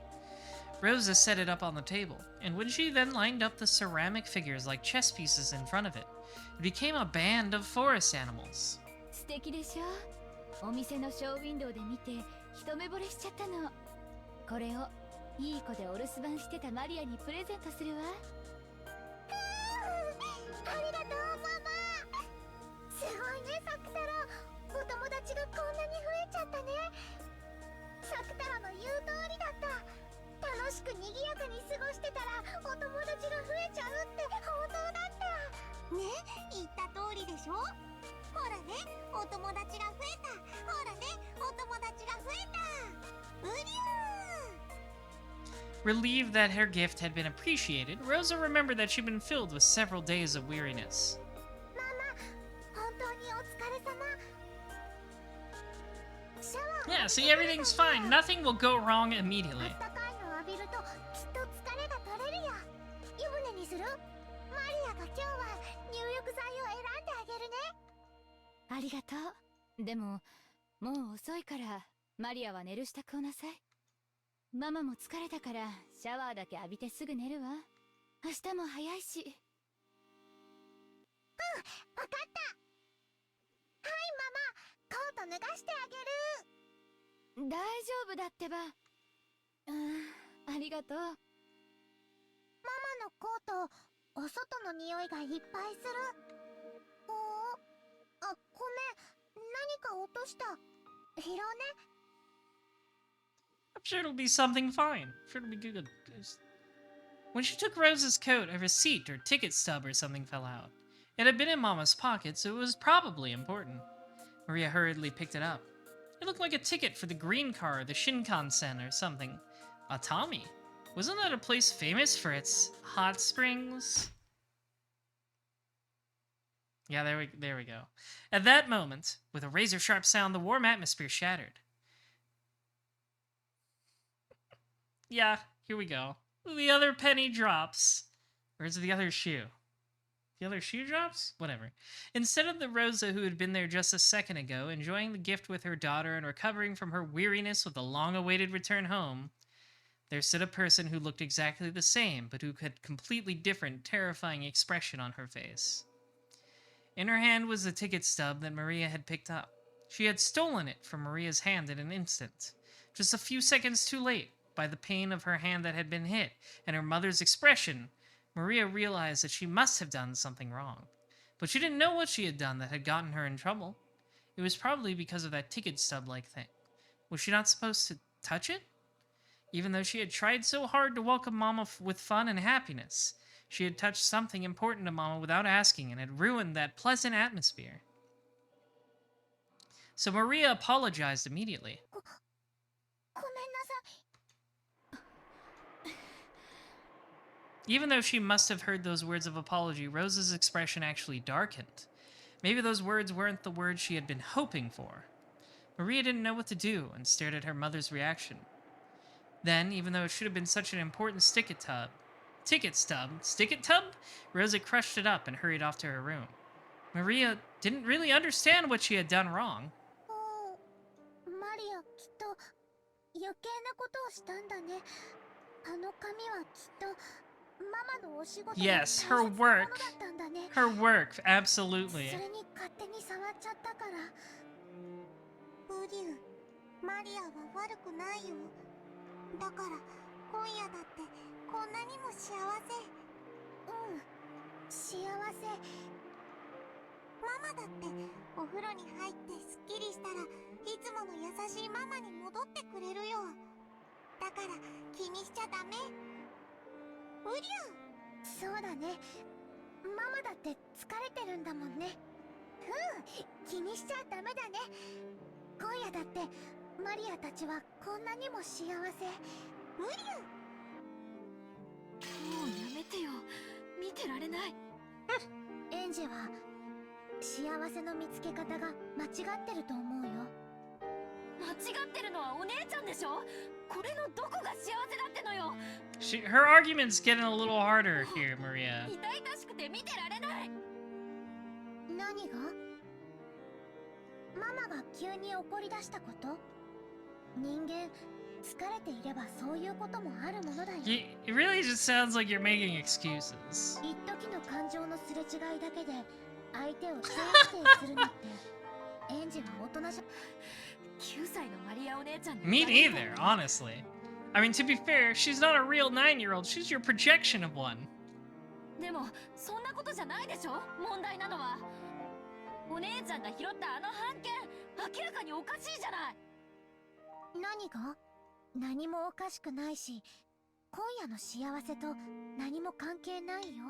Rosa set it up on the table, and when she then lined up the ceramic figures like chess pieces in front of it, it became a band of forest animals. 素敵でしょ。お店のショーウィンドウで見て一目惚れしちゃったの。これをいい子でお留守番してたマリアにプレゼントするわ。ありがとうママ。すごいねサク太郎。お友達がこんなに増えちゃったね。サク太郎の言う通りだった。楽しく賑やかに過ごしてたらお友達が増えちゃうって本当だったね。言った通りでしょ。ほらねお友達が増えた。ほらねお友達が増えた。うりゅー。 Relieved that her gift had been appreciated, Rosa remembered that she'd been filled with several days of weariness. ママ本当にお疲れ様。シャワー Yeah, see, everything's fine. Nothing will go wrong immediately. あったかいの浴びるときっと疲れが取れるよ。湯船にする？マリアが今日は入浴剤を選んであげるね。ありがとう。でも、もう遅いから、マリアは寝る支度をなさい。ママも疲れたから、シャワーだけ浴びてすぐ寝るわ。明日も早いし。わかった。はいママ、コート脱がしてあげる。大丈夫だってば。ありがとう。ママのコート、お外の匂いがいっぱいする。あ、ごめん。何か落とした。拾うね。I'm sure it'll be something fine. I'm sure it'll be good. When she took Rose's coat, a receipt or ticket stub or something fell out. It had been in Mama's pocket, so it was probably important. Maria hurriedly picked it up. It looked like a ticket for the green car, the Shinkansen or something. Atami? Wasn't that a place famous for its hot springs? Yeah, there we go. At that moment, with a razor-sharp sound, the warm atmosphere shattered. Yeah, here we go. The other penny drops. Where's the other shoe? The other shoe drops? Whatever. Instead of the Rosa who had been there just a second ago, enjoying the gift with her daughter and recovering from her weariness with the long-awaited return home, there stood a person who looked exactly the same, but who had completely different, terrifying expression on her face. In her hand was the ticket stub that Maria had picked up. She had stolen it from Maria's hand in an instant, just a few seconds too late. By the pain of her hand that had been hit, and her mother's expression, Maria realized that she must have done something wrong. But she didn't know what she had done that had gotten her in trouble. It was probably because of that ticket stub-like thing. Was she not supposed to touch it? Even though she had tried so hard to welcome Mama with fun and happiness, she had touched something important to Mama without asking and had ruined that pleasant atmosphere. So Maria apologized immediately. ごめんなさい。 Even though she must have heard those words of apology, Rosa's expression actually darkened. Maybe those words weren't the words she had been hoping for. Maria didn't know what to do and stared at her mother's reaction. Then, even though it should have been such an important sticket tub, Rosa crushed it up and hurried off to her room. Maria didn't really understand what she had done wrong. マリア、きっと余計なことをしたんだね。あの紙はきっとママのお仕事の大切 Yes, な her もの work. だったんだね。 Her work, absolutely. それに勝手に触っちゃったから。ウリュウ、マリアは悪くないよ。だから今夜だってこんなにも幸せ。幸せ。ママだってお風呂に入ってすっきりしたらいつもの優しいママに戻ってくれるよ。だから気にしちゃダメ。ウリュウ。そうだね。ママだって疲れてるんだもんね。気にしちゃダメだね。今夜だってマリアたちはこんなにも幸せ。無理よ。もうやめてよ。見てられない。エンジェは幸せの見つけ方が間違ってると思うよ。間違ってるのはお姉ちゃんでしょ。これのどこが幸せだってのよ。Her argument's getting a little harder here, Maria. 痛々しくて見てられない。何が？ママが急に怒り出したこと？人間疲れていればそういうこともあるものだよ。It really just sounds like you're making excuses. 一時の感情のすれ違いだけで相手を全否定するのってエンジは大人じゃ。9歳のマリアお姉ちゃんに。Me neither, honestly. I mean, to be fair, she's not a real 9-year-old. She's your projection of one. でもそんなことじゃないでしょ。問題なのはお姉ちゃんが拾ったあの判件、明らかにおかしいじゃない。何が？何もおかしくないし、今夜の幸せと何も関係ないよ。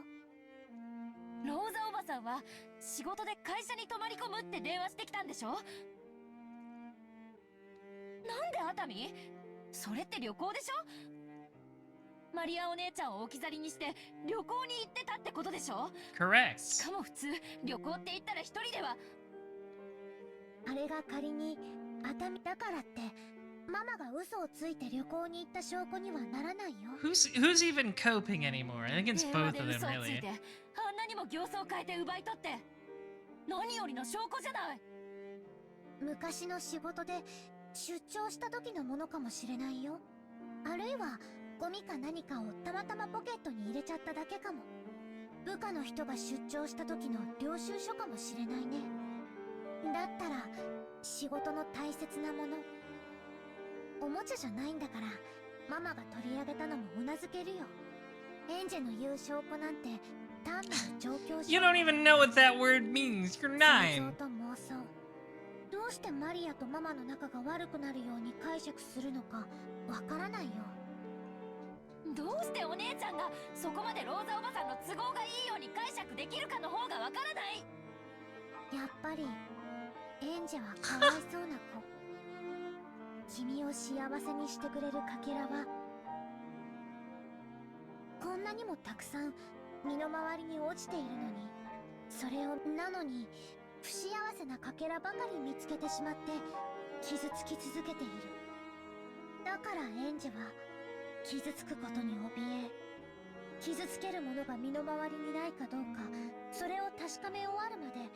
ローザおばさんは仕事で会社に泊まり込むって電話してきたんでしょ。なんで熱海？それって旅行でしょ。マリアお姉ちゃんを置き去りにして旅行に行ってたってことでしょ。 Correct. しかも普通旅行って言ったら一人では。あれが仮に熱海だからってママが嘘をついて旅行に行った証拠にはならないよ。Who's even coping anymore? I think it's both of them, 嘘をつい really. てあんなにも形相を変えて奪い取って何よりの証拠じゃない。昔の仕事で出張した時のものかもしれないよ。あるいはゴミか何かをたまたまポケットに入れちゃっただけかも。部下の人が出張した時の領収書かもしれないね。だったら仕事の大切なもの、おもちゃじゃないんだからママが取り上げたのもうなずけるよ。エンジェの言う証拠なんて単なる状況証拠。 You don't even know what that word means. You're 想 9. 像と妄想。どうしてマリアとママの仲が悪くなるように解釈するのかわからないよ。どうしてお姉ちゃんがそこまでローザおばさんの都合がいいように解釈できるかの方がわからない。やっぱりエンジェはかわいそうな子。君を幸せにしてくれるかけらはこんなにもたくさん身の回りに落ちているのに、それをなのに不幸せなかけらばかり見つけてしまって傷つき続けている。だからエンジェは傷つくことに怯え、傷つけるものが身の回りにないかどうかそれを確かめ終わるまで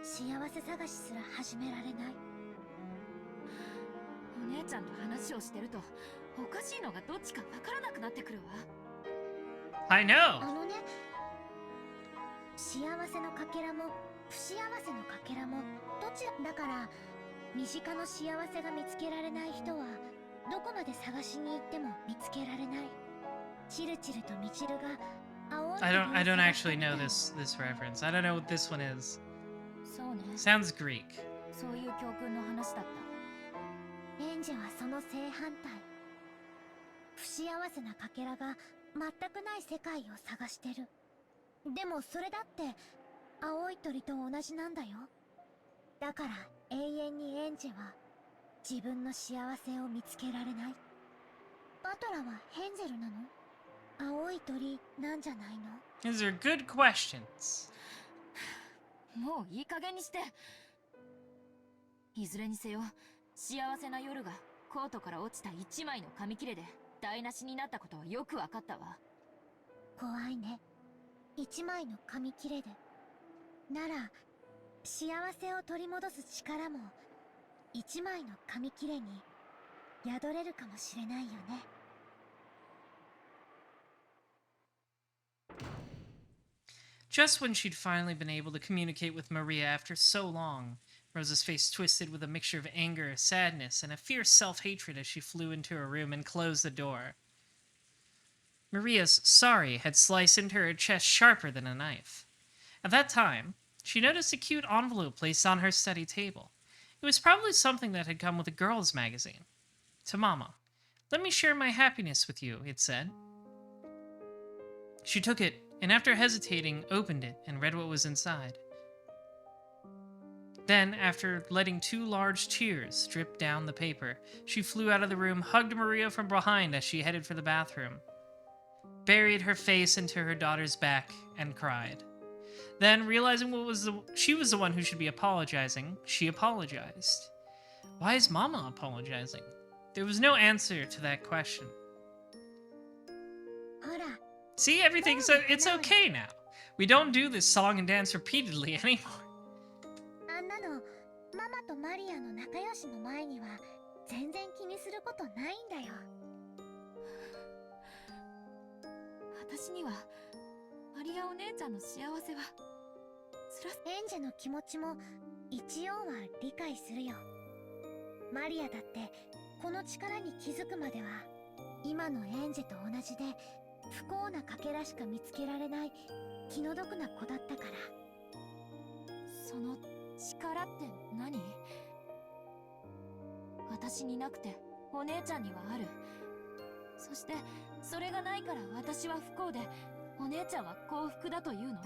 幸せ探しすら始められない。お姉ちゃんと話をしてるとおかしいのがどっちかわからなくなってくるわ。I know. あのね、幸せのかけらも不幸せのかけらもどちらだから、身近の幸せが見つけられない人はどこまで探しに行っても見つけられない。チルチルとミチルが青い I don't actually know this reference. I don't know what this one is. そうね。 Sounds Greek. そういう教訓の話だった。エンジェはその正反対。不幸せなかけらが全くない世界を探してる。でもそれだって青い鳥と同じなんだよ。だから永遠にエンジェは自分の幸せを見つけられない。バトラはヘンゼルなの？青い鳥なんじゃないの？ These are good questions. もういい加減にして。いずれにせよ幸せな夜がコートから落ちた一枚の紙切れで台無しになったことはよくわかったわ。怖いね。一枚の紙切れで。なら幸せを取り戻す力も一枚の紙切れに宿れるかもしれないよね。Just when she'd finally been able to communicate with Maria after so long, Rosa's face twisted with a mixture of anger, sadness, and a fierce self-hatred as she flew into her room and closed the door. Maria's sorry had sliced into her chest sharper than a knife. At that time, she noticed a cute envelope placed on her study table. It was probably something that had come with a girl's magazine. To Mama. "Let me share my happiness with you," it said. She took it, and after hesitating, opened it and read what was inside. Then, after letting 2 large tears drip down the paper, she flew out of the room, hugged Maria from behind as she headed for the bathroom, buried her face into her daughter's back, and cried. Then, realizing she was the one who should be apologizing, she apologized. Why is Mama apologizing? There was no answer to that question. See, it's okay now. We don't do this song and dance repeatedly anymore. あんなのママとマリアの仲良しの前には全然気にすることないんだよ。私にはマリアお姉ちゃんの幸せはエンジェの気持ちも一応は理解するよ。マリアだってこの力に気づくまでは今のエンジェと同じで不幸なかけらしか見つけられない気の毒な子だったから。その力って何？私になくてお姉ちゃんにはある。そしてそれがないから私は不幸でお姉ちゃんは幸福だというの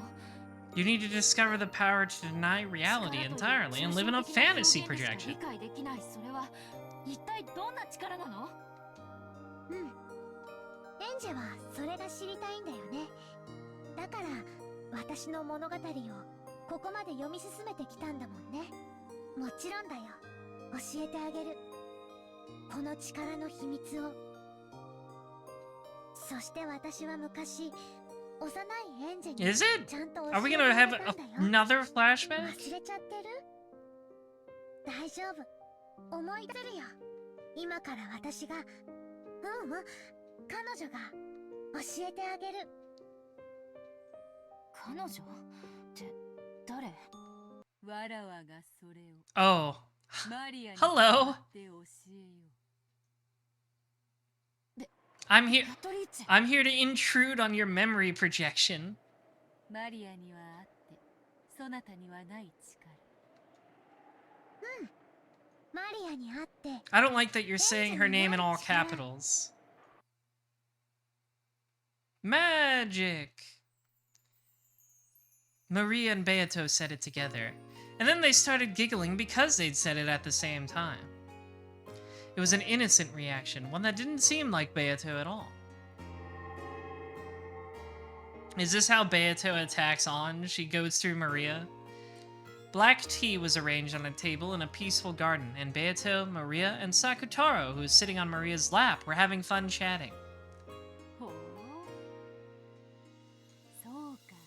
？You need to discover the power to deny reality entirely and live in a fantasy projection. 理解できないそれは一体どんな力なの？エンジェはそれが知りたいんだよね。だから私の物語をここまで読み進めてきたんだもんね。もちろんだよ。教えてあげる。この力の秘密を。そして私は昔幼いエンジェに Is it? ちゃんと教 Are we えて gonna あ have げたんだよ。 another flashback? 忘れちゃってる？大丈夫。思い出せるよ。今から私が彼女が教えてあげる。彼女って誰？わらわがそれを Oh. マリアに Hello. 教えよう。I'm here to intrude on your memory projection. マリアにはあってそなたにはない力。マリアにあって。 I don't like that you're saying her name in all capitals. Magic! Maria and Beato said it together, and then they started giggling because they'd said it at the same time. It was an innocent reaction, one that didn't seem like Beato at all. Is this how Beato attacks on? She goes through Maria? Black tea was arranged on a table in a peaceful garden, and Beato, Maria, and Sakutaro, who was sitting on Maria's lap, were having fun chatting. ほう、そうか。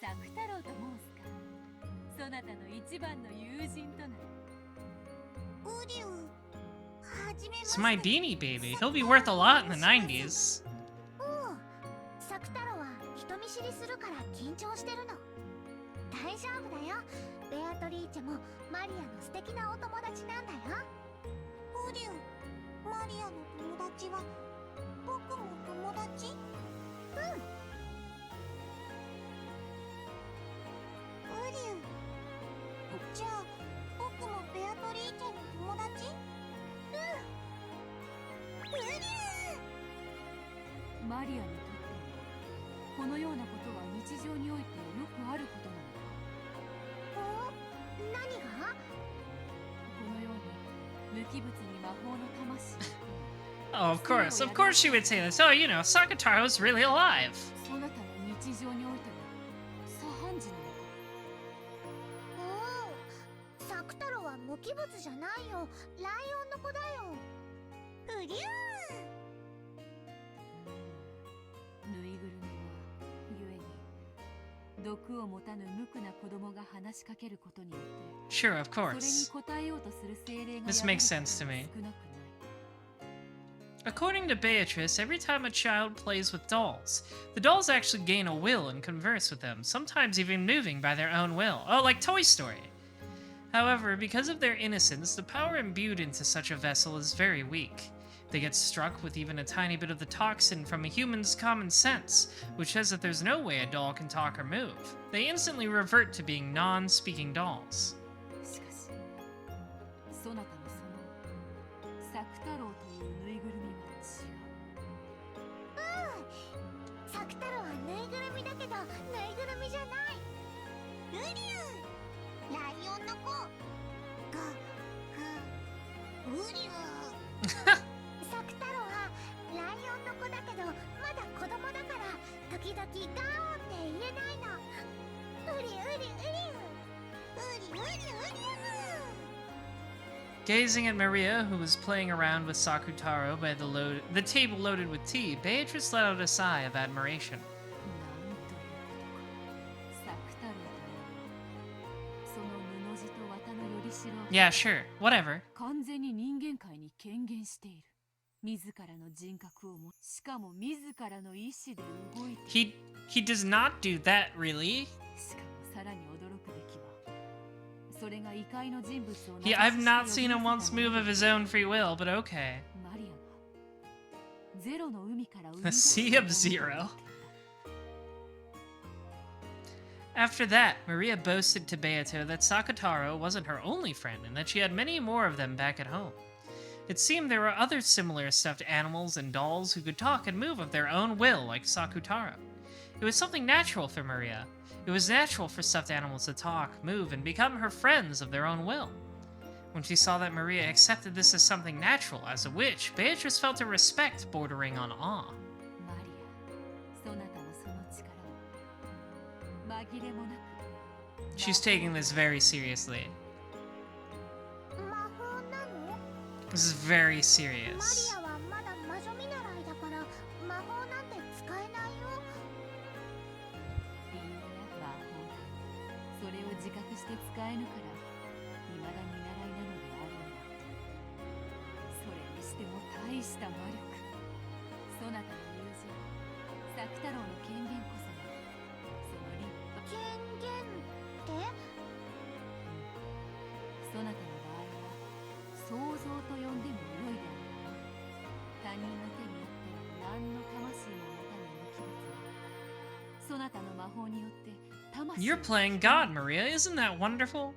サク太郎と申すか。そなたの一番の友人となる。ウリュウ、はじめまし It's て。 my beanie baby. He'll be worth a lot in the 90s. サク太郎は人見知りするから緊張してるの。大丈夫だよ。ベアトリーチェもマリアの素敵なお友達なんだよ。ウリュウ、マリアの友達は僕も友達？ウリュウ、じゃあ僕もベアトリーチェの友達？ウリュウ。マリアにとってこのようなことは日常においてよくあることなの。何が？このように無機物に魔法の魂。Oh, of course she would say this. Oh, you know, Sakutaro's really alive. そなたの日常においては左半時なの。サク太郎は無機物じゃないよ。ライオンの子だよ。ウリュウ。ぬいぐるみはゆえに毒を持たぬ無垢な子供が話しかけることによって Sure, of それに course. 応えようとする精霊が This makes sense to me. 少なくない。 According to Beatrice, every time a child plays with dolls, the dolls actually gain a will and converse with them, sometimes even moving by their own will. Oh, like Toy Story. However, because of their innocence, the power imbued into such a vessel is very weak. They get struck with even a tiny bit of the toxin from a human's common sense, which says that there's no way a doll can talk or move. They instantly revert to being non-speaking dolls. しかし、そなたのそのサク太郎というぬいぐるみは違う。サク太郎はぬいぐるみだけどぬいぐるみじゃない。ウリュウ。ライオンの子ウリュウサク太郎はライオンの子だけどまだ子供だから時々ガオって言えないの。ウリウリウリウリウリウリウリ Gazing at Maria, who was playing around with Sakutaro by the table loaded with tea, Beatrice let out a sigh of admiration. Yeah, sure, whatever. He does not do that, really. I've not seen him once move of his own free will, but okay. The Sea of Zero. After that, Maria boasted to Beato that Sakutaro wasn't her only friend and that she had many more of them back at home. It seemed there were other similar stuffed animals and dolls who could talk and move of their own will like Sakutaro. It was something natural for Maria. It was natural for stuffed animals to talk, move, and become her friends of their own will. When she saw that Maria accepted this as something natural, as a witch, Beatrice felt a respect bordering on awe. She's taking this very seriously. This is very serious. You're playing God, Maria. Isn't that wonderful?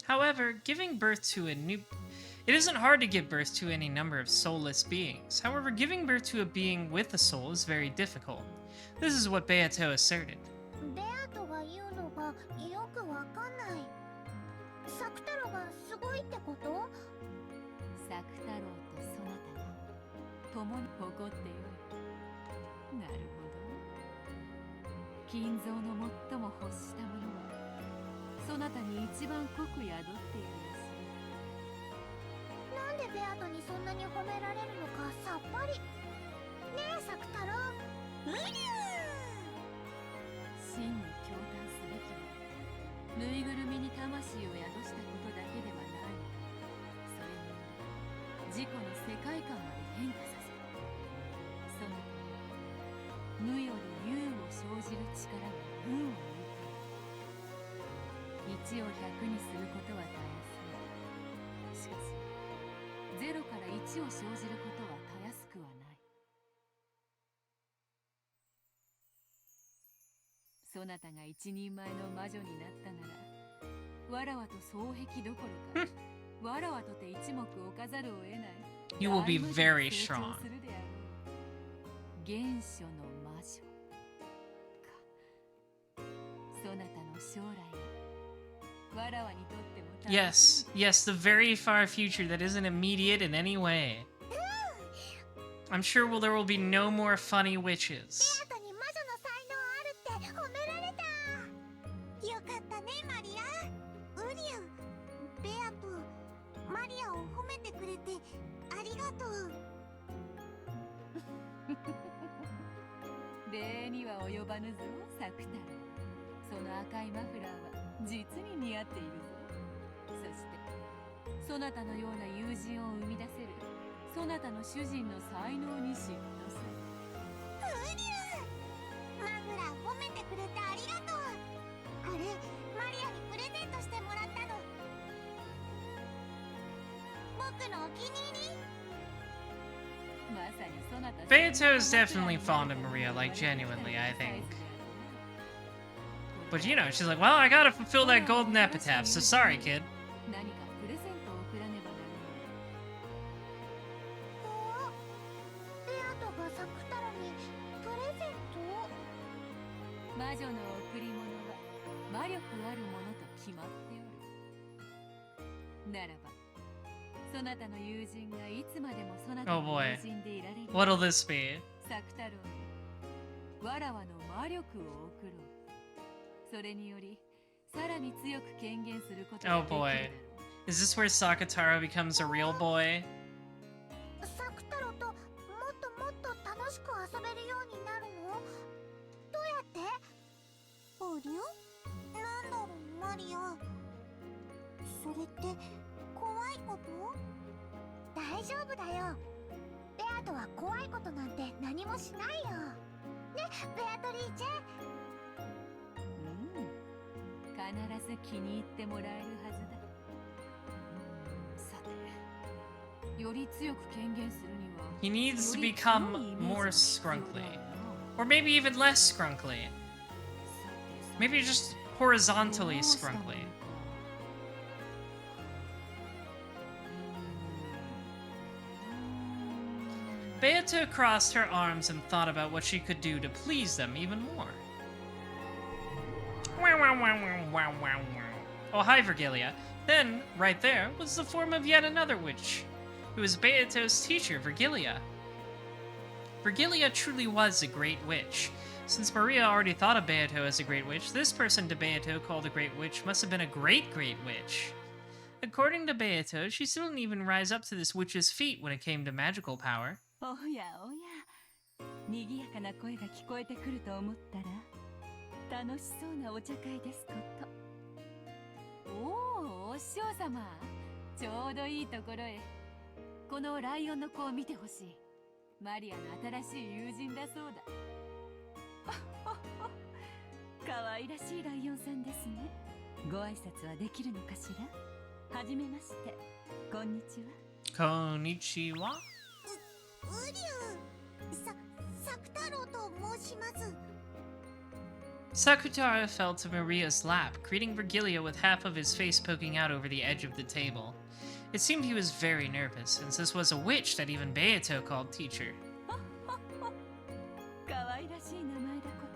However, giving birth to a new... It isn't hard to give birth to any number of soulless beings. However, giving birth to a being with a soul is very difficult. This is what Beato asserted. You will be very strong. Yes, yes, the very far future that isn't immediate in any way. I'm sure there will be no more funny witches. Beato is definitely fond of Maria, like genuinely, I think. But you know, she's like, well, I gotta fulfill that golden epitaph, so sorry, kid. 何かプレゼントを送らねばならない。ベアトがサクタロにプレゼントを。魔女の贈り物は魔力あるものと決まっておる。ならば、そなたの友人がいつまでもそなた Oh の boy. 友人でいられる。 What'll this be? サクタロにわらわの魔力を贈ろう。それにより、さらに強く権限することが Oh できるだろう。 boy. Is this where Sakataro becomes a real boy? サクタロともっと楽しく遊べるようになるの？どうやって？おりゅ？なんだろう、マリア。それって怖いこと？大丈夫だよ。ベアトは怖いことなんて何もしないよ。ね、ベアトリーチェ。必ず気に入ってもらえるはずだ。さて、より強く権限するには He needs to become more scrunkly. Or maybe even less scrunkly. Maybe just horizontally scrunkly. Beato crossed her arms and thought about what she could do to please them even more. Oh, hi, Virgilia. Then, right there, was the form of yet another witch. It was Beato's teacher, Virgilia. Virgilia truly was a great witch. Since Maria already thought of Beato as a great witch, this person to Beato called a great witch must have been a great witch. According to Beato, she still didn't even rise up to this witch's feat when it came to magical power. おやおや、賑やかな声が聞こえてくると思ったら、楽しそうなお茶会ですこと。おお、お師匠様、ちょうどいいところへ。このライオンの子を見てほしい。マリアの新しい友人だそうだ。可愛らしいライオンさんですね。ご挨拶はできるのかしら。はじめまして。こんにちは。Konnichiwa? ウリュウ、サクタロウと申します。Sakutara fell to Maria's lap, greeting Virgilia with half of his face poking out over the edge of the table. It seemed he was very nervous, since this was a witch that even Beato called teacher. 可愛らしい名前だこ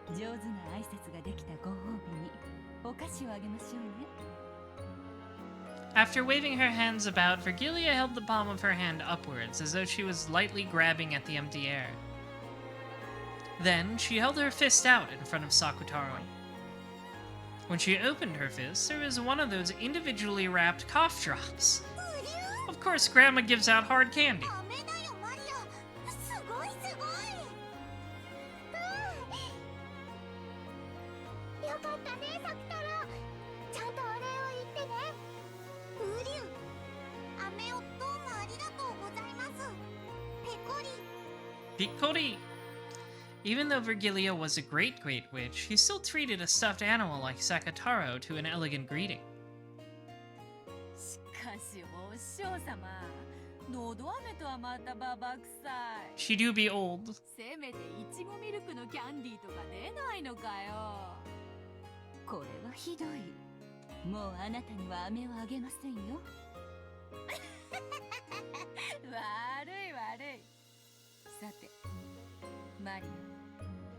と。上手な挨拶ができたご褒美にお菓子をあげましょうね。After waving her hands about, Virgilia held the palm of her hand upwards, as though she was lightly grabbing at the empty air. Then, she held her fist out in front of Sakutaro. When she opened her fist, there was one of those individually wrapped cough drops. Of course, Grandma gives out hard candy. よかったね、サクタロウ。ちゃんとお礼を言ってね。ウリュウ、飴をどうもありがとうございます。ペコリ。 Piccoli! Even though Virgilia was a great witch, he still treated a stuffed animal like Sakutaro to an elegant greeting. しかし、お師匠様、のど飴とはまたババ臭い。 She do be old. せめていちごミルクのキャンディーとか出ないのかよ。これはひどい。もうあなたには飴をあげませんよ。悪い。さて、マリア、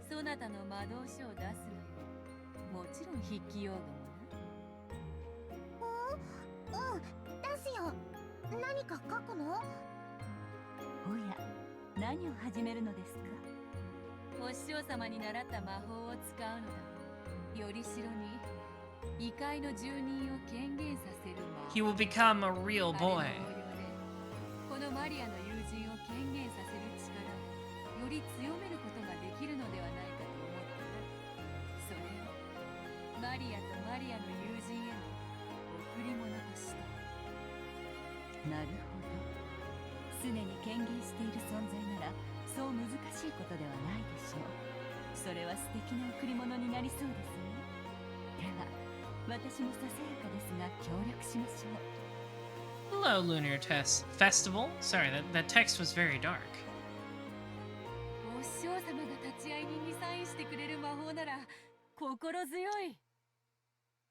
そなたの魔導書を出すのよ。もちろん筆記用具もな。うん、出すよ。何か書くの？おや、何を始めるのですか？お師匠様に習った魔法を使うのだ。よりしろに異界の住人を権限させる魔法。 He will become a real boy. このマリアの友人を権限させる力をより強めることができるのではないかと思ってな。それをマリアとマリアの友人への贈り物とした。なるほど。常に権限している存在ならそう難しいことではないでしょう。それは素敵な贈り物になりそうですね。では私もささやかですが協力しましょう。Hello, Lunar Test Festival. Sorry, that text was very dark. お師匠様が立ち会い人にサインしてくれる魔法なら心強い。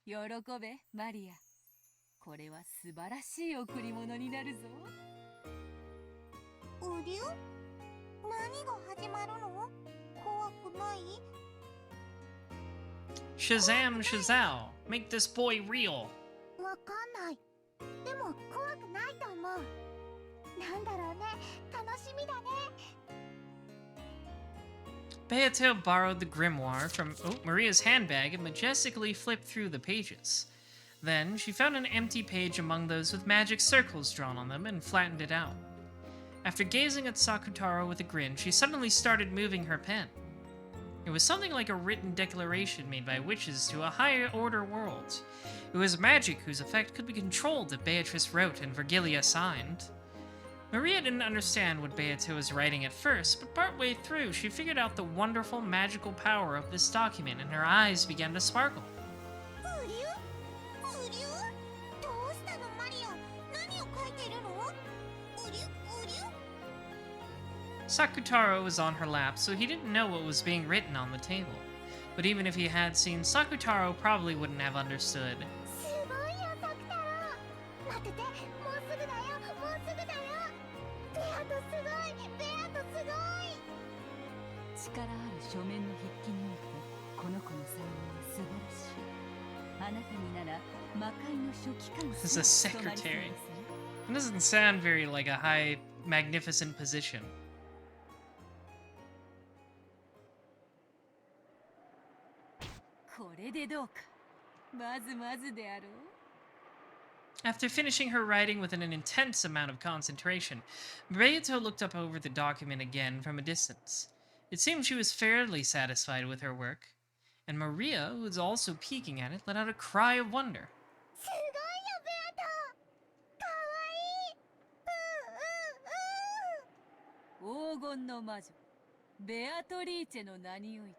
喜べ、マリア。これは素晴らしい贈り物になるぞ。うりゅう？何が始まるの？怖くない？ Shazam Shazao, make this boy real. わかんない。でも怖くないと思う。なんだろうね。楽しみだね。Beato borrowed the grimoire from Maria's handbag and majestically flipped through the pages. Then, she found an empty page among those with magic circles drawn on them and flattened it out. After gazing at Sakutaro with a grin, she suddenly started moving her pen. It was something like a written declaration made by witches to a higher order world. It was magic whose effect could be controlled that Beatrice wrote and Virgilia signed. Maria didn't understand what Beato was writing at first, but partway through, she figured out the wonderful magical power of this document and her eyes began to sparkle. うりゅう？うりゅう？どうしたのマリア？何を書いてるの？うりゅう？うりゅう？ Sakutaro was on her lap, so he didn't know what was being written on the table. But even if he had seen, Sakutaro probably wouldn't have understood. すごいよ、サクタロウ。待ってて、もうすぐだよ、もうすぐだよ。ベアトすごい、ベアトすごい。力ある書面の筆記においてこの子の才能は素晴らしい。あなたになら魔界の書記官 As a secretary. It doesn't sound very like a high, magnificent position. これでどうか。まずまずであろう。 After finishing her writing with an intense amount of concentration, Beato looked up over the document again from a distance. It seemed she was fairly satisfied with her work, and Maria, who was also peeking at it, let out a cry of wonder. すごいよ、ベアト。かわいい。黄金の魔女ベアトリーチェの名において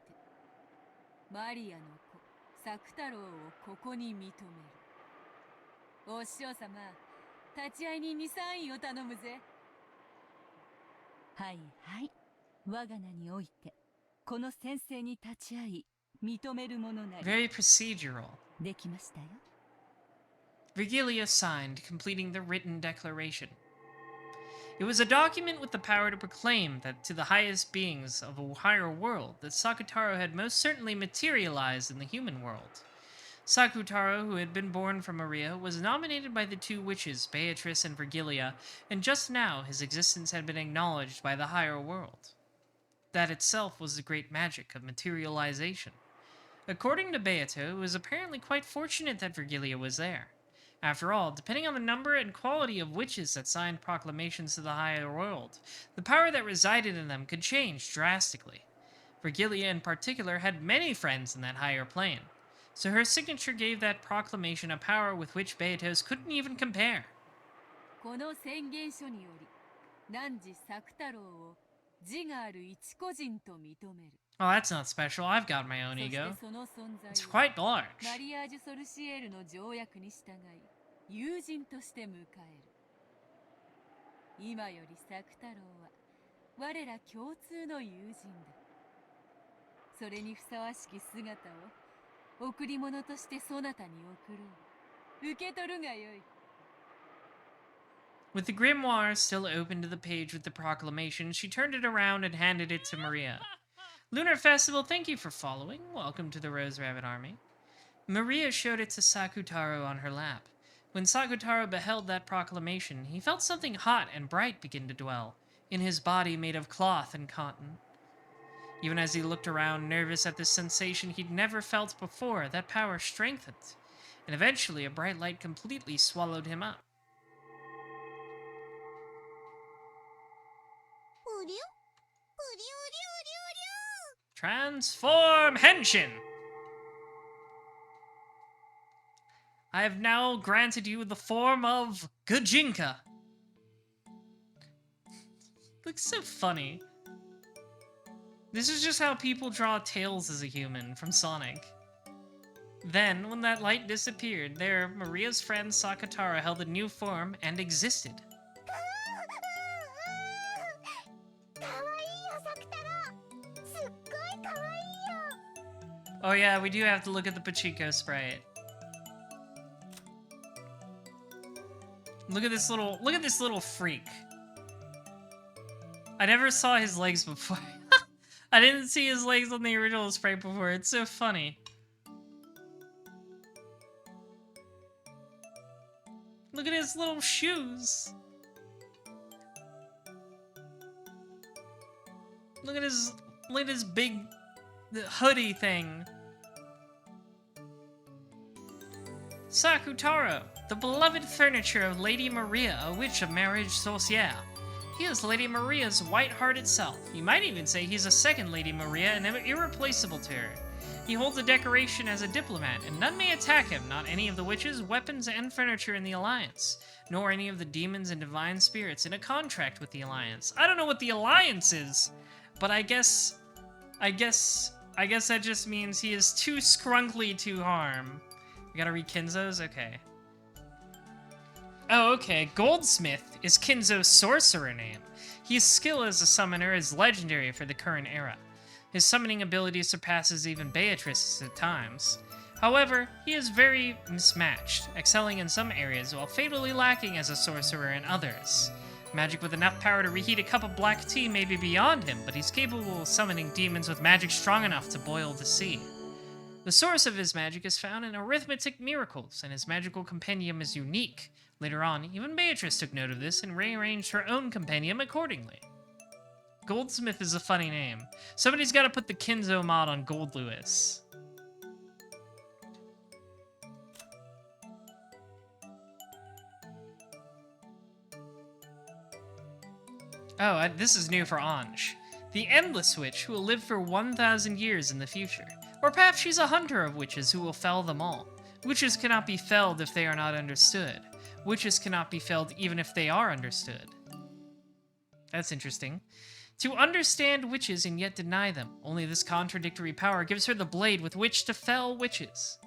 マリアの子サク太郎をここに認める。お師匠様、立会人にサインを頼むぜ。はいはい。我が名においてこの先生に立ち会い認めるものなり。 Very procedural. できましたよ。 Virgilia signed, completing the written declaration. It was a document with the power to proclaim that to the highest beings of a higher world that Sakutaro had most certainly materialized in the human world. Sakutaro, who had been born from Maria, was nominated by the two witches, Beatrice and Virgilia, and just now his existence had been acknowledged by the higher world. That itself was the great magic of materialization. According to Beato, it was apparently quite fortunate that Virgilia was there. After all, depending on the number and quality of witches that signed proclamations to the higher world, the power that resided in them could change drastically. Virgilia in particular had many friends in that higher plane, so her signature gave that proclamation a power with which Beatos couldn't even compare. この宣言書により汝サク太郎を自がある一個人と認める。 Oh, that's not special. I've got my own そして ego. その存在 It's を quite large. マリアージュ・ソルシエールの条約に従い友人として迎える。今よりサク太郎は我ら共通の友人だ。それにふさわしき姿を贈り物としてそなたに贈ろう。受け取るがよい。 With the grimoire still open to the page with the proclamation, she turned it around and handed it to Maria. Lunar Festival, thank you for following. Welcome to the Rose Rabbit Army. Maria showed it to Sakutaro on her lap. When Sakutaro beheld that proclamation, he felt something hot and bright begin to dwell in his body made of cloth and cotton. Even as he looked around, nervous at this sensation he'd never felt before, that power strengthened, and eventually a bright light completely swallowed him up. うりゅう？うりゅうりゅうりゅうりゅう。 Transform Henshin! I have now granted you the form of Gajinka. Looks so funny. This is just how people draw Tails as a human from Sonic. Then, when that light disappeared, there, Maria's friend Sakatara held a new form and existed. Oh yeah, we do have to look at the Pachiko sprite. Look at this little freak. I never saw his legs before. I didn't see his legs on the original sprite before. It's so funny. Look at his little shoes. Look at his big hoodie thing. Sakutaro, the beloved furniture of Lady Maria, a witch of marriage sorcière. He is Lady Maria's white heart itself. You might even say he's a second Lady Maria and irreplaceable to her. He holds a decoration as a diplomat, and none may attack him, not any of the witches, weapons, and furniture in the Alliance, nor any of the demons and divine spirits in a contract with the Alliance. I don't know what the Alliance is, but I guess that just means he is too scrunkly to harm. We gotta read Kinzo's? Okay. Oh, okay. Goldsmith is Kinzo's sorcerer name. His skill as a summoner is legendary for the current era. His summoning ability surpasses even Beatrice's at times. However, he is very mismatched, excelling in some areas while fatally lacking as a sorcerer in others. Magic with enough power to reheat a cup of black tea may be beyond him, but he's capable of summoning demons with magic strong enough to boil the sea. The source of his magic is found in arithmetic miracles, and his magical compendium is unique. Later on, even Beatrice took note of this and rearranged her own compendium accordingly. Goldsmith is a funny name. Somebody's got to put the Kinzo mod on Gold Lewis. Oh, this is new for Anj. The Endless Witch, who will live for 1,000 years in the future. Or perhaps she's a hunter of witches who will fell them all. Witches cannot be felled if they are not understood. Witches cannot be felled even if they are understood. That's interesting. To understand witches and yet deny them. Only this contradictory power gives her the blade with which to fell witches.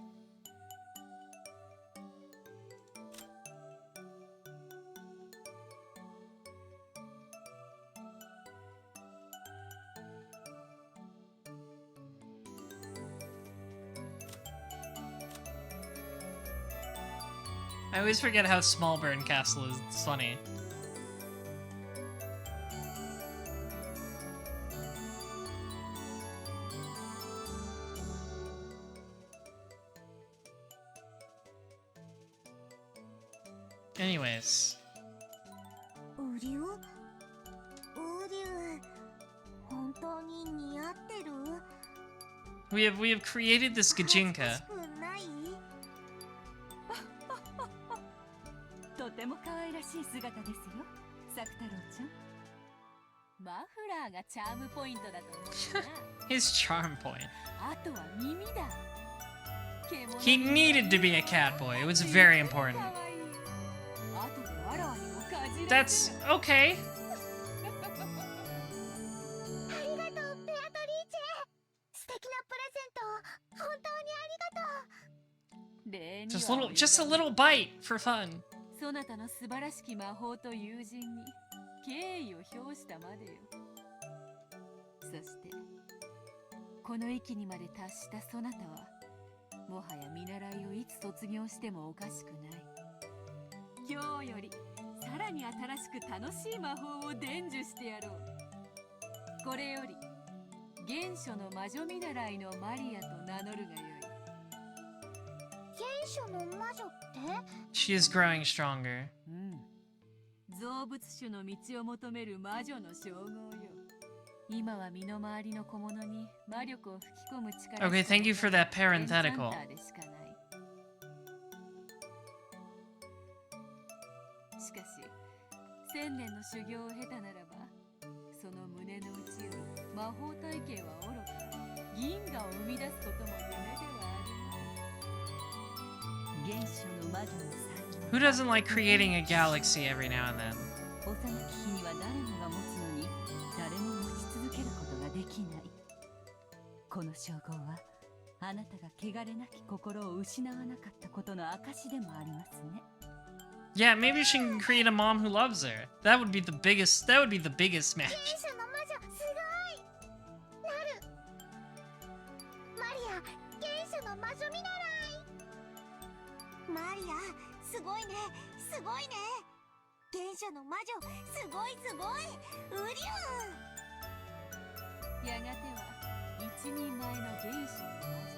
I always forget how small Burn Castle is. It's funny. Anyways. We have created this Gajinka. とても可愛らしい姿ですよ、サク太郎ちゃん。マフラーがチャームポイントだと思うな。His charm point. あとは耳だ。He needed to be a cat boy. It was very important. That's okay. Just a little bite for fun. そなたの素晴らしき魔法と友人に敬意を表したまでよ。そしてこの域にまで達したそなたはもはや見習いをいつ卒業してもおかしくない。今日よりさらに新しく楽しい魔法を伝授してやろう。これより原初の魔女見習いのマリアと名乗るがよい。原初の魔女って？ She is growing stronger. 造物種の道を求める魔女の称号よ。今は身の回りの小物に魔力を吹き込む力。Okay, thank you for that parenthetical. しかし、1000年の修行を経たならば、その胸の内より魔法体系はおろか、銀河を生み出すことも夢ではあるまい。原初の魔女の才能。Who doesn't like creating a galaxy every now and then? 幼き日には誰もが持つのに誰も持ち続けることができない。この称号はああなたが汚れなき心を失わなかったことの証でもありますね。 Yeah, maybe she can create a mom who loves her. That would be the biggest match. 原初の魔女すごいなる。マリア原初の魔女見習い。マリアすごいねすごいね。原初の魔女すごいすごい。うりゅう。やがては一人前の原初の魔女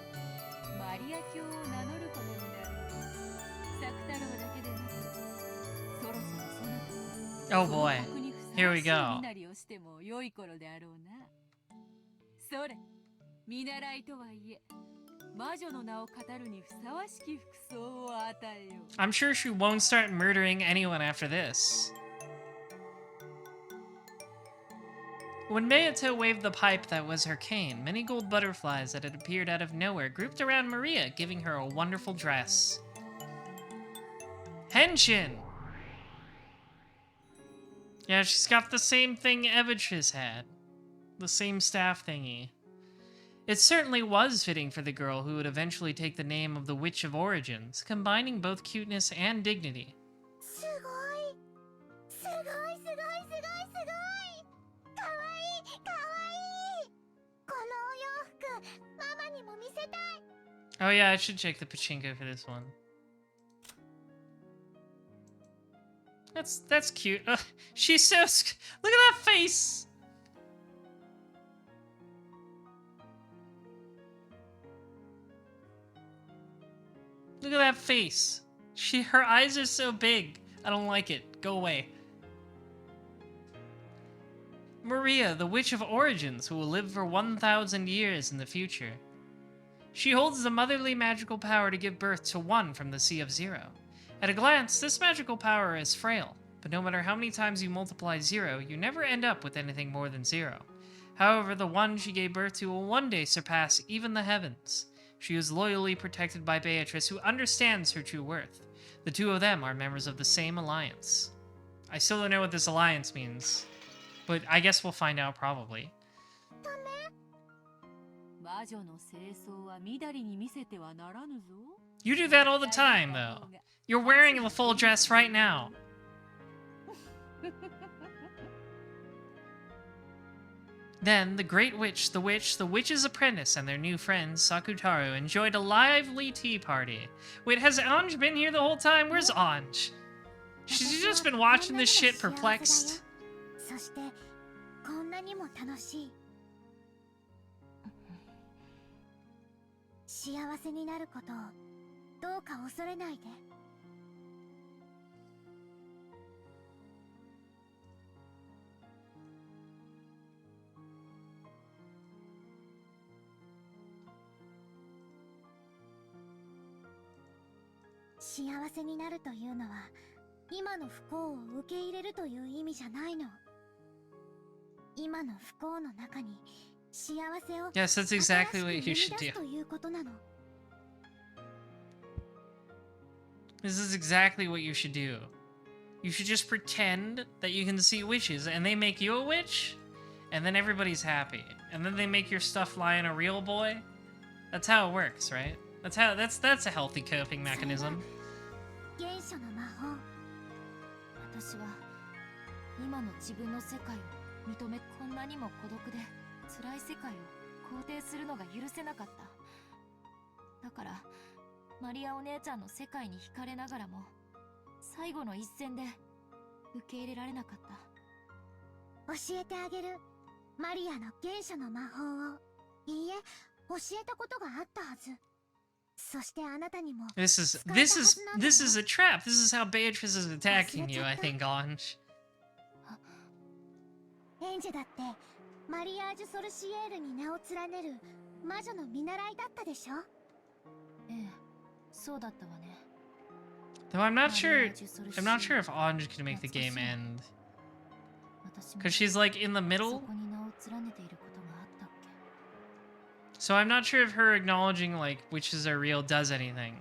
マリア教を名乗ることになる。作太郎だけでなく、そろそろそなたも Oh boy. Here we go. 身なりをしても良い頃であろうな。それ、見習いとはいえ、魔女の名を語るにふさわしき服装を与えよう。I'm sure she won't start murdering anyone after this. When Mayuto waved the pipe that was her cane, many gold butterflies that had appeared out of nowhere grouped around Maria, giving her a wonderful dress. Henshin! Yeah, she's got the same thing Evitris had. The same staff thingy. It certainly was fitting for the girl who would eventually take the name of the Witch of Origins, combining both cuteness and dignity. すごいすごいすごいすごいすごい。かわいいかわいい。このお洋服ママにも見せたい。 Oh yeah, I should check the pachinko for this one. That's cute. She's so look at that face. Look at that face. Her eyes are so big. I don't like it. Go away. Maria, the Witch of Origins, who will live for 1,000 years in the future. She holds the motherly magical power to give birth to one from the Sea of Zero. At a glance, this magical power is frail, but no matter how many times you multiply zero, you never end up with anything more than zero. However, the one she gave birth to will one day surpass even the heavens. She is loyally protected by Beatrice, who understands her true worth. The two of them are members of the same alliance. I still don't know what this alliance means, but I guess we'll find out probably. 魔女の清掃はみだりに見せてはならぬぞ。 You do that all the time, though. You're wearing the full dress right now. Then, the Great Witch, the Witch's Apprentice, and their new friend, Sakutaru, enjoyed a lively tea party. Wait, has Anj been here the whole time? Where's Anj? She's just been watching this shit perplexed. そしてこんなにも楽しい。幸せになることをどうか恐れないで。幸せになるというのは今の不幸を受け入れるという意味じゃないの。今の不幸の中に幸せを Yes, that's exactly what you should do. ということなの。 This is exactly what you should do. You should just pretend that you can see witches, and they make you a witch, and then everybody's happy. And then they make your stuff lie in a real boy. That's how it works, right? That's a healthy coping mechanism. 原初の魔法。私は今の自分の世界を認め、こんなにも孤独で辛い世界を肯定するのが許せなかった。だからマリアお姉ちゃんの世界に惹かれながらも最後の一戦で受け入れられなかった。教えてあげる。マリアの原初の魔法を。いいえ、教えたことがあったはず。そしてあなたにも。This is a trap. This is how Beatrice is attacking you, I think, Anj. エンジェだってマリアージュ・ソルシエールに名を連ねる魔女の見習いだったでしょ。ええ、そうだったわね。 Though I'm not sure if Anj can make the game end. Because she's like in the middle. So I'm not sure if her acknowledging like witches are real does anything.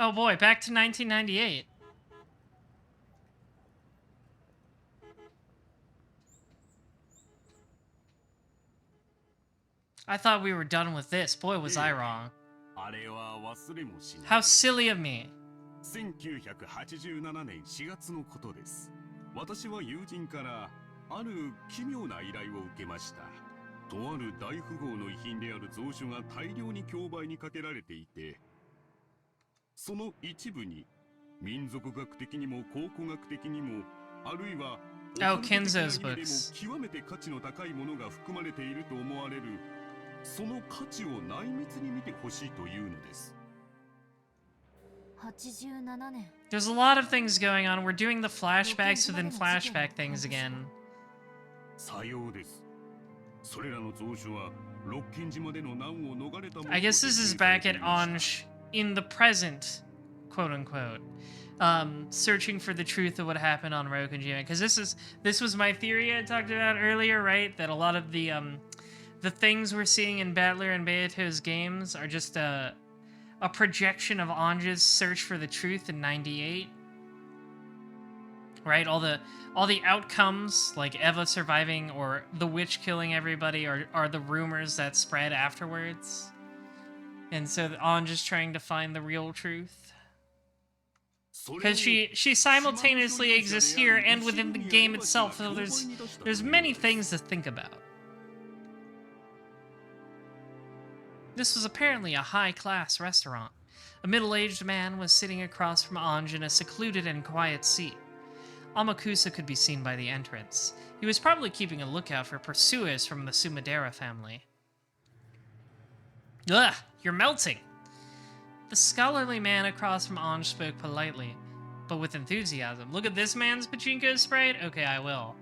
Oh boy, back to 1998. I thought we were done with this. Boy, was I wrong. あれは忘れもしない。 How silly of me. 1987年4月のことです。私は友人からある奇妙な依頼を受けました。とある大富豪の遺品である蔵書が大量に競売にかけられていて、その一部に民族学的にも考古学的にも、あるいは Oh, お金的な Kenzo's 意味で books. も極めて価値の高いものが含まれていると思われる、その価値を内密に見てほしいというのです。87年。 There's a lot of things going on. We're doing the flashbacks within flashback things again. さようです。それらの蔵書はロッキン島での難を逃れたもの I guess this is back at Anj in the present, quote unquote, searching for the truth of what happened on Rokunjima. Because this was my theory I talked about earlier, right? That a lot of the things we're seeing in Battler and Beato's games are just a projection of Anja's search for the truth in '98. Right, all the outcomes, like Eva surviving or the witch killing everybody, are the rumors that spread afterwards. And so Anja's trying to find the real truth. Because she simultaneously exists here and within the game itself, so there's many things to think about. This was apparently a high-class restaurant. A middle-aged man was sitting across from Anj in a secluded and quiet seat. Amakusa could be seen by the entrance. He was probably keeping a lookout for pursuers from the Sumadera family. Ugh, you're melting! The scholarly man across from Anj spoke politely, but with enthusiasm. Look at this man's pachinko sprite? Okay, I will.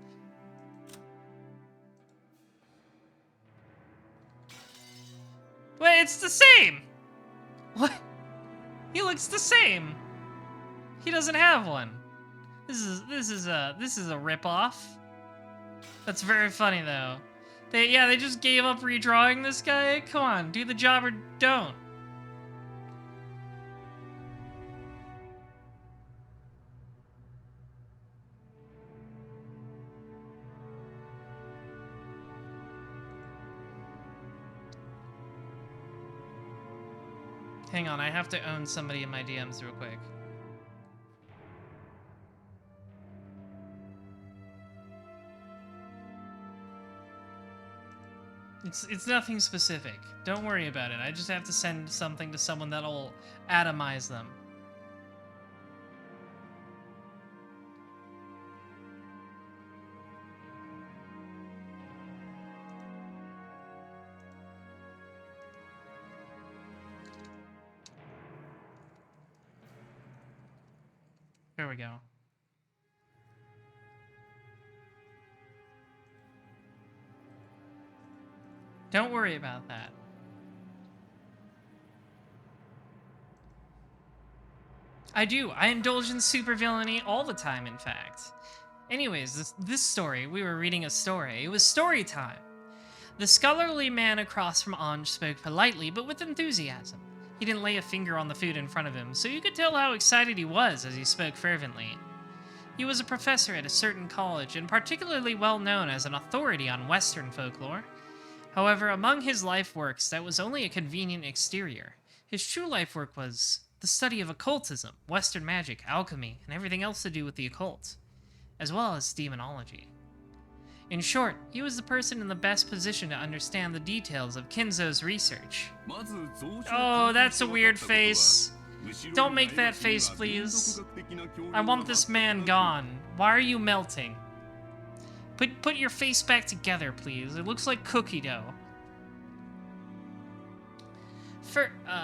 Wait, it's the same! What? He looks the same! He doesn't have one. This is a ripoff. That's very funny though. They just gave up redrawing this guy. Come on, do the job or don't. Hang on, I have to own somebody in my DMs real quick. It's nothing specific. Don't worry about it. I just have to send something to someone that'll atomize them. There we go. Don't worry about that. I do. I indulge in supervillainy all the time, in fact. Anyways, this story, we were reading a story. It was story time. The scholarly man across from Anj spoke politely, but with enthusiasm. He didn't lay a finger on the food in front of him, so you could tell how excited he was as he spoke fervently. He was a professor at a certain college, and particularly well known as an authority on Western folklore. However, among his life works, that was only a convenient exterior. His true life work was the study of occultism, Western magic, alchemy, and everything else to do with the occult, as well as demonology. In short, he was the person in the best position to understand the details of Kinzo's research. Oh, that's a weird face. Don't make that face, please. I want this man gone. Why are you melting? Put your face back together, please. It looks like cookie dough.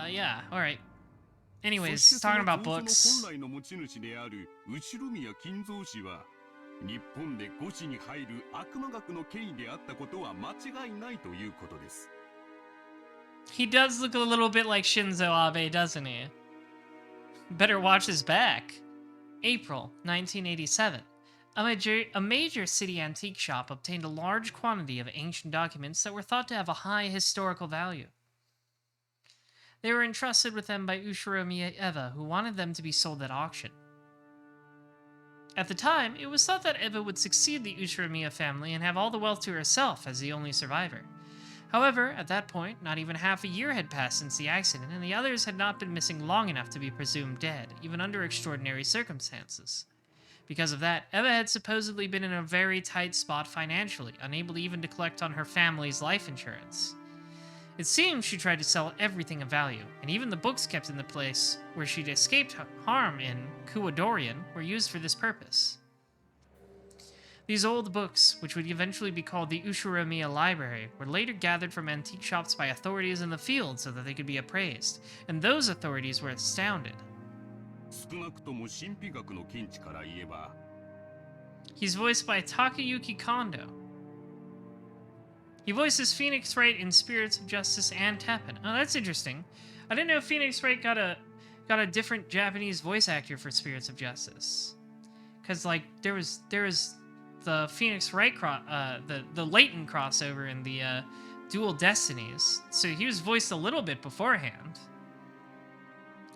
Yeah, alright. Anyways, talking about books. 日本で5子に入る悪魔学の権威であったことは間違いないということです。 He does look a little bit like Shinzo Abe, doesn't he? Better watch his back. April 1987. A major city antique shop obtained a large quantity of ancient documents that were thought to have a high historical value. They were entrusted with them by Ushiromi Eva, who wanted them to be sold at auction. At the time, it was thought that Eva would succeed the Ushiromiya family and have all the wealth to herself as the only survivor. However, at that point, not even half a year had passed since the accident, and the others had not been missing long enough to be presumed dead, even under extraordinary circumstances. Because of that, Eva had supposedly been in a very tight spot financially, unable even to collect on her family's life insurance. It seems she tried to sell everything of value, and even the books kept in the place where she'd escaped harm in Kuwadorian were used for this purpose. These old books, which would eventually be called the Ushiromiya Library, were later gathered from antique shops by authorities in the field so that they could be appraised, and those authorities were astounded. He's voiced by Takayuki Kondo. He voices Phoenix Wright in Spirits of Justice and Teppen. Oh, that's interesting. I didn't know Phoenix Wright got a different Japanese voice actor for Spirits of Justice. Cause like there was the Phoenix Wright the Leighton crossover in the Dual Destinies, so he was voiced a little bit beforehand.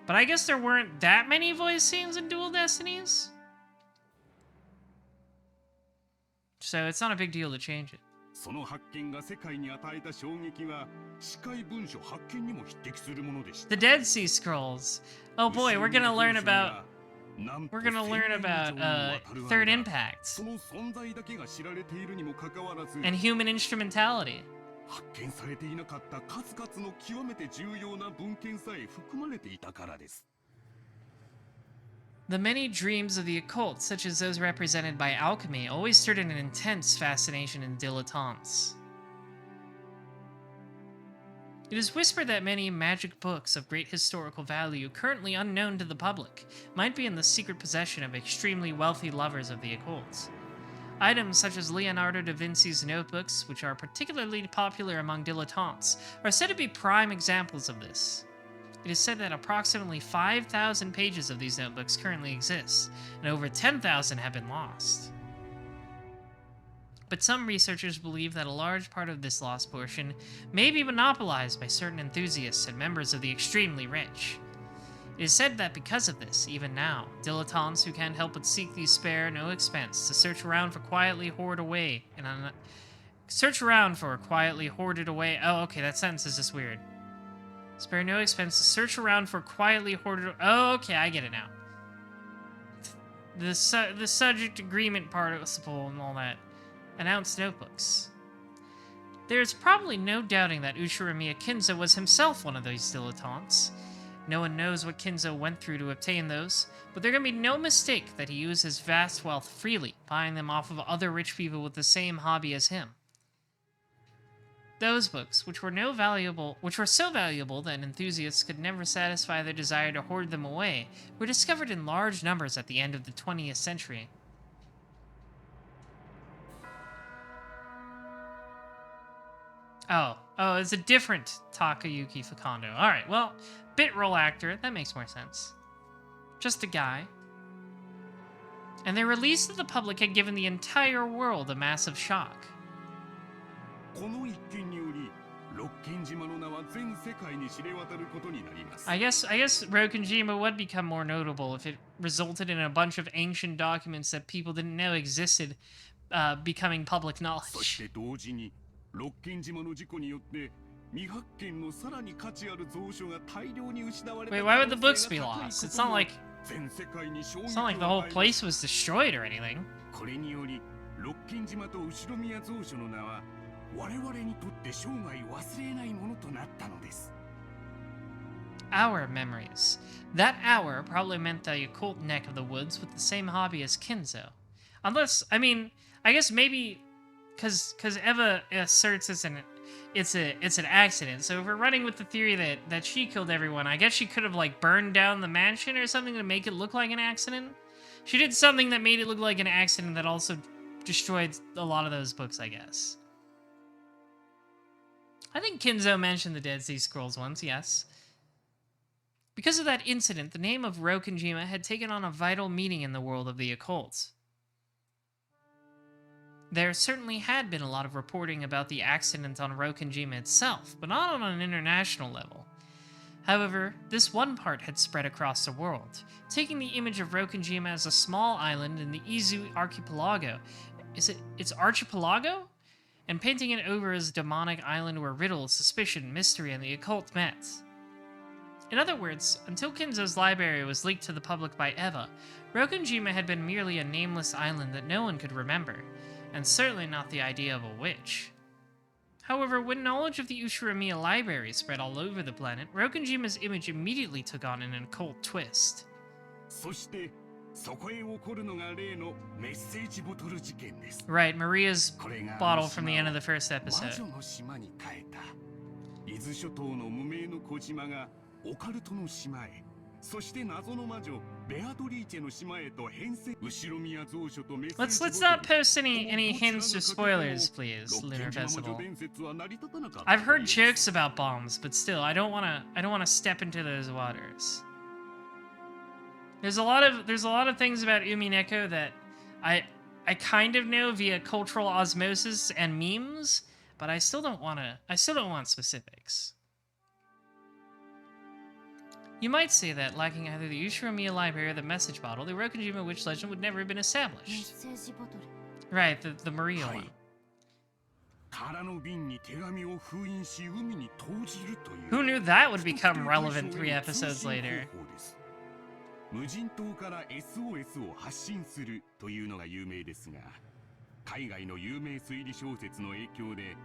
But I guess there weren't that many voice scenes in Dual Destinies, so it's not a big deal to change it. The Dead Sea Scrolls. Oh boy, we're gonna learn about Third Impact and human instrumentality. The many dreams of the occult, such as those represented by alchemy, always stirred an intense fascination in dilettantes. It is whispered that many magic books of great historical value, currently unknown to the public, might be in the secret possession of extremely wealthy lovers of the occult. Items such as Leonardo da Vinci's notebooks, which are particularly popular among dilettantes, are said to be prime examples of this. It is said that approximately 5,000 pages of these notebooks currently exist, and over 10,000 have been lost. But some researchers believe that a large part of this lost portion may be monopolized by certain enthusiasts and members of the extremely rich. It is said that because of this, even now, dilettantes who can't help but seek these spare no expense to search around for quietly hoarded away Oh, okay, that sentence is just weird. Spare no expense to search around for quietly hoarded. Oh, okay, I get it now. The subject agreement participle and all that. Announced notebooks. There's probably no doubting that Ushiromiya Kinzo was himself one of those dilettantes. No one knows what Kinzo went through to obtain those, but there can be no mistake that he used his vast wealth freely, buying them off of other rich people with the same hobby as him. Those books, which were so valuable that enthusiasts could never satisfy their desire to hoard them away, were discovered in large numbers at the end of the 20th century. Oh, it's a different Takayuki Kondo. Alright, well, bit role actor, that makes more sense. Just a guy. And their release to the public had given the entire world a massive shock. I guess Rokenjima would become more notable if it resulted in a bunch of ancient documents that people didn't know existed becoming public knowledge. Wait, why would the books be lost? It's not like the whole place was destroyed or anything. Our memories. That hour probably meant the occult neck of the woods with the same hobby as Kinzo. Unless, I mean, I guess maybe because Eva asserts it's an accident. So if we're running with the theory that she killed everyone, I guess she could have like burned down the mansion or something to make it look like an accident. She did something that made it look like an accident that also destroyed a lot of those books, I guess. I think Kinzo mentioned the Dead Sea Scrolls once, yes. Because of that incident, the name of Rokenjima had taken on a vital meaning in the world of the occult. There certainly had been a lot of reporting about the accident on Rokenjima itself, but not on an international level. However, this one part had spread across the world, taking the image of Rokunjima as a small island in the Izu archipelago. It's archipelago? And painting it over as a demonic island where riddles, suspicion, mystery, and the occult met. In other words, until Kinzo's library was leaked to the public by Eva, Rokunjima had been merely a nameless island that no one could remember, and certainly not the idea of a witch. However, when knowledge of the Ushiromiya library spread all over the planet, Rokunjima's image immediately took on an occult twist. そしてそこへ起こるのが例のメッセージボトル事件です。 Right, Maria's bottle from the end of the first episode. 魔女の島に変えた。伊豆諸島の無名の小島がオカルトの島へ、そして謎の魔女ベアトリーチェの島へと変遷。後ろ宮蔵書とメッセージボトル。Let's not post any hints or spoilers, please, Lunar Festival. I've heard jokes about bombs, but still, I don't wanna step into those waters. There's a lot of things about Umineko that I kind of know via cultural osmosis and memes, but I still don't want specifics. You might say that, lacking either the Ushiromiya library or the message bottle, the Rokunjima witch legend would never have been established. Right, the Maria one. Who knew that would become relevant 3 episodes later? 無人島から SOS を発信するというのが有名ですが、海外の有名推理小説の影響で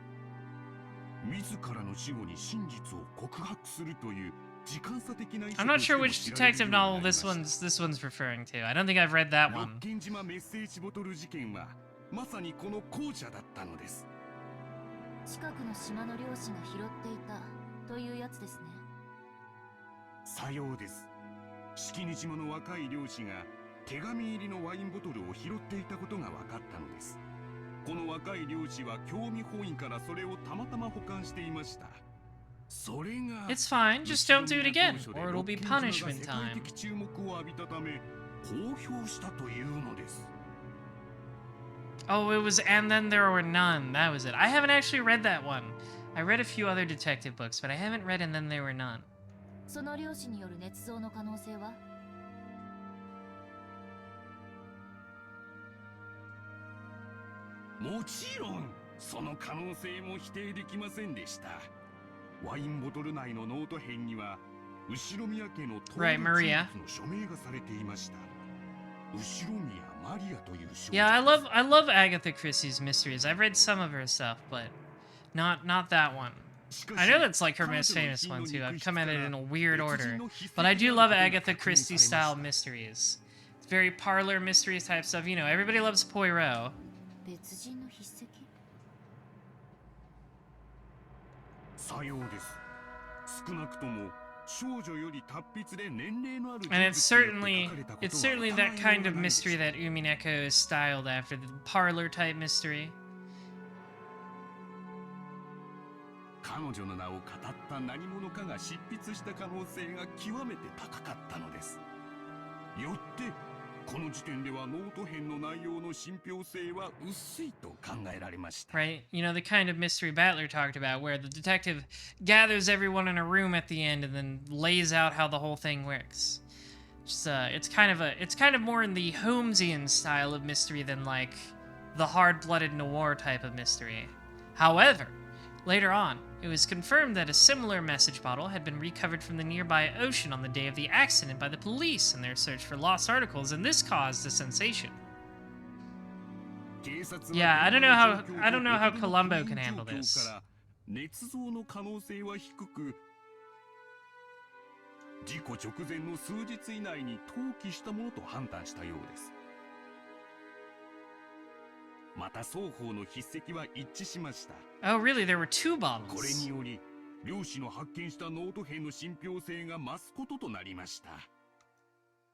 自らの死後に真実を告白するという時間差的な I'm not sure which detective novel this one's referring to. I don't think I've read that one. 六軒島メッセージボトル事件はまさにこの後者だったのです。近くの島の漁師が拾っていたというやつですね。さようです。式根島の若い漁師が手紙入りのワインボトルを拾っていたことが分かったのです。この若い漁師は興味本位からそれをたまたま保管していました。それが It's fine, just don't do it again, or it'll be punishment 世界 time. 的注目を浴びたため公表したというのです。Oh, it was And Then There Were None. That was it. I haven't actually read that one. I read a few other detective books, but I haven't read And Then There Were None. その漁師による捏造の可能性は？もちろんその可能性も否定できませんでした。ワインボトル内のノート片には後ろ宮家の登録人物の署名がされていました。後ろ宮マリアという少女。Yeah, I love Agatha Christie's mysteries. I've read some of her stuff, but not that one. I know that's like her most famous one too. I've come at it in a weird order, but I do love Agatha Christie style mysteries. It's very parlor mysteries type stuff. You know, everybody loves Poirot. 別人の筆跡？さようです。少なくとも少女より達筆で年齢のある人物 And によって書かれたことは it's certainly that kind of mystery that Umineko is styled after, the parlor type mystery. 彼女の名を語った何者かが執筆した可能性が極めて高かったのです。よってこの時点ではノート編の内容の信憑性は薄いと考えられました。 Right? You know, the kind of mystery Battler talked about, where the detective gathers everyone in a room at the end and then lays out how the whole thing works. It's kind of more in the Holmesian style of mystery than like the hard-blooded noir type of mystery. However, later on, it was confirmed that a similar message bottle had been recovered from the nearby ocean on the day of the accident by the police in their search for lost articles, and this caused a sensation. Yeah, I don't know how Columbo can handle this. 捏造の可能性は低く、事故直前の数日以内に投棄したものと判断したようです。また双方の筆跡は一致しました。Oh, really? There were 2 bottles. これにより、漁師の発見したノート片の信憑性が増すこととなりました。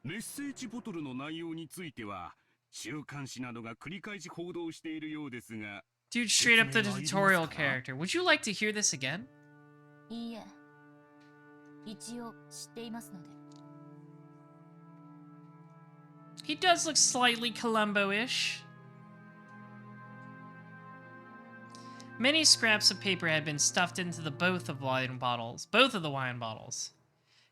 メッセージボトルの内容については、週刊誌などが繰り返し報道しているようですが、Dude, straight up the tutorial character. Would you like to hear this again? いいえ。一応知っていますので。He does look slightly Columbo-ish. Many scraps of paper had been stuffed into both of the wine bottles.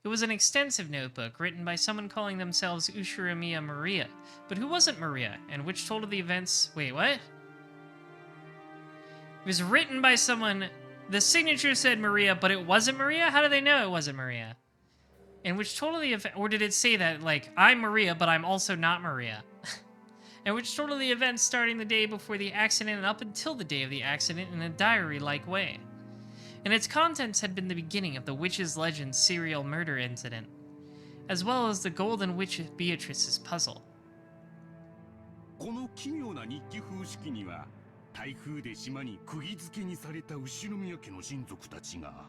It was an extensive notebook written by someone calling themselves Ushiramiya Maria, but who wasn't Maria, and which told of the events... Wait, what? It was written by someone... The signature said Maria, but it wasn't Maria? How do they know it wasn't Maria? And which told of the event... Or did it say that, like, I'm Maria, but I'm also not Maria? And which told of the events starting the day before the accident and up until the day of the accident in a diary-like way. And its contents had been the beginning of the Witch's Legend serial murder incident, as well as the Golden Witch Beatrice's puzzle. この奇妙な日記風式には台風で島に釘付けにされた後宮家の親族たちが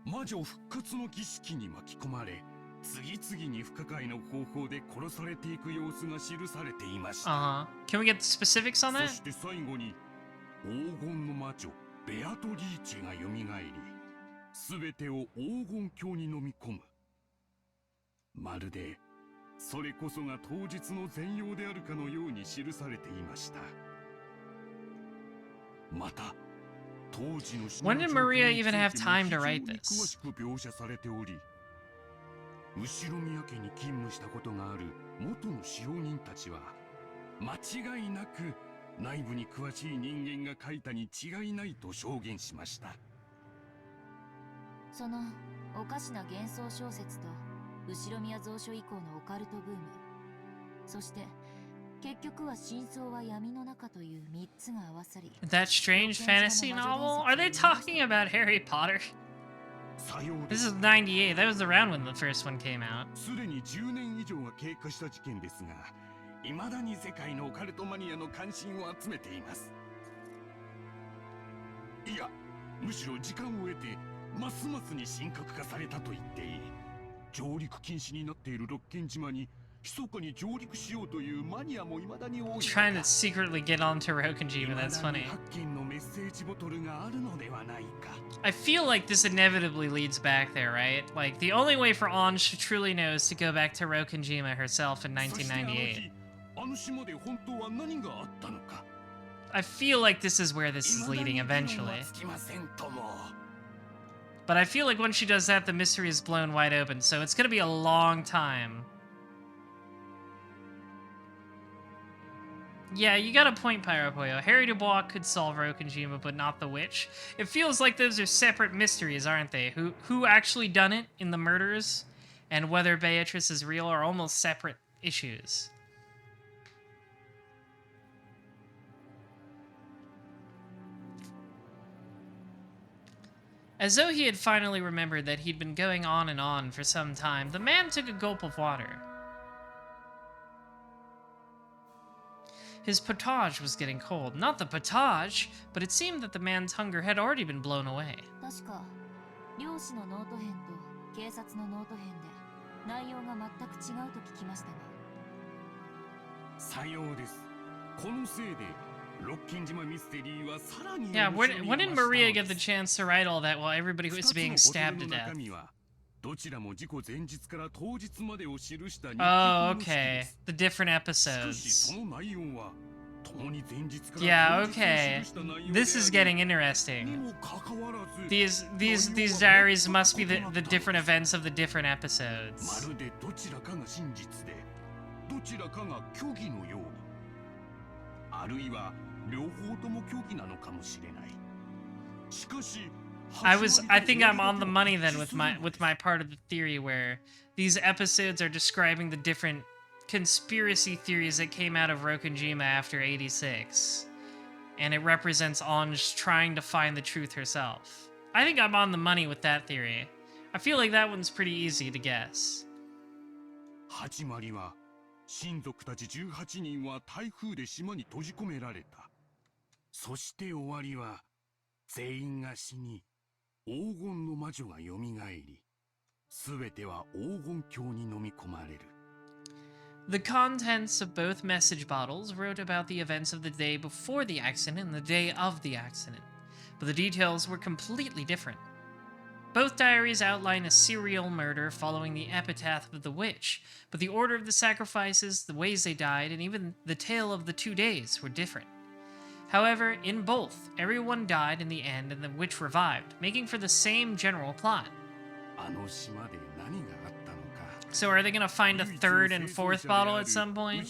魔女復活の儀式に巻き込まれ次々に不可解な方法で殺されていく様子が記されていました。Can we get the specifics on that? そして最後に黄金の魔女ベアトリーチェが蘇り、すべてを黄金鏡に飲み込む。まるでそれこそが当日の全容であるかのように記されていました。また、当時の When did Maria even have time to write 詳 this? しく描写されており、後宮家に勤務したことがある元の使用人たちは間違いなく内部に詳しい人間が書いたに違いないと証言しました。そのおかしな幻想小説と後宮蔵書以降のオカルトブーム、そして結局は真相は闇の中という3つが合わさり、 That strange fantasy novel? Are they talking about Harry Potter? This is 98. That was around when the first one came out. すでに10年以上が経過した事件ですが、未だに世界のオカルトマニアの関心を集めています。いや、むしろ時間を得てますますに深刻化されたと言っていい。上陸禁止になっている六軒島に密かに上陸しようというマニアも未だに多い。 Trying to secretly get onto Rokenjima, that's funny. 発見のメッセージボトルがあるのではないか。 I feel like this inevitably leads back there, right? Like, the only way for Anj to truly know is to go back to Rokenjima herself in 1998. あの島で本当は何があったのか。 I feel like this is where this is leading eventually. But I feel like when she does that, the mystery is blown wide open, so it's gonna be a long time. Yeah, you got a point, Pyropoyo. Harry Dubois could solve Rokenjima, but not the witch. It feels like those are separate mysteries, aren't they? Who actually done it in the murders, and whether Beatrice is real are almost separate issues. As though he had finally remembered that he'd been going on and on for some time, the man took a gulp of water. His potage was getting cold. Not the potage, but it seemed that the man's hunger had already been blown away. 確か漁師のノート編と警察のノート編で内容が全く違うと聞きましたが。さようです。このせいで Yeah, when did Maria get the chance to write all that while everybody was being stabbed to death? Oh, okay. The different episodes. Yeah, okay. This is getting interesting. These diaries must be the different events of the different episodes. あるいは両方とも虚偽なのかもしれない。しかし I think I'm on the money then with my part of the theory where these episodes are describing the different conspiracy theories that came out of Rokenjima after 86. And it represents Anj trying to find the truth herself. I think I'm on the money with that theory. I feel like that one's pretty easy to guess. 始まりは親族たち18人は台風で島に閉じ込められた。そして終わりは全員が死に黄金の魔女がよみがえり、すべては黄金鏡に飲み込まれる。The contents of both message bottles wrote about the events of the day before the accident and the day of the accident, but the details were completely different. Both diaries outline a serial murder following the epitaph of the witch, but the order of the sacrifices, the ways they died, and even the tale of the 2 days were different. However, in both, everyone died in the end and the witch revived, making for the same general plot. So are they gonna find a third and fourth bottle at some point?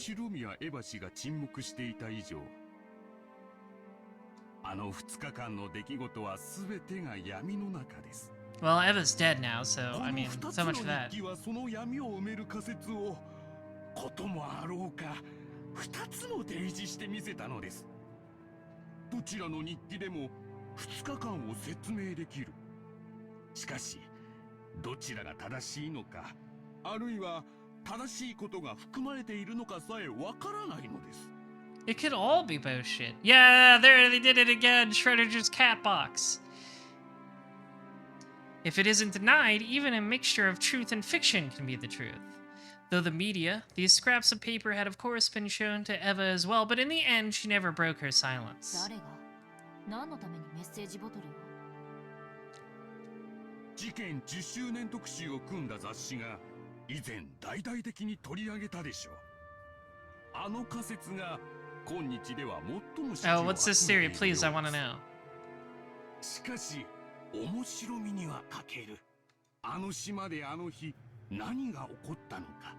あの2日間の出来事は全てが闇の中です。 Well, Eva's dead now, so I mean, so much for that. この2つの日記はその闇を埋める仮説をこともあろうか2つも提示してみせたのです。どちらの日記でも2日間を説明できる。しかしどちらが正しいのか、あるいは正しいことが含まれているのかさえわからないのです。 It could all be bullshit. Yeah, there they did it again. Shredder's cat box. If it isn't denied, even a mixture of truth and fiction can be the truth. Though the media, these scraps of paper had of course been shown to Eva as well, but in the end, she never broke her silence. 事件10周年特集を組んだ雑誌が以前大々的に取り上げたでしょう。あの仮説が今日では最も支持を Oh, what's this theory? Please, I want to know. しかし面白みには欠ける。あの島であの日何が起こったのか、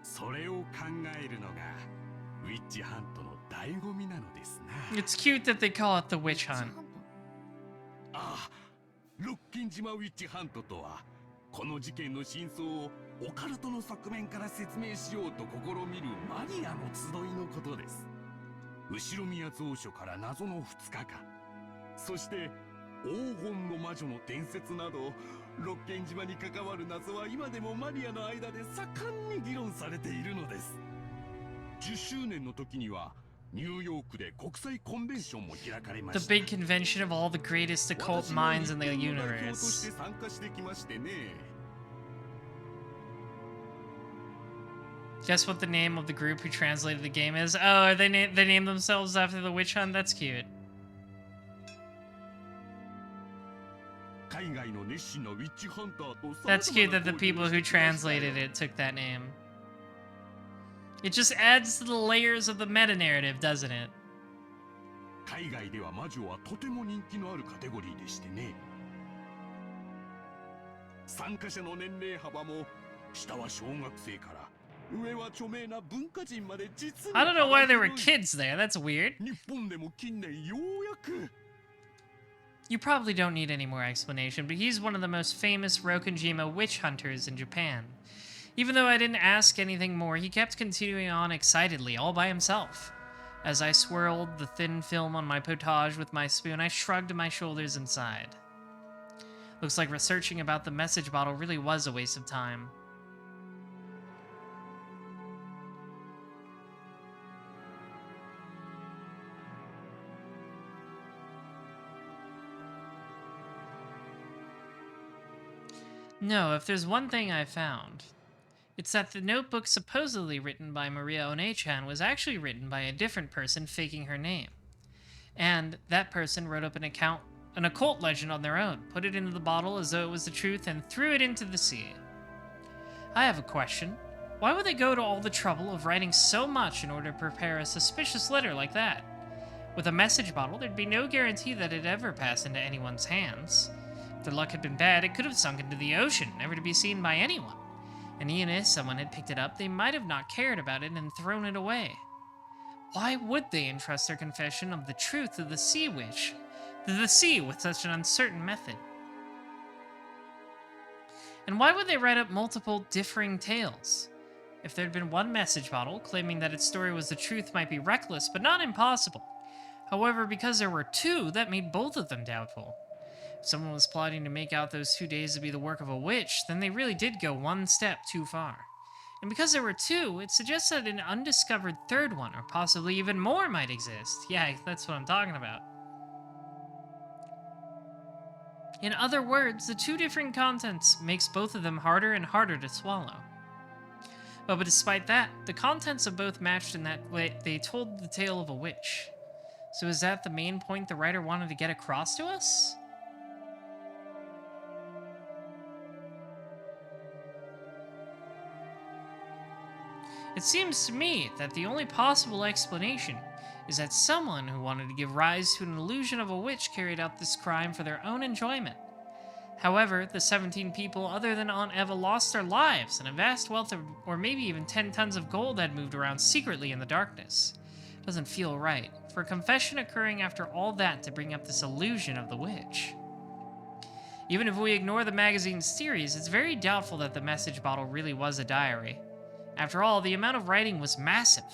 それを考えるのがウィッチハントの醍醐味なのですな。 It's cute that they call it the witch hunt. ああ、ロッキン島ウィッチハントとはこの事件の真相をオカルトの側面から説明しようと試みるマニアの集いのことです。後ろ宮蔵書から謎の2日間、そして黄金の魔女の伝説などロッケン島に関わる謎は今でもマニアの間で盛んに議論されているのです。10周年の時にはニューヨークで国際コンベンションも開かれました。 The big convention of all the greatest occult minds in the universe. Guess what the name of the group who translated the game is? Oh, they named themselves after the witch hunt? That's cute. That's cute that the people who translated it took that name. It just adds to the layers of the meta-narrative, doesn't it? 海外では魔女はとても人気のあるカテゴリーでしてね。参加者の年齢幅も下は小学生から上は著名な文化人まで実に I don't know why there were kids there. That's weird. 日本でも近年ようやく You probably don't need any more explanation, but he's one of the most famous Rokunjima witch hunters in Japan. Even though I didn't ask anything more, he kept continuing on excitedly, all by himself. As I swirled the thin film on my potage with my spoon, I shrugged my shoulders and sighed. Looks like researching about the message bottle really was a waste of time. No, if there's one thing I found, it's that the notebook supposedly written by Maria One-chan was actually written by a different person faking her name. And that person wrote up an occult legend on their own, put it into the bottle as though it was the truth, and threw it into the sea. I have a question. Why would they go to all the trouble of writing so much in order to prepare a suspicious letter like that? With a message bottle, there'd be no guarantee that it'd ever pass into anyone's hands. If their luck had been bad, it could have sunk into the ocean, never to be seen by anyone. And even if someone had picked it up, they might have not cared about it and thrown it away. Why would they entrust their confession of the truth to the sea witch, to the sea with such an uncertain method? And why would they write up multiple differing tales? If there'd been one message bottle, claiming that its story was the truth might be reckless, but not impossible. However, because there were two, that made both of them doubtful. If someone was plotting to make out those 2 days to be the work of a witch, then they really did go one step too far. And because there were two, it suggests that an undiscovered third one, or possibly even more, might exist. Yeah, that's what I'm talking about. In other words, the two different contents makes both of them harder and harder to swallow. But despite that, the contents of both matched in that they told the tale of a witch. So is that the main point the writer wanted to get across to us? It seems to me that the only possible explanation is that someone who wanted to give rise to an illusion of a witch carried out this crime for their own enjoyment. However, the 17 people other than Aunt Eva lost their lives, and a vast wealth of, or maybe even 10 tons of gold had moved around secretly in the darkness. Doesn't feel right, for a confession occurring after all that to bring up this illusion of the witch. Even if we ignore the magazine's theories, it's very doubtful that the message bottle really was a diary. After all, the amount of writing was massive.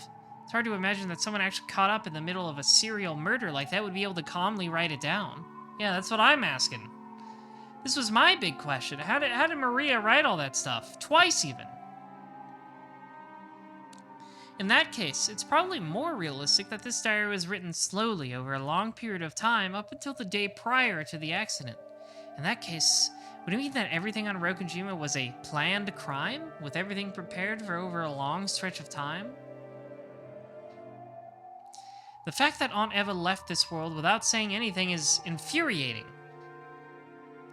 It's hard to imagine that someone actually caught up in the middle of a serial murder like that would be able to calmly write it down. Yeah, that's what I'm asking. This was my big question. How did Maria write all that stuff? Twice, even. In that case, it's probably more realistic that this diary was written slowly over a long period of time up until the day prior to the accident. In that case, would it mean that everything on Rokujima was a planned crime, with everything prepared for over a long stretch of time? The fact that Aunt Eva left this world without saying anything is infuriating.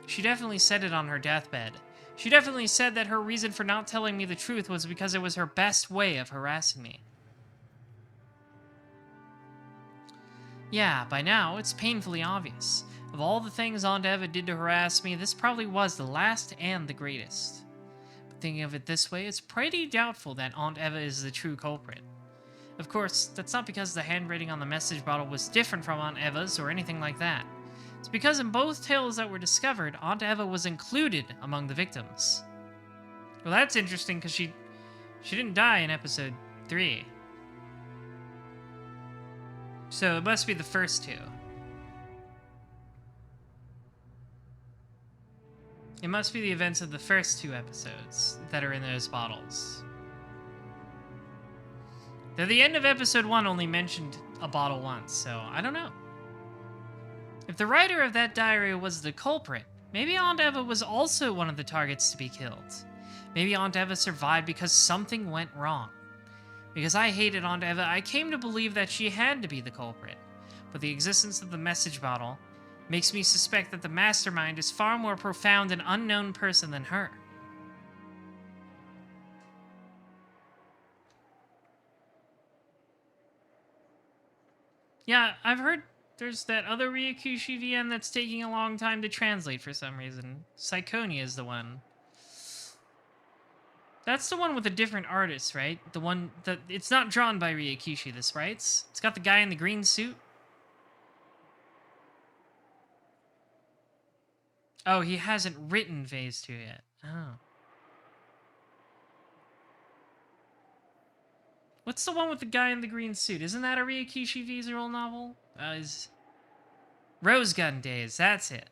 She definitely said it on her deathbed. She definitely said that her reason for not telling me the truth was because it was her best way of harassing me. Yeah, by now, it's painfully obvious. Of all the things Aunt Eva did to harass me, this probably was the last and the greatest. But thinking of it this way, it's pretty doubtful that Aunt Eva is the true culprit. Of course, that's not because the handwriting on the message bottle was different from Aunt Eva's or anything like that. It's because in both tales that were discovered, Aunt Eva was included among the victims. Well, that's interesting because she didn't die in episode 3. So it must be the first two. It must be the events of the first 2 episodes that are in those bottles. Though the end of episode 1 only mentioned a bottle once, so I don't know. If the writer of that diary was the culprit, maybe Aunt Eva was also one of the targets to be killed. Maybe Aunt Eva survived because something went wrong. Because I hated Aunt Eva, I came to believe that she had to be the culprit. But the existence of the message bottle makes me suspect that the mastermind is far more profound and unknown person than her. Yeah, I've heard there's that other Ryakushi VN that's taking a long time to translate for some reason. Psychonia is the one. That's the one with a different artist, right? The one that it's not drawn by Ryakushi, this, right? It's got the guy in the green suit. Oh, he hasn't written Phase 2 yet. Oh. What's the one with the guy in the green suit? Isn't that a Ryakushi visual novel? Is Rose Gun Days, that's it.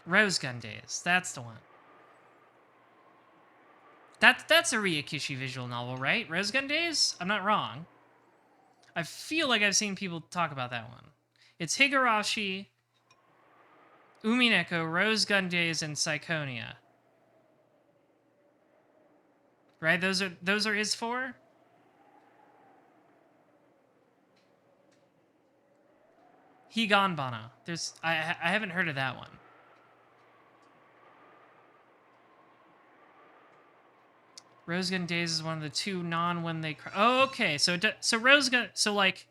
Rose Gun Days, that's the one. That's a Ryakushi visual novel, right? Rose Gun Days? I'm not wrong. I feel like I've seen people talk about that one. It's Higurashi, Umineko, Rose Gun Days, and Psychonia. Right? Those are his 4? Higanbana. I haven't heard of that one. Rose Gun Days is one of the 2 non-When They Cry. Oh, okay. So Rose Gun. So like,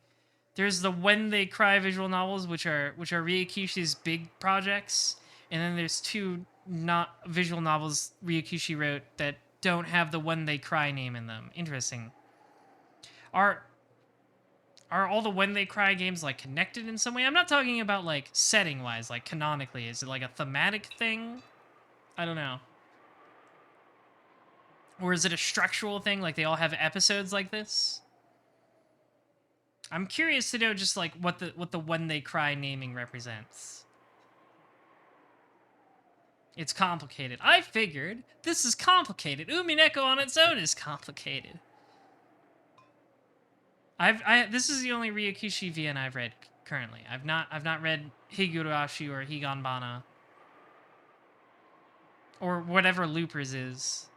there's the When They Cry visual novels, which are Ryakushi's big projects, and then there's 2 not visual novels Ryakushi wrote that don't have the When They Cry name in them. Interesting. Are all the When They Cry games like connected in some way? I'm not talking about like setting wise, like canonically. Is it like a thematic thing? I don't know. Or is it a structural thing, like they all have episodes like this? I'm curious to know just like what the When They Cry naming represents. It's complicated. I figured this is complicated. Umineko on its own is complicated. This is the only Ryakushi VN I've read currently. I've not read Higurashi or Higanbana or whatever Loopers is.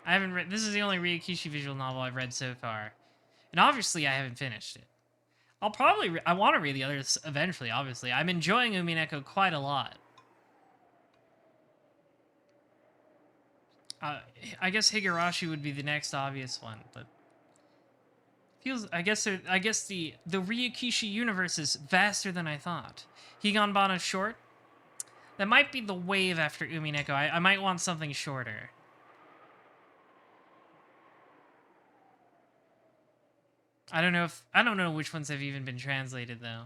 I haven't read. This is the only Ryakushi visual novel I've read so far, and obviously I haven't finished it. I'll probably. I want to read the others eventually. Obviously, I'm enjoying Umineko quite a lot. I guess Higurashi would be the next obvious one, but Feels, I guess the Ryakishi universe is vaster than I thought. Higanbana's short. That might be the wave after Umineko. I might want something shorter. I don't know which ones have even been translated though.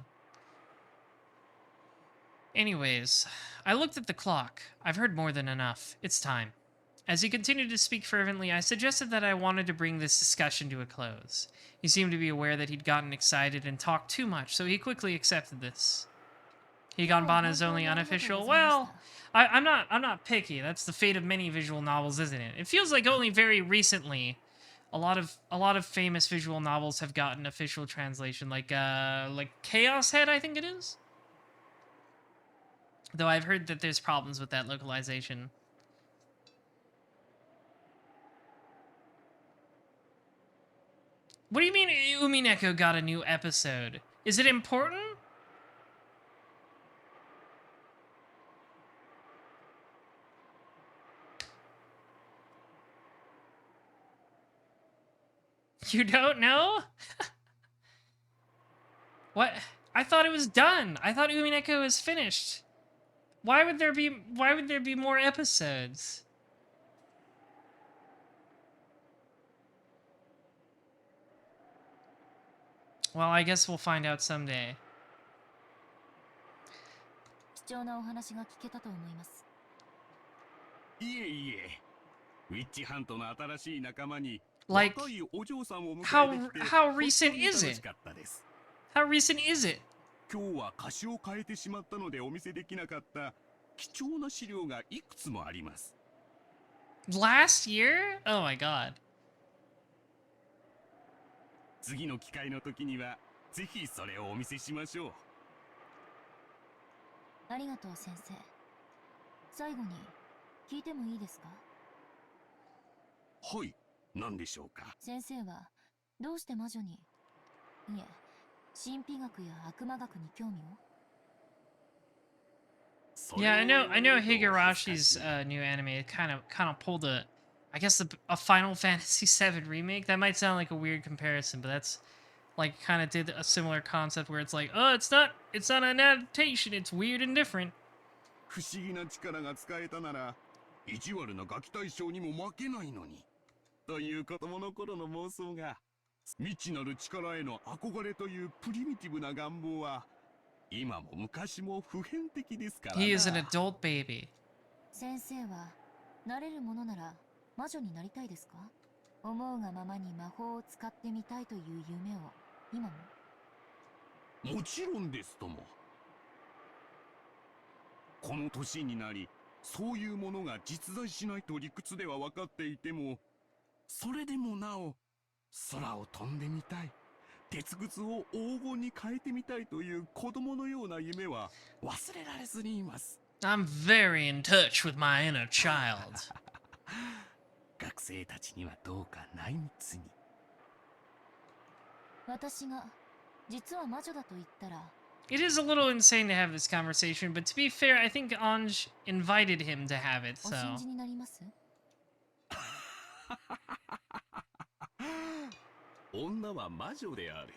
Anyways, I looked at the clock. I've heard more than enough. It's time. As he continued to speak fervently, I suggested that I wanted to bring this discussion to a close. He seemed to be aware that he'd gotten excited and talked too much, so he quickly accepted this. Higanbana's only unofficial. Well, I'm not picky. That's the fate of many visual novels, isn't it? It feels like only very recently a lot of famous visual novels have gotten official translation, like Chaos Head, I think it is. Though I've heard that there's problems with that localization. What do you mean Umineko got a new episode? Is it important? You don't know? What? I thought it was done. I thought Umineko was finished. Why would there be more episodes? Well, I guess we'll find out someday. 貴重なお話が聞けたと思います。いえいえ、ウィッチハントの新しい仲間に Like, 若いお嬢さんを迎えてきて how recent is 本当に楽 it? しかったです。 How recent is it? 今日は歌詞を変えてしまったのでお見せできなかった貴重な資料がいくつもあります。 Last year? Oh my god. 次の機会の時にはぜひそれをお見せしましょう。ありがとう先生。最後に聞いてもいいですか？はい、何でしょうか。先生はどうして魔女に、いえ、神秘学や悪魔学に興味を？ Yeah, I know Higurashi's new anime kind of pulled I guess a Final Fantasy VII remake. That might sound like a weird comparison, but that's like kind of did a similar concept where it's like, oh, it's not an adaptation. It's weird and different. 不思議な力が使えたなら意地悪なガキ大将にも負けないのに。という子供の頃の妄想が未知なる力への憧れというプリミティブな願望は今も昔も普遍的ですからな。 He is an adult baby. 先生はなれるものなら魔女になりたいですか？思うがままに魔法を使ってみたいという夢を今も？もちろんですとも。この年になりそういうものが実在しないと理屈では分かっていても、それでもなお空を飛んでみたい、鉄靴を黄金に変えてみたいという子供のような夢は忘れられずにいます。 I'm very in touch with my inner child. 学生たちにはどうか内密に。私が実は魔女だと言ったら。 It is a little insane to have this conversation, but to be fair, I think Anj invited him to have it, お so... 信じになります？女は魔女である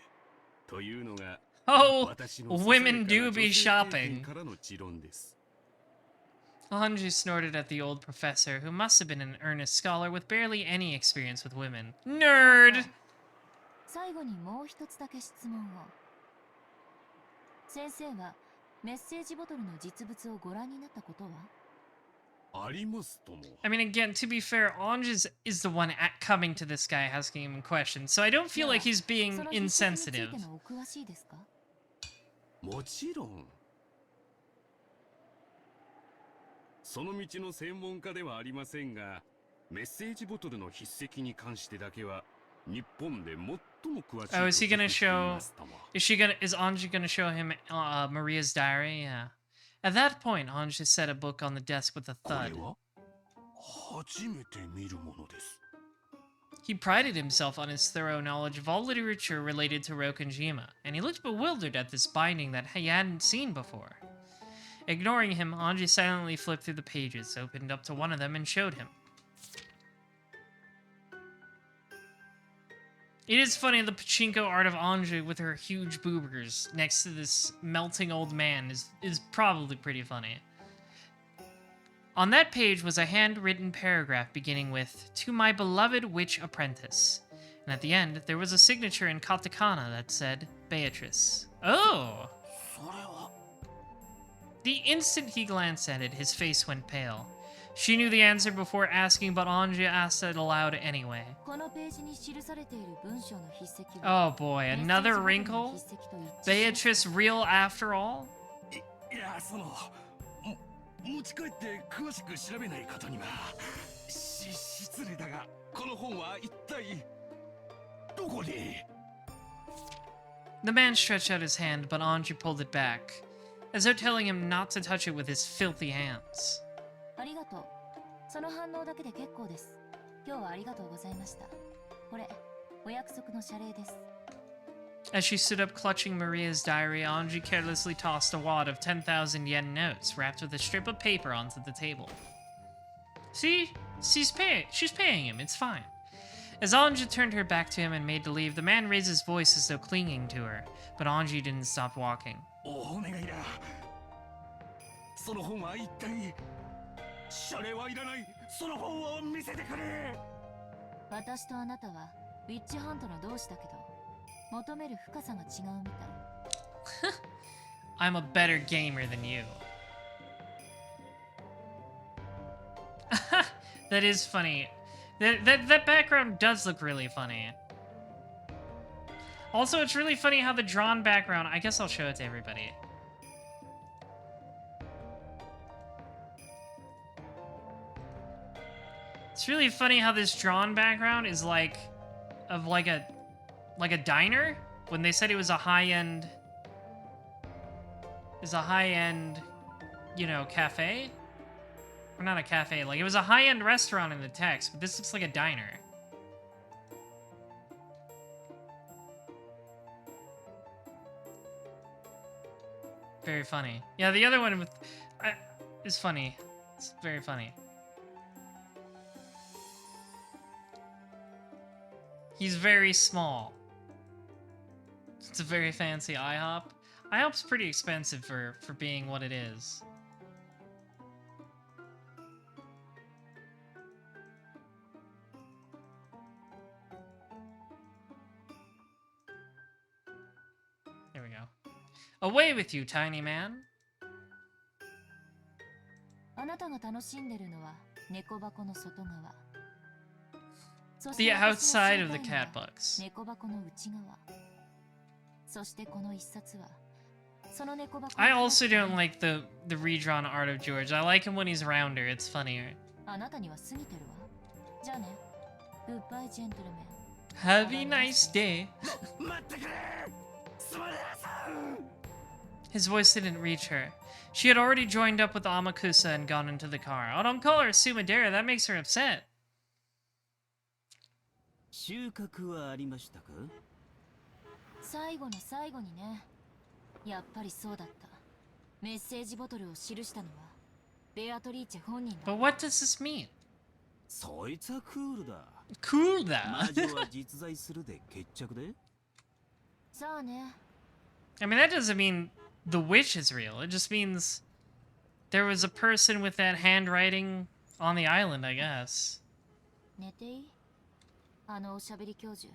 というのが Oh, 私の women do さ be さやかな女性経 shopping. 験からの持論です。 Anju snorted at the old professor, who must have been an earnest scholar with barely any experience with women. Nerd! 最後にもう一つだけ質問を。先生はメッセージボトルの実物をご覧になったことは？ ありますとも。 I mean, again, to be fair, Anj is the one coming to this guy asking him questions, so I don't feel like he's being その実物につい insensitive. てもお詳しいですか？もちろん。その道の専門家ではありませんが、メッセージボトルの筆跡に関してだけは日本で最も詳しいと Oh, is he gonna 聞いてい show... ますとも。 Is Anj gonna show him Maria's diary? Yeah. At that point, Anj set a book on the desk with a これ thud. は初めて見るものです。 He prided himself on his thorough knowledge of all literature related to Rokunjima, and he looked bewildered at this binding that he hadn't seen before. Ignoring him, Anji silently flipped through the pages, opened up to one of them, and showed him. It is funny, the pachinko art of Anju with her huge boobers next to this melting old man is probably pretty funny. On that page was a handwritten paragraph beginning with, "To my beloved witch apprentice." And at the end, there was a signature in katakana that said, "Beatrice." Oh! The instant he glanced at it, his face went pale. She knew the answer before asking, but Anju asked it aloud anyway. Oh boy, another wrinkle? Beatrice real after all? 持ち帰って詳しく調べないことには失礼だがこの本は一体どこに The man stretched out his hand, but Anju pulled it back, as though telling him not to touch it with his filthy hands. ありがとう。その反応だけで結構です。今日はありがとうございました。これ、お約束の謝礼です。 As she stood up clutching Maria's diary, Anju carelessly tossed a wad of 10,000 yen notes wrapped with a strip of paper onto the table. See? She's paying him, it's fine. As Anju turned her back to him and made to leave, the man raised his voice as though clinging to her, but Anju didn't stop walking. お願いだ。その本は一体謝礼はいらない。その本を見せてくれ。私とあなたはウィッチハントの同志だけど、求める深さが違うみたい。I'm a better gamer than you. That is funny. That background does look really funny. Also, it's really funny how the drawn background... I guess I'll show it to everybody. It's really funny how this drawn background is like... of like a diner? When they said it was a high-end... is a high-end, you know, cafe? Or not a cafe, like it was a high-end restaurant in the text, but this looks like a diner. Very funny. Yeah, the other one with is funny. It's very funny. He's very small. It's a very fancy IHOP. IHOP's pretty expensive for being what it is. There we go. Away with you, tiny man. あなたが楽しんでるのは猫箱の外側。 The outside of the cat box. 猫箱の内側。そしてこの一冊はその猫箱。 I also don't like the redrawn art of George. I like him when he's rounder. It's funnier. あなたには過ぎてるわ。じゃあね。Goodbye, gentleman. Have a nice day. 待ってくれ。スマレラさん。 His voice didn't reach her. She had already joined up with Amakusa and gone into the car. Oh, don't call her Sumadera. That makes her upset. 収穫はありましたか？最後の最後にね。やっぱりそうだった。メッセージボトルを記したのはベアトリーチェ本人だ。 But what does this mean? そいつはクールだ。クールだ。魔女は実在するで決着で。さあね。I mean, that doesn't mean the witch is real. It just means there was a person with that handwriting on the island, I guess. 寝ていい？あのおしゃべり教授。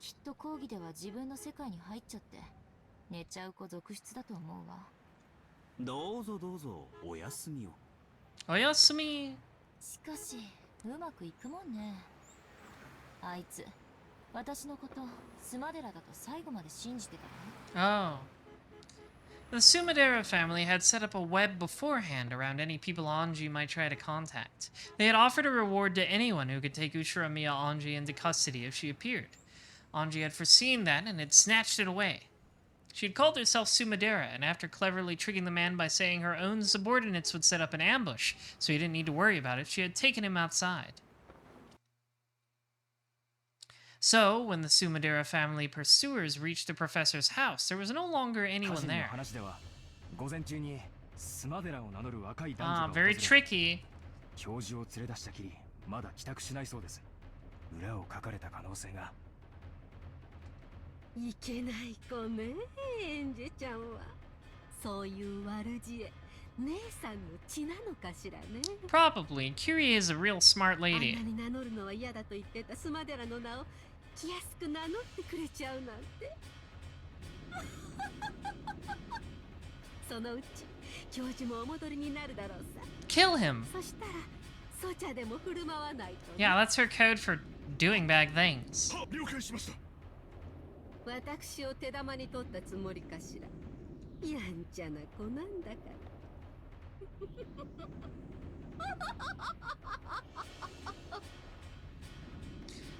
きっと講義では自分の世界に入っちゃって寝ちゃう子続出だと思うわ。どうぞどうぞお休みを。おやすみ。しかしうまくいくもんね。あいつ私のことスマデラだと最後まで信じてたわ。Oh. The Sumadera family had set up a web beforehand around any people Anji might try to contact. They had offered a reward to anyone who could take Ushiramiya Anji into custody if she appeared. Anji had foreseen that and had snatched it away. She had called herself Sumadera, and after cleverly tricking the man by saying her own subordinates would set up an ambush, so he didn't need to worry about it, she had taken him outside. So, when the Sumadera family pursuers reached the professor's house, there was no longer anyone there. Ah, very tricky. 教授を連れ出したきりまだ帰宅しないそうです。裏を書かれた可能性が。いけない子ね、エンジェちゃんは。そういう悪知恵、姉さんの血なのかしらね。Probably. Curie is a real smart あんな lady. に名乗るのは嫌だと言ってたスマデラの名を気安く名乗ってくれちゃうなんて。そのうち教授もお戻りになるだろうさ。Kill him. そしたらソチャでも振る舞わないとね。Yeah, that's her code for doing bad things. 了解しました。私を手玉に取ったつもりかしら。やんちゃな子なんだから。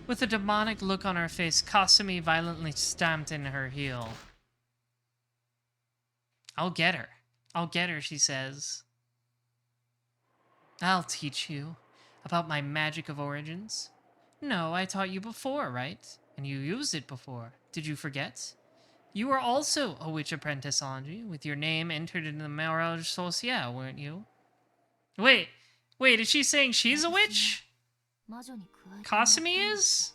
With a demonic look on her face, Kasumi violently stamped in her heel. I'll get her. I'll get her, she says. I'll teach you about my magic of origins. No, I taught you before, right? And you used it before. Did you forget? You were also a witch apprentice, Anji, with your name entered in the Mariage Sociale, weren't you? Wait, is she saying she's a witch? Kasumi is?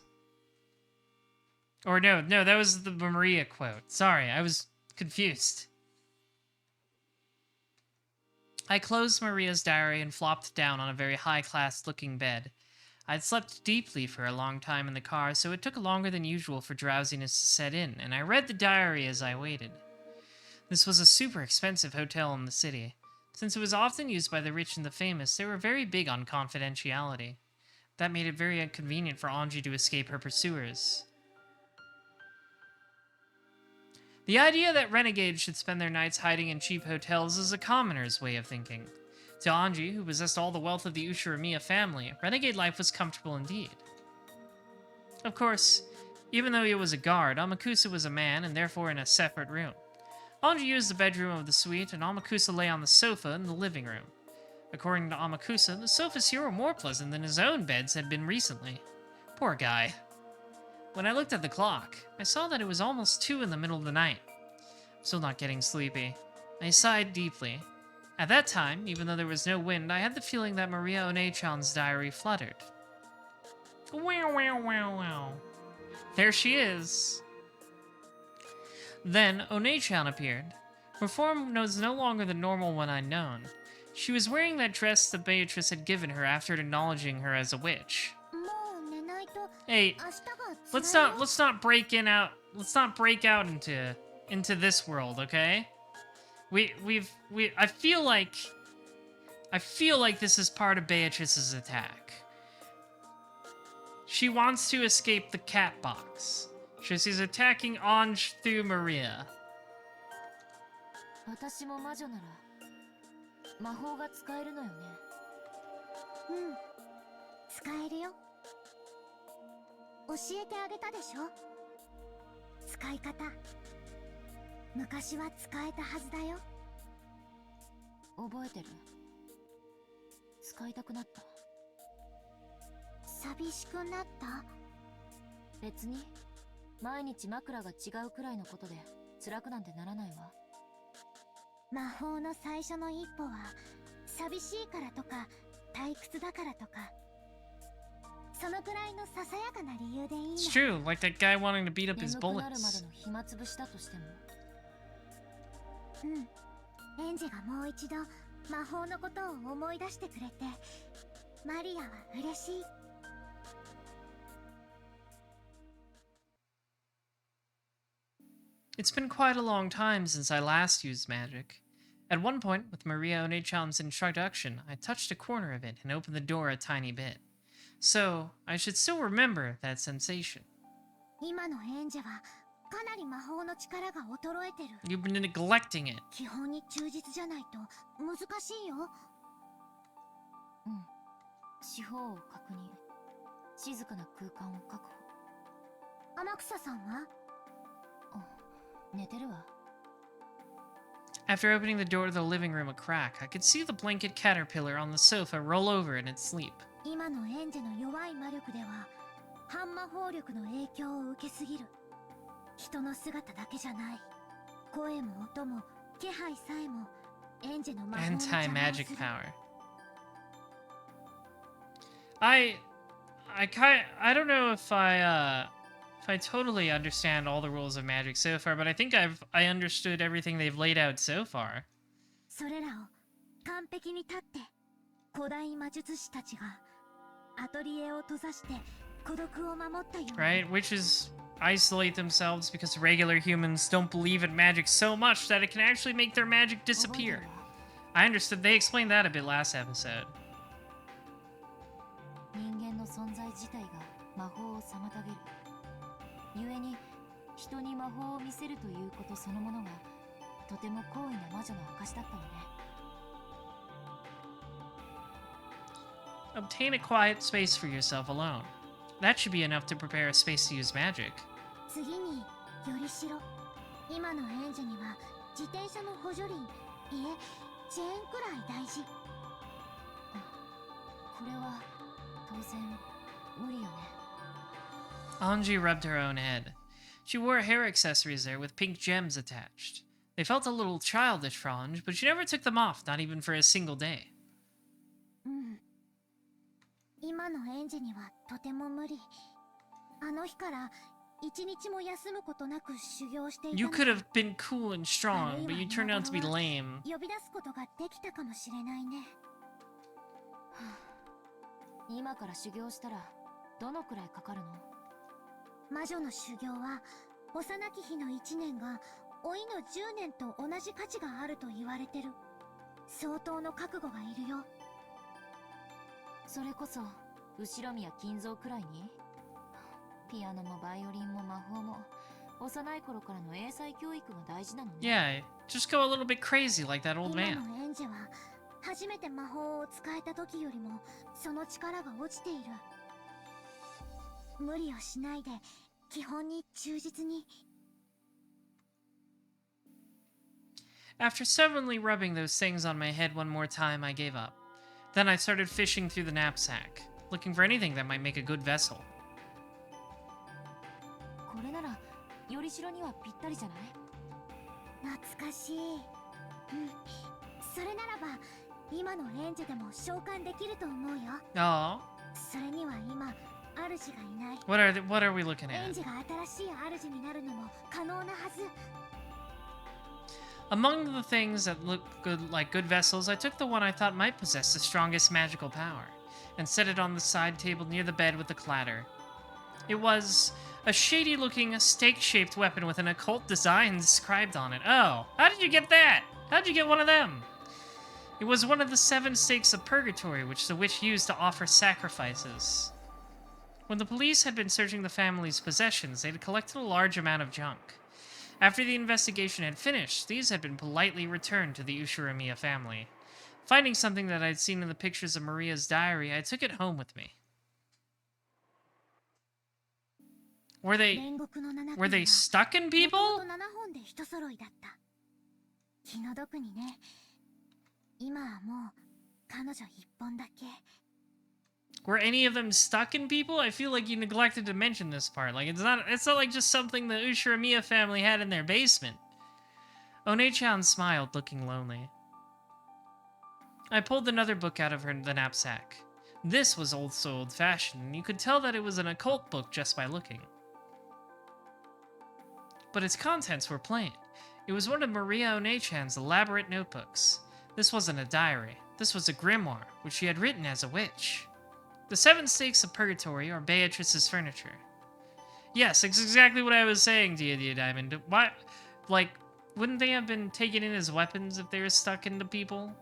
Or no, that was the Maria quote. Sorry, I was confused. I closed Maria's diary and flopped down on a very high-class looking bed. I'd slept deeply for a long time in the car, so it took longer than usual for drowsiness to set in, and I read the diary as I waited. This was a super expensive hotel in the city. Since it was often used by the rich and the famous, they were very big on confidentiality. That made it very inconvenient for Anji to escape her pursuers. The idea that renegades should spend their nights hiding in cheap hotels is a commoner's way of thinking. To Anji, who possessed all the wealth of the Ushiramiya family, renegade life was comfortable indeed. Of course, even though he was a guard, Amakusa was a man and therefore in a separate room. Anji used the bedroom of the suite, and Amakusa lay on the sofa in the living room. According to Amakusa, the sofas here were more pleasant than his own beds had been recently. Poor guy. When I looked at the clock, I saw that it was almost 2 in the middle of the night. Still not getting sleepy. I sighed deeply. At that time, even though there was no wind, I had the feeling that Maria One-chan's diary fluttered. Wow, wow, wow, wow. There she is. Then, One-chan appeared. Her form was no longer the normal one I'd known. She was wearing that dress that Beatrice had given her after acknowledging her as a witch. Hey, let's not break out into this world, okay? I feel like this is part of Beatrice's attack. She wants to escape the cat box. So she's attacking Anj through Maria. 私も魔女なら魔法が使えるのよね。うん、使えるよ。教えてあげたでしょ。使い方。昔は使えたはずだよ。覚えてる。使いたくなった。寂しくなった？別に毎日枕が違うくらいのことで辛くなんてならないわ。魔法の最初の一歩は寂しいからとか退屈だからとかそのくらいのささやかな理由でいいの。 It's true, like that guy wanting to beat up his 眠くなるま bullets. での暇つぶしだとしても。うん、エンジがもう一度魔法のことを思い出してくれてマリアは嬉しい。It's been quite a long time since I last used magic. At one point, with Maria One-chan's introduction, I touched a corner of it and opened the door a tiny bit. So, I should still remember that sensation. 今のエンジはかなり魔法の力が衰えてる。 You've been neglecting it. 基本に忠実じゃないと難しいよ。うん。四方を確認。静かな空間を確保。天草さんは？寝てるわ。After opening the door to the living room a crack, I could see the blanket caterpillar on the sofa roll over in its sleep. 今のエンジの弱い魔力では反魔法力の影響を受けすぎる。人の姿だけじゃない。声も音も気配さえもエンジの魔法の邪魔をする。Anti-magic power. I don't know if if I totally understand all the rules of magic so far, but I think I understood everything they've laid out so far. それらを完璧に立って古代魔術師たちがアトリエを閉ざして孤独を守ったように Right? Witches isolate themselves because regular humans don't believe in magic so much that it can actually make their magic disappear. I understood. They explained that a bit last episode. 人間の存在自体が魔法を妨げる。故に人に魔法を見せるということそのものがとても高位な魔女の証だったのね。Obtain a quiet space for yourself alone. That should be enough to prepare a space to use magic. 次によりしろ今の園児には自転車の補助輪いえチェーンくらい大事これは当然無理よね。 Anji rubbed her own head. She wore hair accessories there with pink gems attached. They felt a little childish for Anj, but she never took them off, not even for a single day. うん今の園児にはとても無理あの日から一日も休むことなく修行していた You could have been cool and strong, but you turned out to be lame. 呼び出すことができたかもしれないね。今から修行したらどのくらいかかるの？魔女の修行は幼き日の1年が老いの10年と同じ価値があると言われてる。相当の覚悟がいるよ。それこそ後ろ宮金蔵くらいに？ピアノもバイオリンも魔法も幼い頃からの英才教育が大事なのね。Yeah, just go a little bit crazy like that old 今 man. の園児は初めて魔法を使えた時よりもその力が落ちている。無理をしないで基本に忠実に。After stubbornly rubbing those things on my head one more time, I gave up. Then I started fishing through the knapsack, looking for anything that might make a good vessel. これならよりしろにはぴったりじゃない？懐かしい。それならば今の園児でも召喚できると思うよ。 Oh, それには今主がいない。 what are we looking 園 at? 児が新しい主になるのも可能なはず。 Among the things that look good like good vessels, I took the one I thought might possess the strongest magical power, and set it on the side table near the bed with a clatter. It was a shady-looking, stake-shaped weapon with an occult design inscribed on it. Oh, how did you get that? How'd you get one of them? It was one of the 7 stakes of purgatory, which the witch used to offer sacrifices. When the police had been searching the family's possessions, they had collected a large amount of junk. After the investigation had finished, these had been politely returned to the Ushiramiya family. Finding something that I'd seen in the pictures of Maria's diary, I took it home with me. Were they stuck in people? 7本で一揃いだった。気の毒にね。今はもう彼女一本だけ。 Were any of them stuck in people? I feel like you neglected to mention this part. Like it's not like just something the Ushiramiya family had in their basement. One-chan smiled, looking lonely. I pulled another book out of the knapsack. This was also old-fashioned, and you could tell that it was an occult book just by looking. But its contents were plain. It was one of Maria One-chan's elaborate notebooks. This wasn't a diary. This was a grimoire, which she had written as a witch. The 7 stakes of purgatory are Beatrice's furniture. Yes, it's exactly what I was saying, Dia Diamond. Why, like, wouldn't they have been taken in as weapons if they were stuck into people?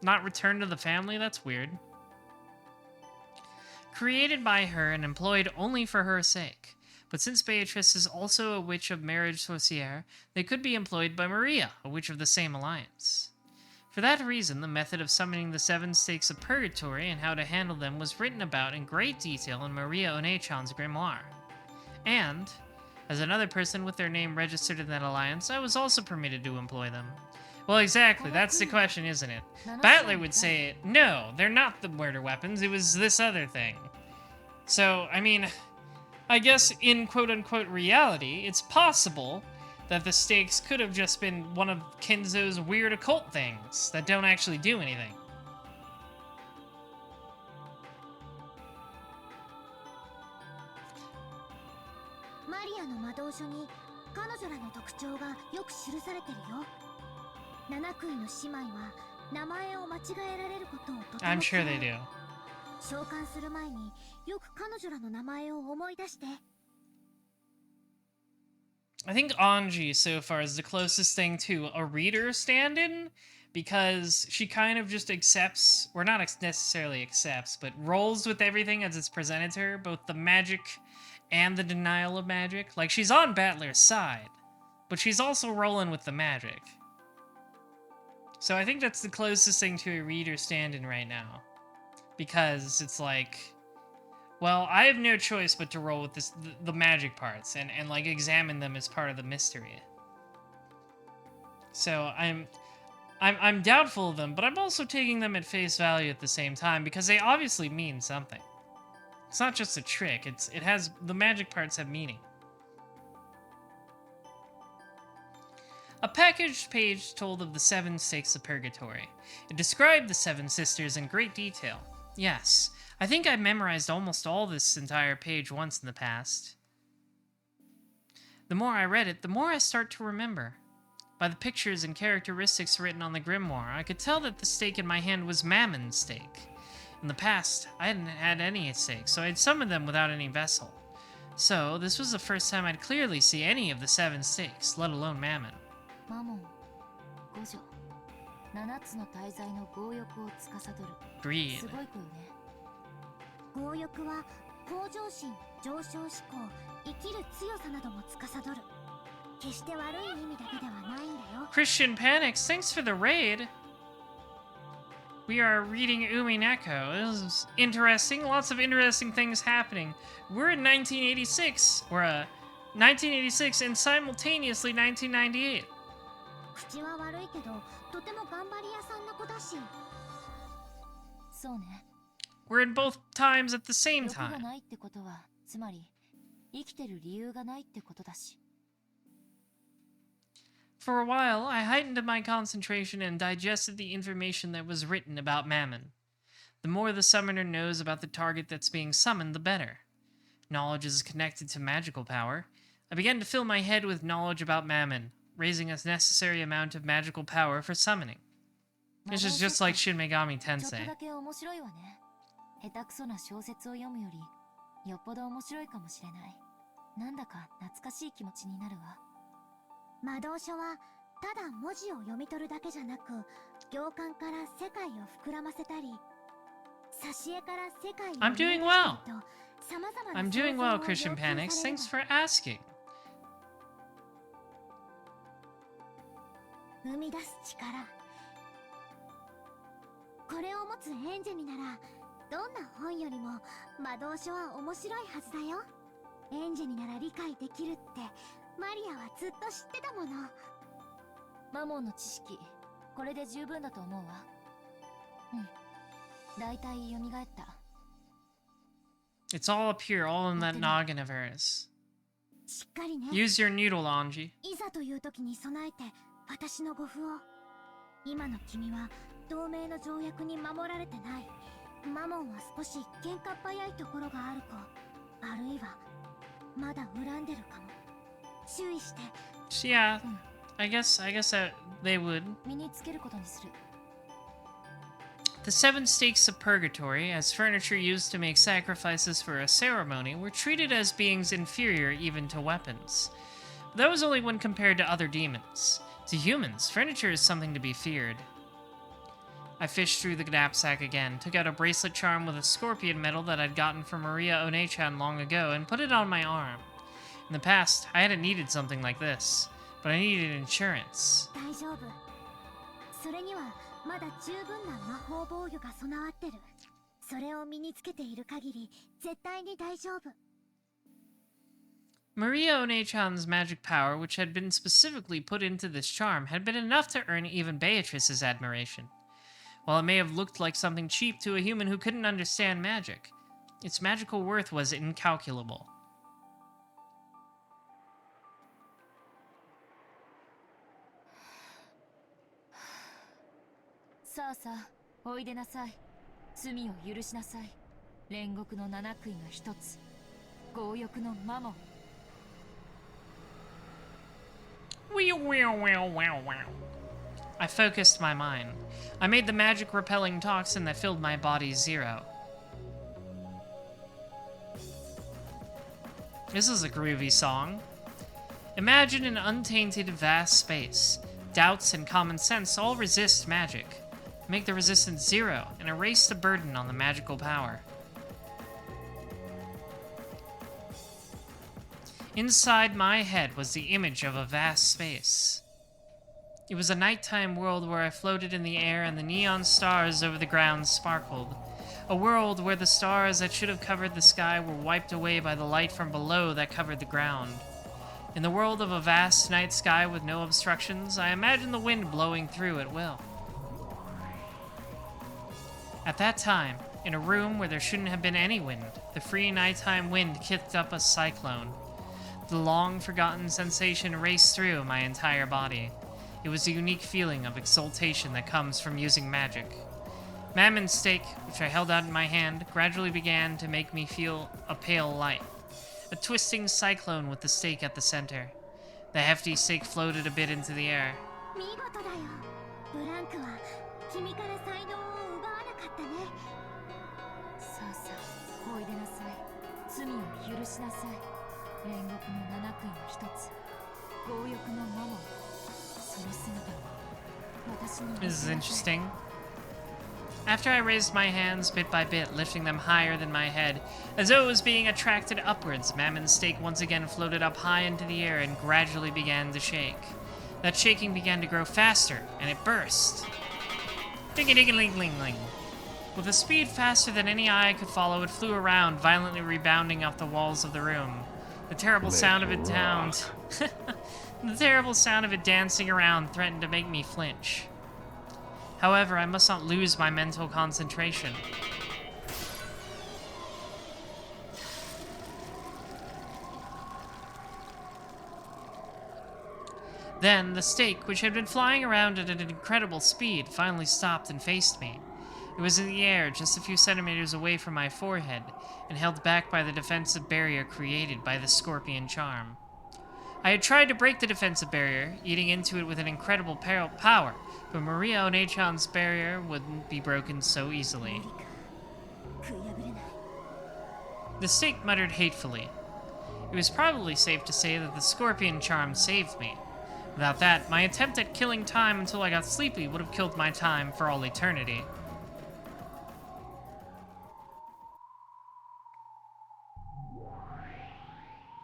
Not returned to the family? That's weird. Created by her and employed only for her sake. But since Beatrice is also a witch of marriage sorcière, they could be employed by Maria, a witch of the same alliance. For that reason, the method of summoning the 7 stakes of purgatory and how to handle them was written about in great detail in Maria One-chan's grimoire. And, as another person with their name registered in that alliance, I was also permitted to employ them. Well, exactly, that's the question, isn't it? Battler would say, no, they're not the murder weapons, it was this other thing. So, I mean, I guess in quote-unquote reality, it's possible that the stakes could have just been one of Kenzo's weird occult things that don't actually do anything. マリアの魔導書に彼女らの特徴がよく記されてるよ。七杭の姉妹は名前を間違えられることをとても I'm sure they 嫌い。 do. 召喚する前によく彼女らの名前を思い出して。 I think Anji so far is the closest thing to a reader stand-in, because she kind of just accepts, or not necessarily accepts, but rolls with everything as it's presented to her, both the magic and the denial of magic. Like, she's on Battler's side, but she's also rolling with the magic. So I think that's the closest thing to a reader stand-in right now, because it's like, well, I have no choice but to roll with the magic parts and like examine them as part of the mystery. So I'm doubtful of them, but I'm also taking them at face value at the same time because they obviously mean something. It's not just a trick. It has the magic parts have meaning. A packaged page told of the 7 stakes of purgatory. It described the 7 sisters in great detail. Yes, I think I memorized almost all this entire page once in the past. The more I read it, the more I start to remember. By the pictures and characteristics written on the grimoire, I could tell that the stake in my hand was Mammon's stake. In the past, I hadn't had any stakes, so I'd summoned them without any vessel. So, this was the first time I'd clearly see any of the 7 stakes, let alone Mammon. Greed. 強欲は向上心、上昇志向、生きる強さなども司る。決して悪い意味だけではないんだよ。 Christian Panics, thanks for the raid. We are reading Umineko. This is interesting. Lots of interesting things happening. We're in 1986, or 1986 and simultaneously 1998. 口は悪いけど、とても頑張り屋さんな子だし。そうね。 We're in both times at the same 欲が time. ないってことは、つまり生きてる理由がないってことだし。 For a while, I heightened my concentration and digested the information that was written about Mammon. The more the summoner knows about the target that's being summoned, the better. Knowledge is connected to magical power. I began to fill my head with knowledge about Mammon, raising a necessary amount of magical power for summoning. This is just like Shin Megami ちょっと Tensei. だけ面白いわね。下手くそな小説を読むよりよっぽど面白いかもしれない。なんだか懐かしい気持ちになるわ。 魔導書はただ文字を読み取るだけじゃなく、行間から世界を膨らませたり、挿絵から世界を I'm doing well. 様々な I'm 想 doing 像 well, を Christian 要求 Panics. される Thanks わ。 for asking. 生み出す力。これを持つエンジェになら、どんな本よりも魔導書は面白いはずだよ。エンジェになら理解できるってマリアはずっと知ってたもの。マモンの知識、これで十分だと思うわ。うん。だいたい蘇った。 It's all up here, all in that noggin of hers. しっかりね。 Use your noodle, Anji. いざという時に備えて私の護符を。今の君は同盟の条約に守られてない。マモンは少し喧嘩っ早いところがある子。あるいはまだ恨んでるかも。注意して。Yeah, I guess they would. 身につけることにする。 The 7 stakes of purgatory, as furniture used to make sacrifices for a ceremony, were treated as beings inferior even to weapons. But that was only when compared to other demons. To humans, furniture is something to be feared. I fished through the knapsack again, took out a bracelet charm with a scorpion medal that I'd gotten from Maria One-chan long ago, and put it on my arm. In the past, I hadn't needed something like this, but I needed insurance. 大丈夫。それにはまだ十分な魔法防御が備わってる。それを身につけている限り絶対に大丈夫。 Maria One-chan's magic power, which had been specifically put into this charm, had been enough to earn even Beatrice's admiration. While it may have looked like something cheap to a human who couldn't understand magic, its magical worth was incalculable. さあさあ、おいでなさい。罪を許しなさい。煉獄の七杭が一つ。強欲のマモン。I focused my mind. I made the magic-repelling toxin that filled my body zero. This is a groovy song. Imagine an untainted, vast space. Doubts and common sense all resist magic. Make the resistance zero and erase the burden on the magical power. Inside my head was the image of a vast space. It was a nighttime world where I floated in the air and the neon stars over the ground sparkled. A world where the stars that should have covered the sky were wiped away by the light from below that covered the ground. In the world of a vast night sky with no obstructions, I imagined the wind blowing through at will. At that time, in a room where there shouldn't have been any wind, the free nighttime wind kicked up a cyclone. The long-forgotten sensation raced through my entire body. It was a unique feeling of exultation that comes from using magic. Mammon's stake, which I held out in my hand, gradually began to make me feel a pale light. A twisting cyclone with the stake at the center. The hefty stake floated a bit into the air. This is interesting. After I raised my hands bit by bit, lifting them higher than my head, as though it was being attracted upwards, Mammon's stake once again floated up high into the air and gradually began to shake. That shaking began to grow faster, and it burst. Ding-a-ding-a-ling-ling-ling. With a speed faster than any eye could follow, it flew around, violently rebounding off the walls of the room. The terrible sound of it The terrible sound of it dancing around threatened to make me flinch. However, I must not lose my mental concentration. Then, the stake, which had been flying around at an incredible speed, finally stopped and faced me. It was in the air, just a few centimeters away from my forehead, and held back by the defensive barrier created by the scorpion charm. I had tried to break the defensive barrier, eating into it with an incredible power, but Maria Onechan's barrier wouldn't be broken so easily. The stake muttered hatefully. It was probably safe to say that the scorpion charm saved me. Without that, my attempt at killing time until I got sleepy would have killed my time for all eternity.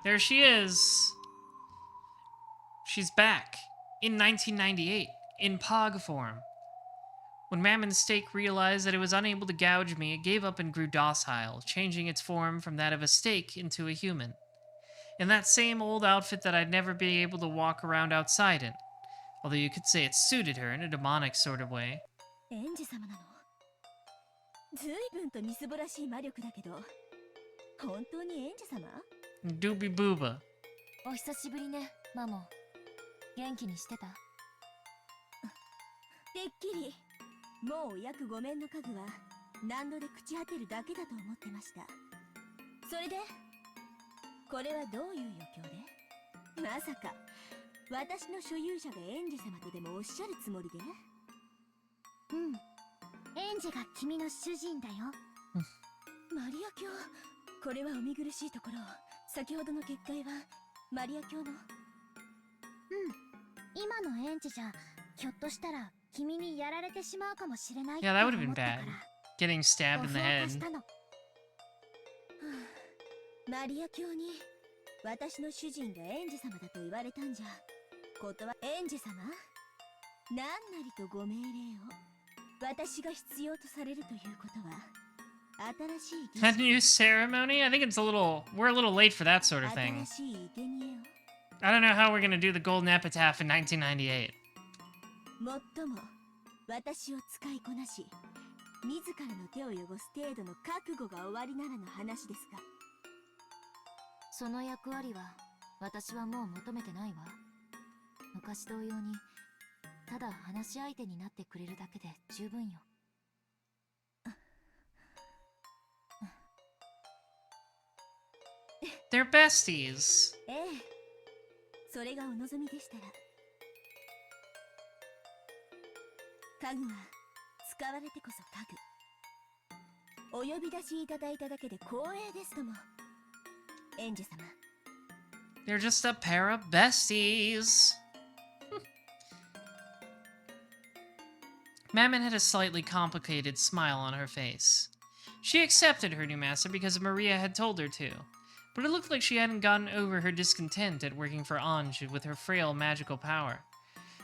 There she is. She's back. In 1998. In Pog form. When Mammon's stake realized that it was unable to gouge me, it gave up and grew docile, changing its form from that of a stake into a human. In that same old outfit that I'd never be able to walk around outside in. Although you could say it suited her in a demonic sort of way. Doobie booba. お久しぶりね、マモ。元気にしてた？てっきりもう約5面の家具は何度で朽ち果てるだけだと思ってました。それでこれはどういう余興で？まさか私の所有者がエンジ様とでもおっしゃるつもりで？うん、エンジが君の主人だよ。マリア教、これはお見苦しいところ。先ほどの結界はマリア教の？今のエンジじゃひょっとしたら君にやられてしまうかもしれない。Yeah, that would have been bad. Getting stabbed in the head. マリア教に私の主人がエンジ様だと言われたんじゃ。ことはエンジ様、何なりとご命令を。私が必要とされるということは。That new ceremony? I think it's we're a little late for that sort of thing. I don't know how we're gonna do the Golden Epitaph in 1998. もっとも、私を使いこなし、自らの手を汚す程度の覚悟が終わりならの話ですが。その役割は、私はもう求めてないわ。昔同様に、ただ話し相手になってくれるだけで十分よ。They're besties. ええ、それがお望みでしたら家具は使われてこそ家具。お呼び出しいただいただけで光栄ですとも。園児様。They're just a pair of besties. Mammon had a slightly complicated smile on her face. She accepted her new master because Maria had told her to, but it looked like she hadn't gotten over her discontent at working for Ange with her frail magical power.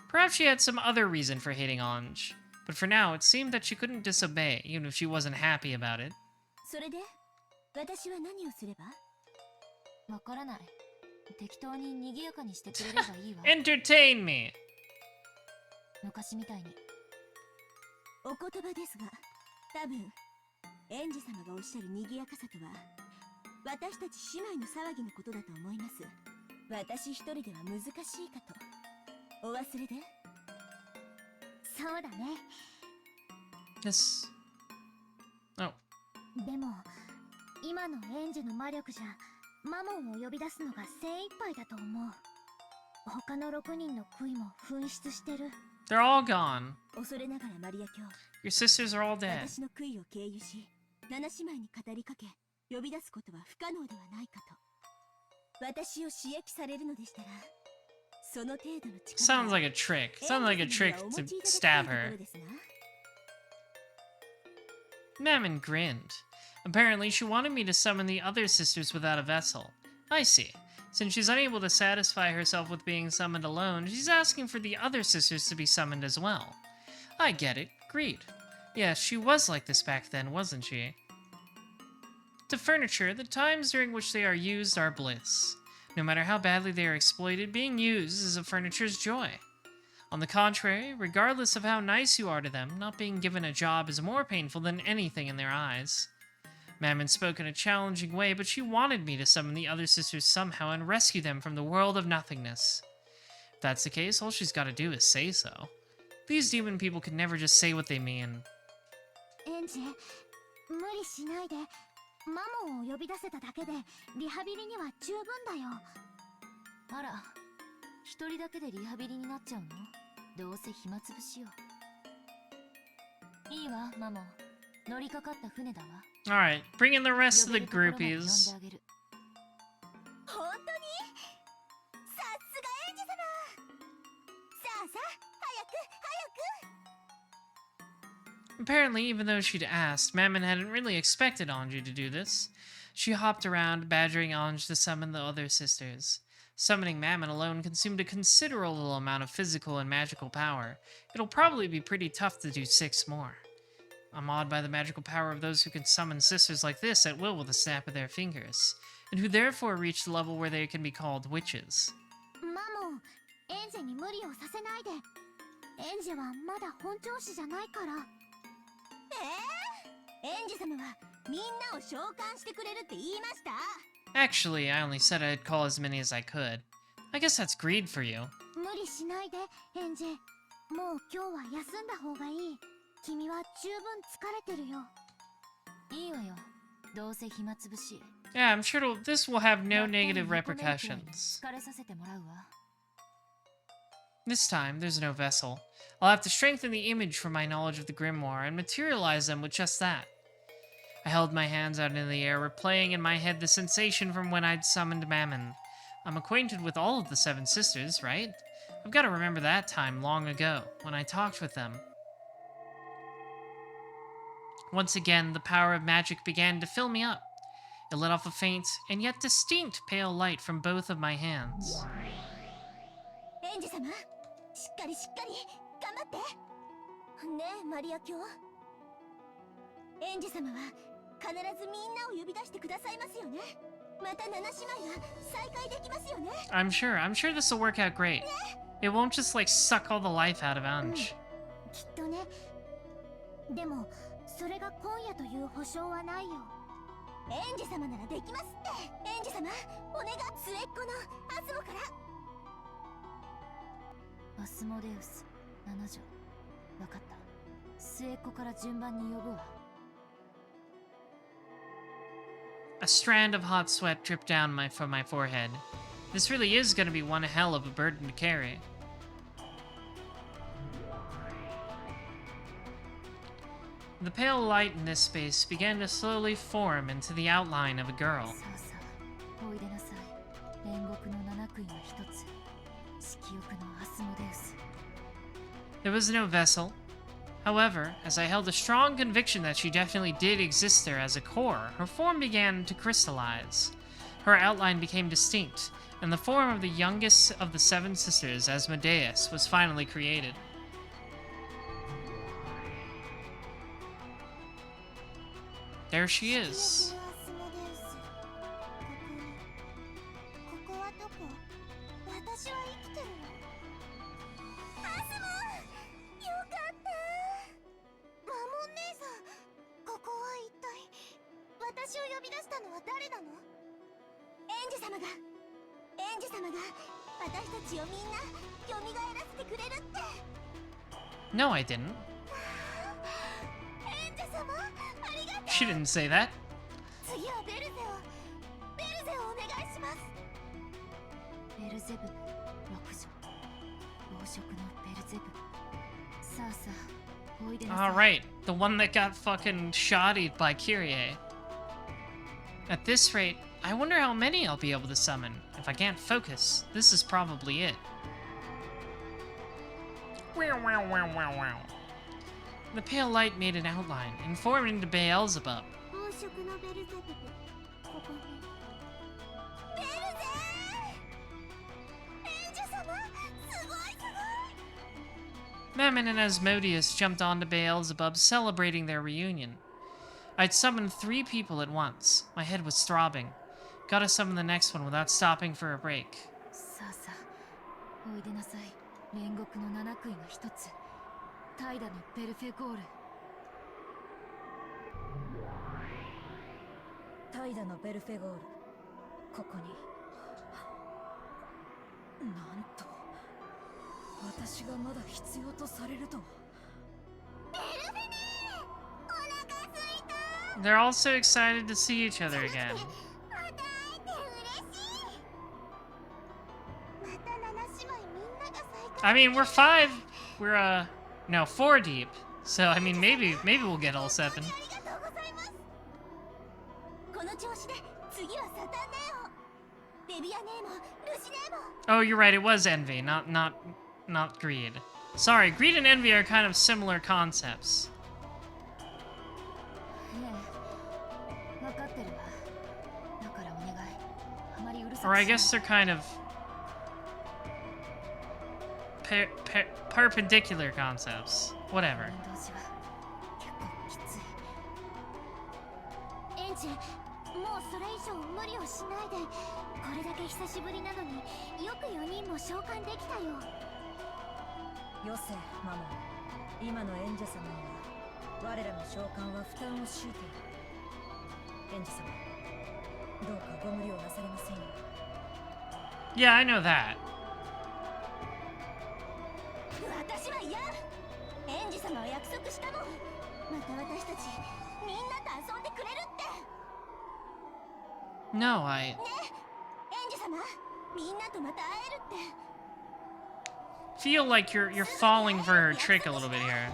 Perhaps she had some other reason for hating Ange, but for now it seemed that she couldn't disobey, even if she wasn't happy about it. それで、私は何をすれば？わからない。適当に賑やかにしてくれればいいわ。Entertain me! 昔みたいに。お言葉ですが、多分、園児様がおっしゃる賑やかさとは、私たち姉妹の騒ぎのことだと思います。私一人では難しいかと。お忘れで？そうだね。This... Oh. でも、今の園児の魔力じゃ、マモンを呼び出すのが精一杯だと思う。他の6人の杭も紛失してる。They're all gone. 恐れながらマリア卿。Your sisters are all dead. 私の杭を経由し、7姉妹に語りかけ、呼び出すことは不可能ではないかと。私を刺激されるのでしたら、その程度の力。Sounds like a trick. Sounds like a trick to stab her. Mammon grinned. Apparently, she wanted me to summon the other sisters without a vessel. I see. Since she's unable to satisfy herself with being summoned alone, she's asking for the other sisters to be summoned as well. I get it. Agreed. Yes, she was like this back then, wasn't she? To furniture, the times during which they are used are bliss. No matter how badly they are exploited, being used is a furniture's joy. On the contrary, regardless of how nice you are to them, not being given a job is more painful than anything in their eyes. Mammon spoke in a challenging way, but she wanted me to summon the other sisters somehow and rescue them from the world of nothingness. If that's the case, all she's got to do is say so. These demon people can never just say what they mean. エンジ、無理しないで。マモンを呼び出せただけでリハビリには十分だよ。あら、一人だけでリハビリになっちゃうの？どうせ暇つぶしよ。いいわ、マモン。乗りかかった船だわ。Alright, bring in the rest of the groupies. 本当に？さすが園児様。さあさあ、早く早く。 Apparently, even though she'd asked, Mammon hadn't really expected Anju to do this. She hopped around, badgering Anj to summon the other sisters. Summoning Mammon alone consumed a considerable amount of physical and magical power. It'll probably be pretty tough to do 6 more. I'm awed by the magical power of those who can summon sisters like this at will with a snap of their fingers, and who therefore reach the level where they can be called witches. マモン、エンジに無理をさせないで。エンジはまだ本調子じゃないから。園児様はみんなを召喚してくれるって言いました？ Actually, I only said I'd call as many as I could. I guess that's greed for you. 無理しないで、エンジ。もう今日は休んだ方がいい。君は十分疲れてるよ。いいわよ。どうせ暇つぶし。Yeah, I'm sure this will have no negative repercussions. 疲れさせてもらうわ。This time, there's no vessel. I'll have to strengthen the image from my knowledge of the grimoire and materialize them with just that. I held my hands out in the air, replaying in my head the sensation from when I'd summoned Mammon. I'm acquainted with all of the 7 sisters, right? I've got to remember that time long ago, when I talked with them. Once again, the power of magic began to fill me up. It let off a faint, and yet distinct pale light from both of my hands. 園児様、しっかりしっかり頑張ってねえマリア卿。園児様は必ずみんなを呼び出してくださいますよね。また7姉妹が再会できますよね。I'm sure this will work out great. It won't just like suck all the life out of Anj. きっとね。でもそれが今夜という保証はないよ。園児様ならできますって。園児様、お願い。末っ子のアスモから。アスモデウス7女。わかった。末っ子から順番に呼ぶわ。A strand of hot sweat dripped down from my forehead. This really is going to be one hell of a burden to carry. The pale light in this space began to slowly form into the outline of a girl. さあさあおいでなさい。煉獄の七杭の一つ、色欲のアスモデウス。 There was no vessel. However, as I held a strong conviction that she definitely did exist there as a core, her form began to crystallize. Her outline became distinct, and the form of the youngest of the seven sisters, Asmodeus, was finally created. There she is. ここはどこ？私は生きてるの？アスモン！よかった！マモン姉さん、ここは一体私を呼び出したのは誰なの？エンジ様が私たちをみんな蘇らせてくれるって。 No, I didn't. エンジ様、ありがとう。 She didn't say that. 次はベルゼをお願いします。ベルゼブブ6条。暴食のベルゼブブ。さあさあおいでなさい。 Alright, the one that got fucking shottied by Kyrie. At this rate, I wonder how many I'll be able to summon. If I can't focus, this is probably it. Wow, wow, wow, wow, wow. The pale light made an outline and formed into Beelzebub. 暴食のベルゼブブ、ここに。ベルゼー！エンジ様、すごいすごい！ Mammon and Asmodeus jumped onto Beelzebub, celebrating their reunion. I'd summoned 3 people at once. My head was throbbing. Gotta summon the next one without stopping for a break. さあさあおいでなさい。煉獄の七杭の一つ、怠惰のベルフェゴール。怠惰のベルフェゴール、ここに。なんと私がまだ必要とされるとは。ベルフェねー、お腹すいた。 They're all so excited to see each other again. また会えて嬉しい。また七姉妹みんなが再会。 I mean, we're 5. We're, no, 4 deep. So, I mean, maybe we'll get all 7. ありがとうございます。この調子で次はサタンネオ、デビアネーもルシネーも。 Oh, you're right. It was envy, not greed. Sorry, greed and envy are kind of similar concepts. ねえ、わかってるわ。だからお願い。あまりうるさくし Or ない I guess they're kind of perpendicular concepts. Whatever. 人同士は結構きつい。エンジ、もうそれ以上無理をしないで。これだけ久しぶりなのによく4人も召喚できたよ。よせ、マモン。今のエンジェ様には我らの召喚は負担を強いている。エンジェ様、どうかご無理をなされませんよ。 Yeah, I know that. 私は嫌。エンジ様は約束したもん。また私たちみんなと遊んでくれるって。 No, I... ね、エンジ様、みんなとまた会えるって。 feel like you're falling for her trick a little bit here.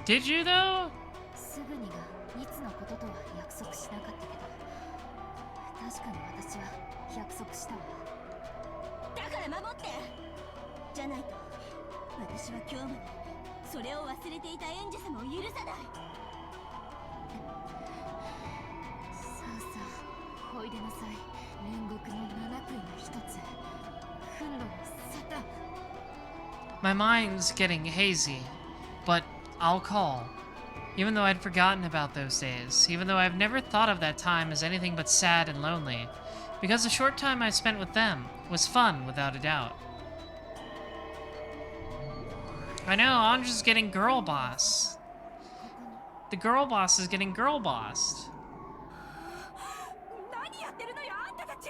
Did you though? すぐにがいつのこととは約束しなかったけど、確かに私は約束したわ。だから守って。じゃないと私は今日までそれを忘れていたエンジ様を許さない。さあさあおいでなさい。煉獄の七杭の一つ、憤怒のサタン。 My mind's getting hazy, but I'll call. Even though I'd forgotten about those days, even though I've never thought of that time as anything but sad and lonely, because the short time I spent with them was fun without a doubt. I know, Andra's getting girl boss. The girl boss is getting girl bossed. 何やってるのよ、あんたたち。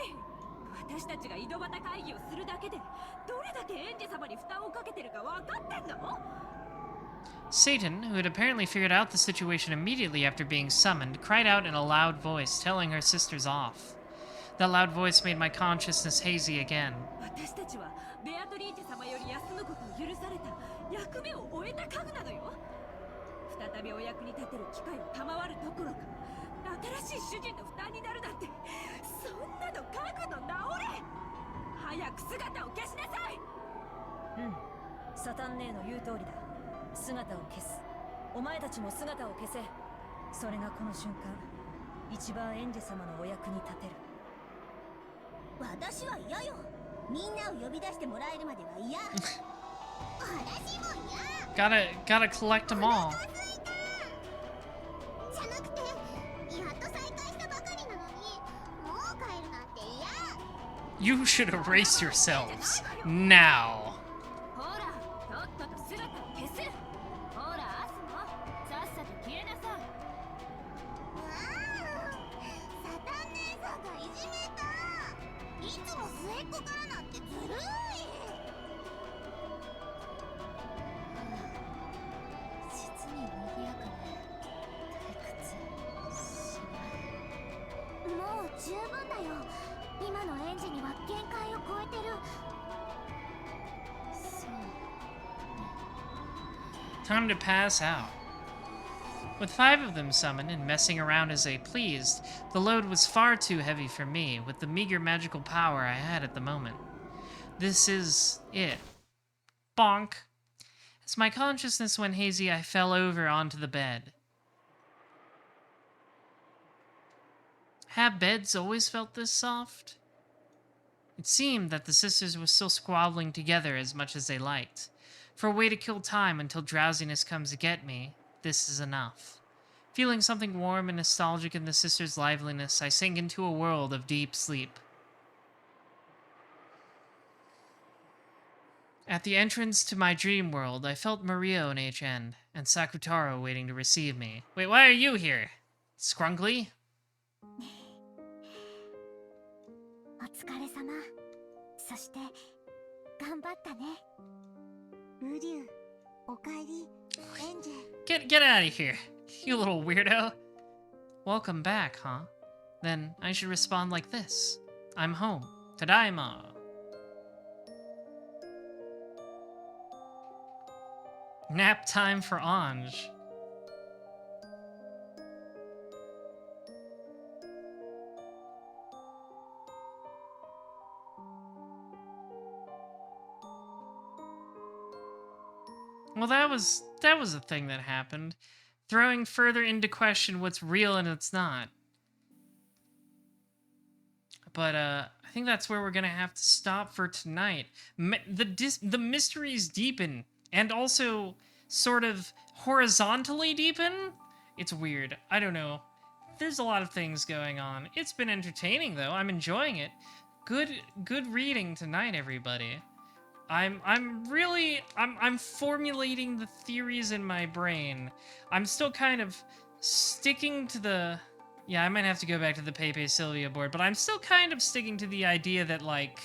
私たちが井戸端会議をするだけでどれだけエンジ様に負担をかけてるか分かってんの？ Satan, who had apparently figured out the situation immediately after being summoned, cried out in a loud voice, telling her sisters off. That loud voice made my consciousness hazy again. 私たちはベアトリーチェ様より優役目を終えた家具なのよ。再びお役に立てる機会を賜るどころか、新しい主人の負担になるなんて、そんなの家具の直れ。早く姿を消しなさい。サタン姉の言う通りだ。姿を消す。お前たちも姿を消せ。それがこの瞬間、一番エンジェ様のお役に立てる。私は嫌よ。みんなを呼び出してもらえるまでは嫌。私も嫌。Gotta collect them all. じゃなくて、やっと再会したばかりなのに、もう帰るなんて嫌。 You should erase yourselves now. ほら、とっとと姿を消す。ほら、アスモ、さっさと消えなさい。サタン姉さんがいじめた。いつも末っ子からなんてずるい。実に賑やかな退屈しない。もう十分だよ。今の園児には限界を超えてる。そうね。 Time to pass out. With 5 of them summoned and messing around as they pleased, the load was far too heavy for me with the meager magical power I had at the moment. This is it. Bonk. As my consciousness went hazy, I fell over onto the bed. Have beds always felt this soft? It seemed that the sisters were still squabbling together as much as they liked. For a way to kill time until drowsiness comes to get me, this is enough. Feeling something warm and nostalgic in the sisters' liveliness, I sank into a world of deep sleep. At the entrance to my dream world, I felt Mario and HN, and Sakutaro waiting to receive me. Wait, why are you here? Scrunkly? お疲れ様。そして頑張ったね。ウリュウ、おかえり。エンジェ。Get out of here, you little weirdo. Welcome back, huh? Then I should respond like this. I'm home. Tadaima. Nap time for Anj. Well, that was a thing that happened. Throwing further into question what's real and what's not. But, I think that's where we're gonna have to stop for tonight. The mysteries deepen, and also sort of horizontally deepen? It's weird. I don't know. There's a lot of things going on. It's been entertaining, though. I'm enjoying it. Good reading tonight, everybody. I'm formulating the theories in my brain. I'm still kind of sticking to the... Yeah, I might have to go back to the Pepe Sylvia board, but I'm still kind of sticking to the idea that, like,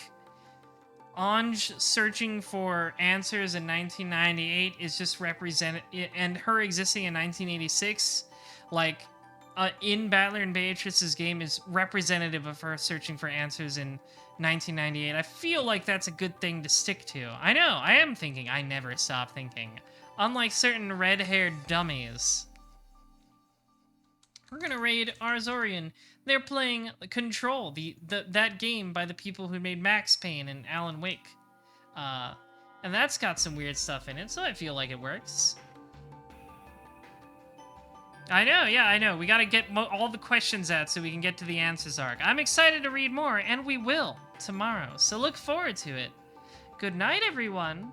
Anj searching for answers in 1998 is just represented, and her existing in 1986, like, in Battler and Beatrice's game is representative of her searching for answers in 1998. I feel like that's a good thing to stick to. I know, I am thinking. I never stop thinking. Unlike certain red-haired dummies. We're gonna raid Arzorian. They're playing Control, that game by the people who made Max Payne and Alan Wake. And that's got some weird stuff in it, so I feel like it works. I know, yeah, I know. We gotta get all the questions out so we can get to the answers arc. I'm excited to read more, and we will tomorrow, so look forward to it. Good night, everyone.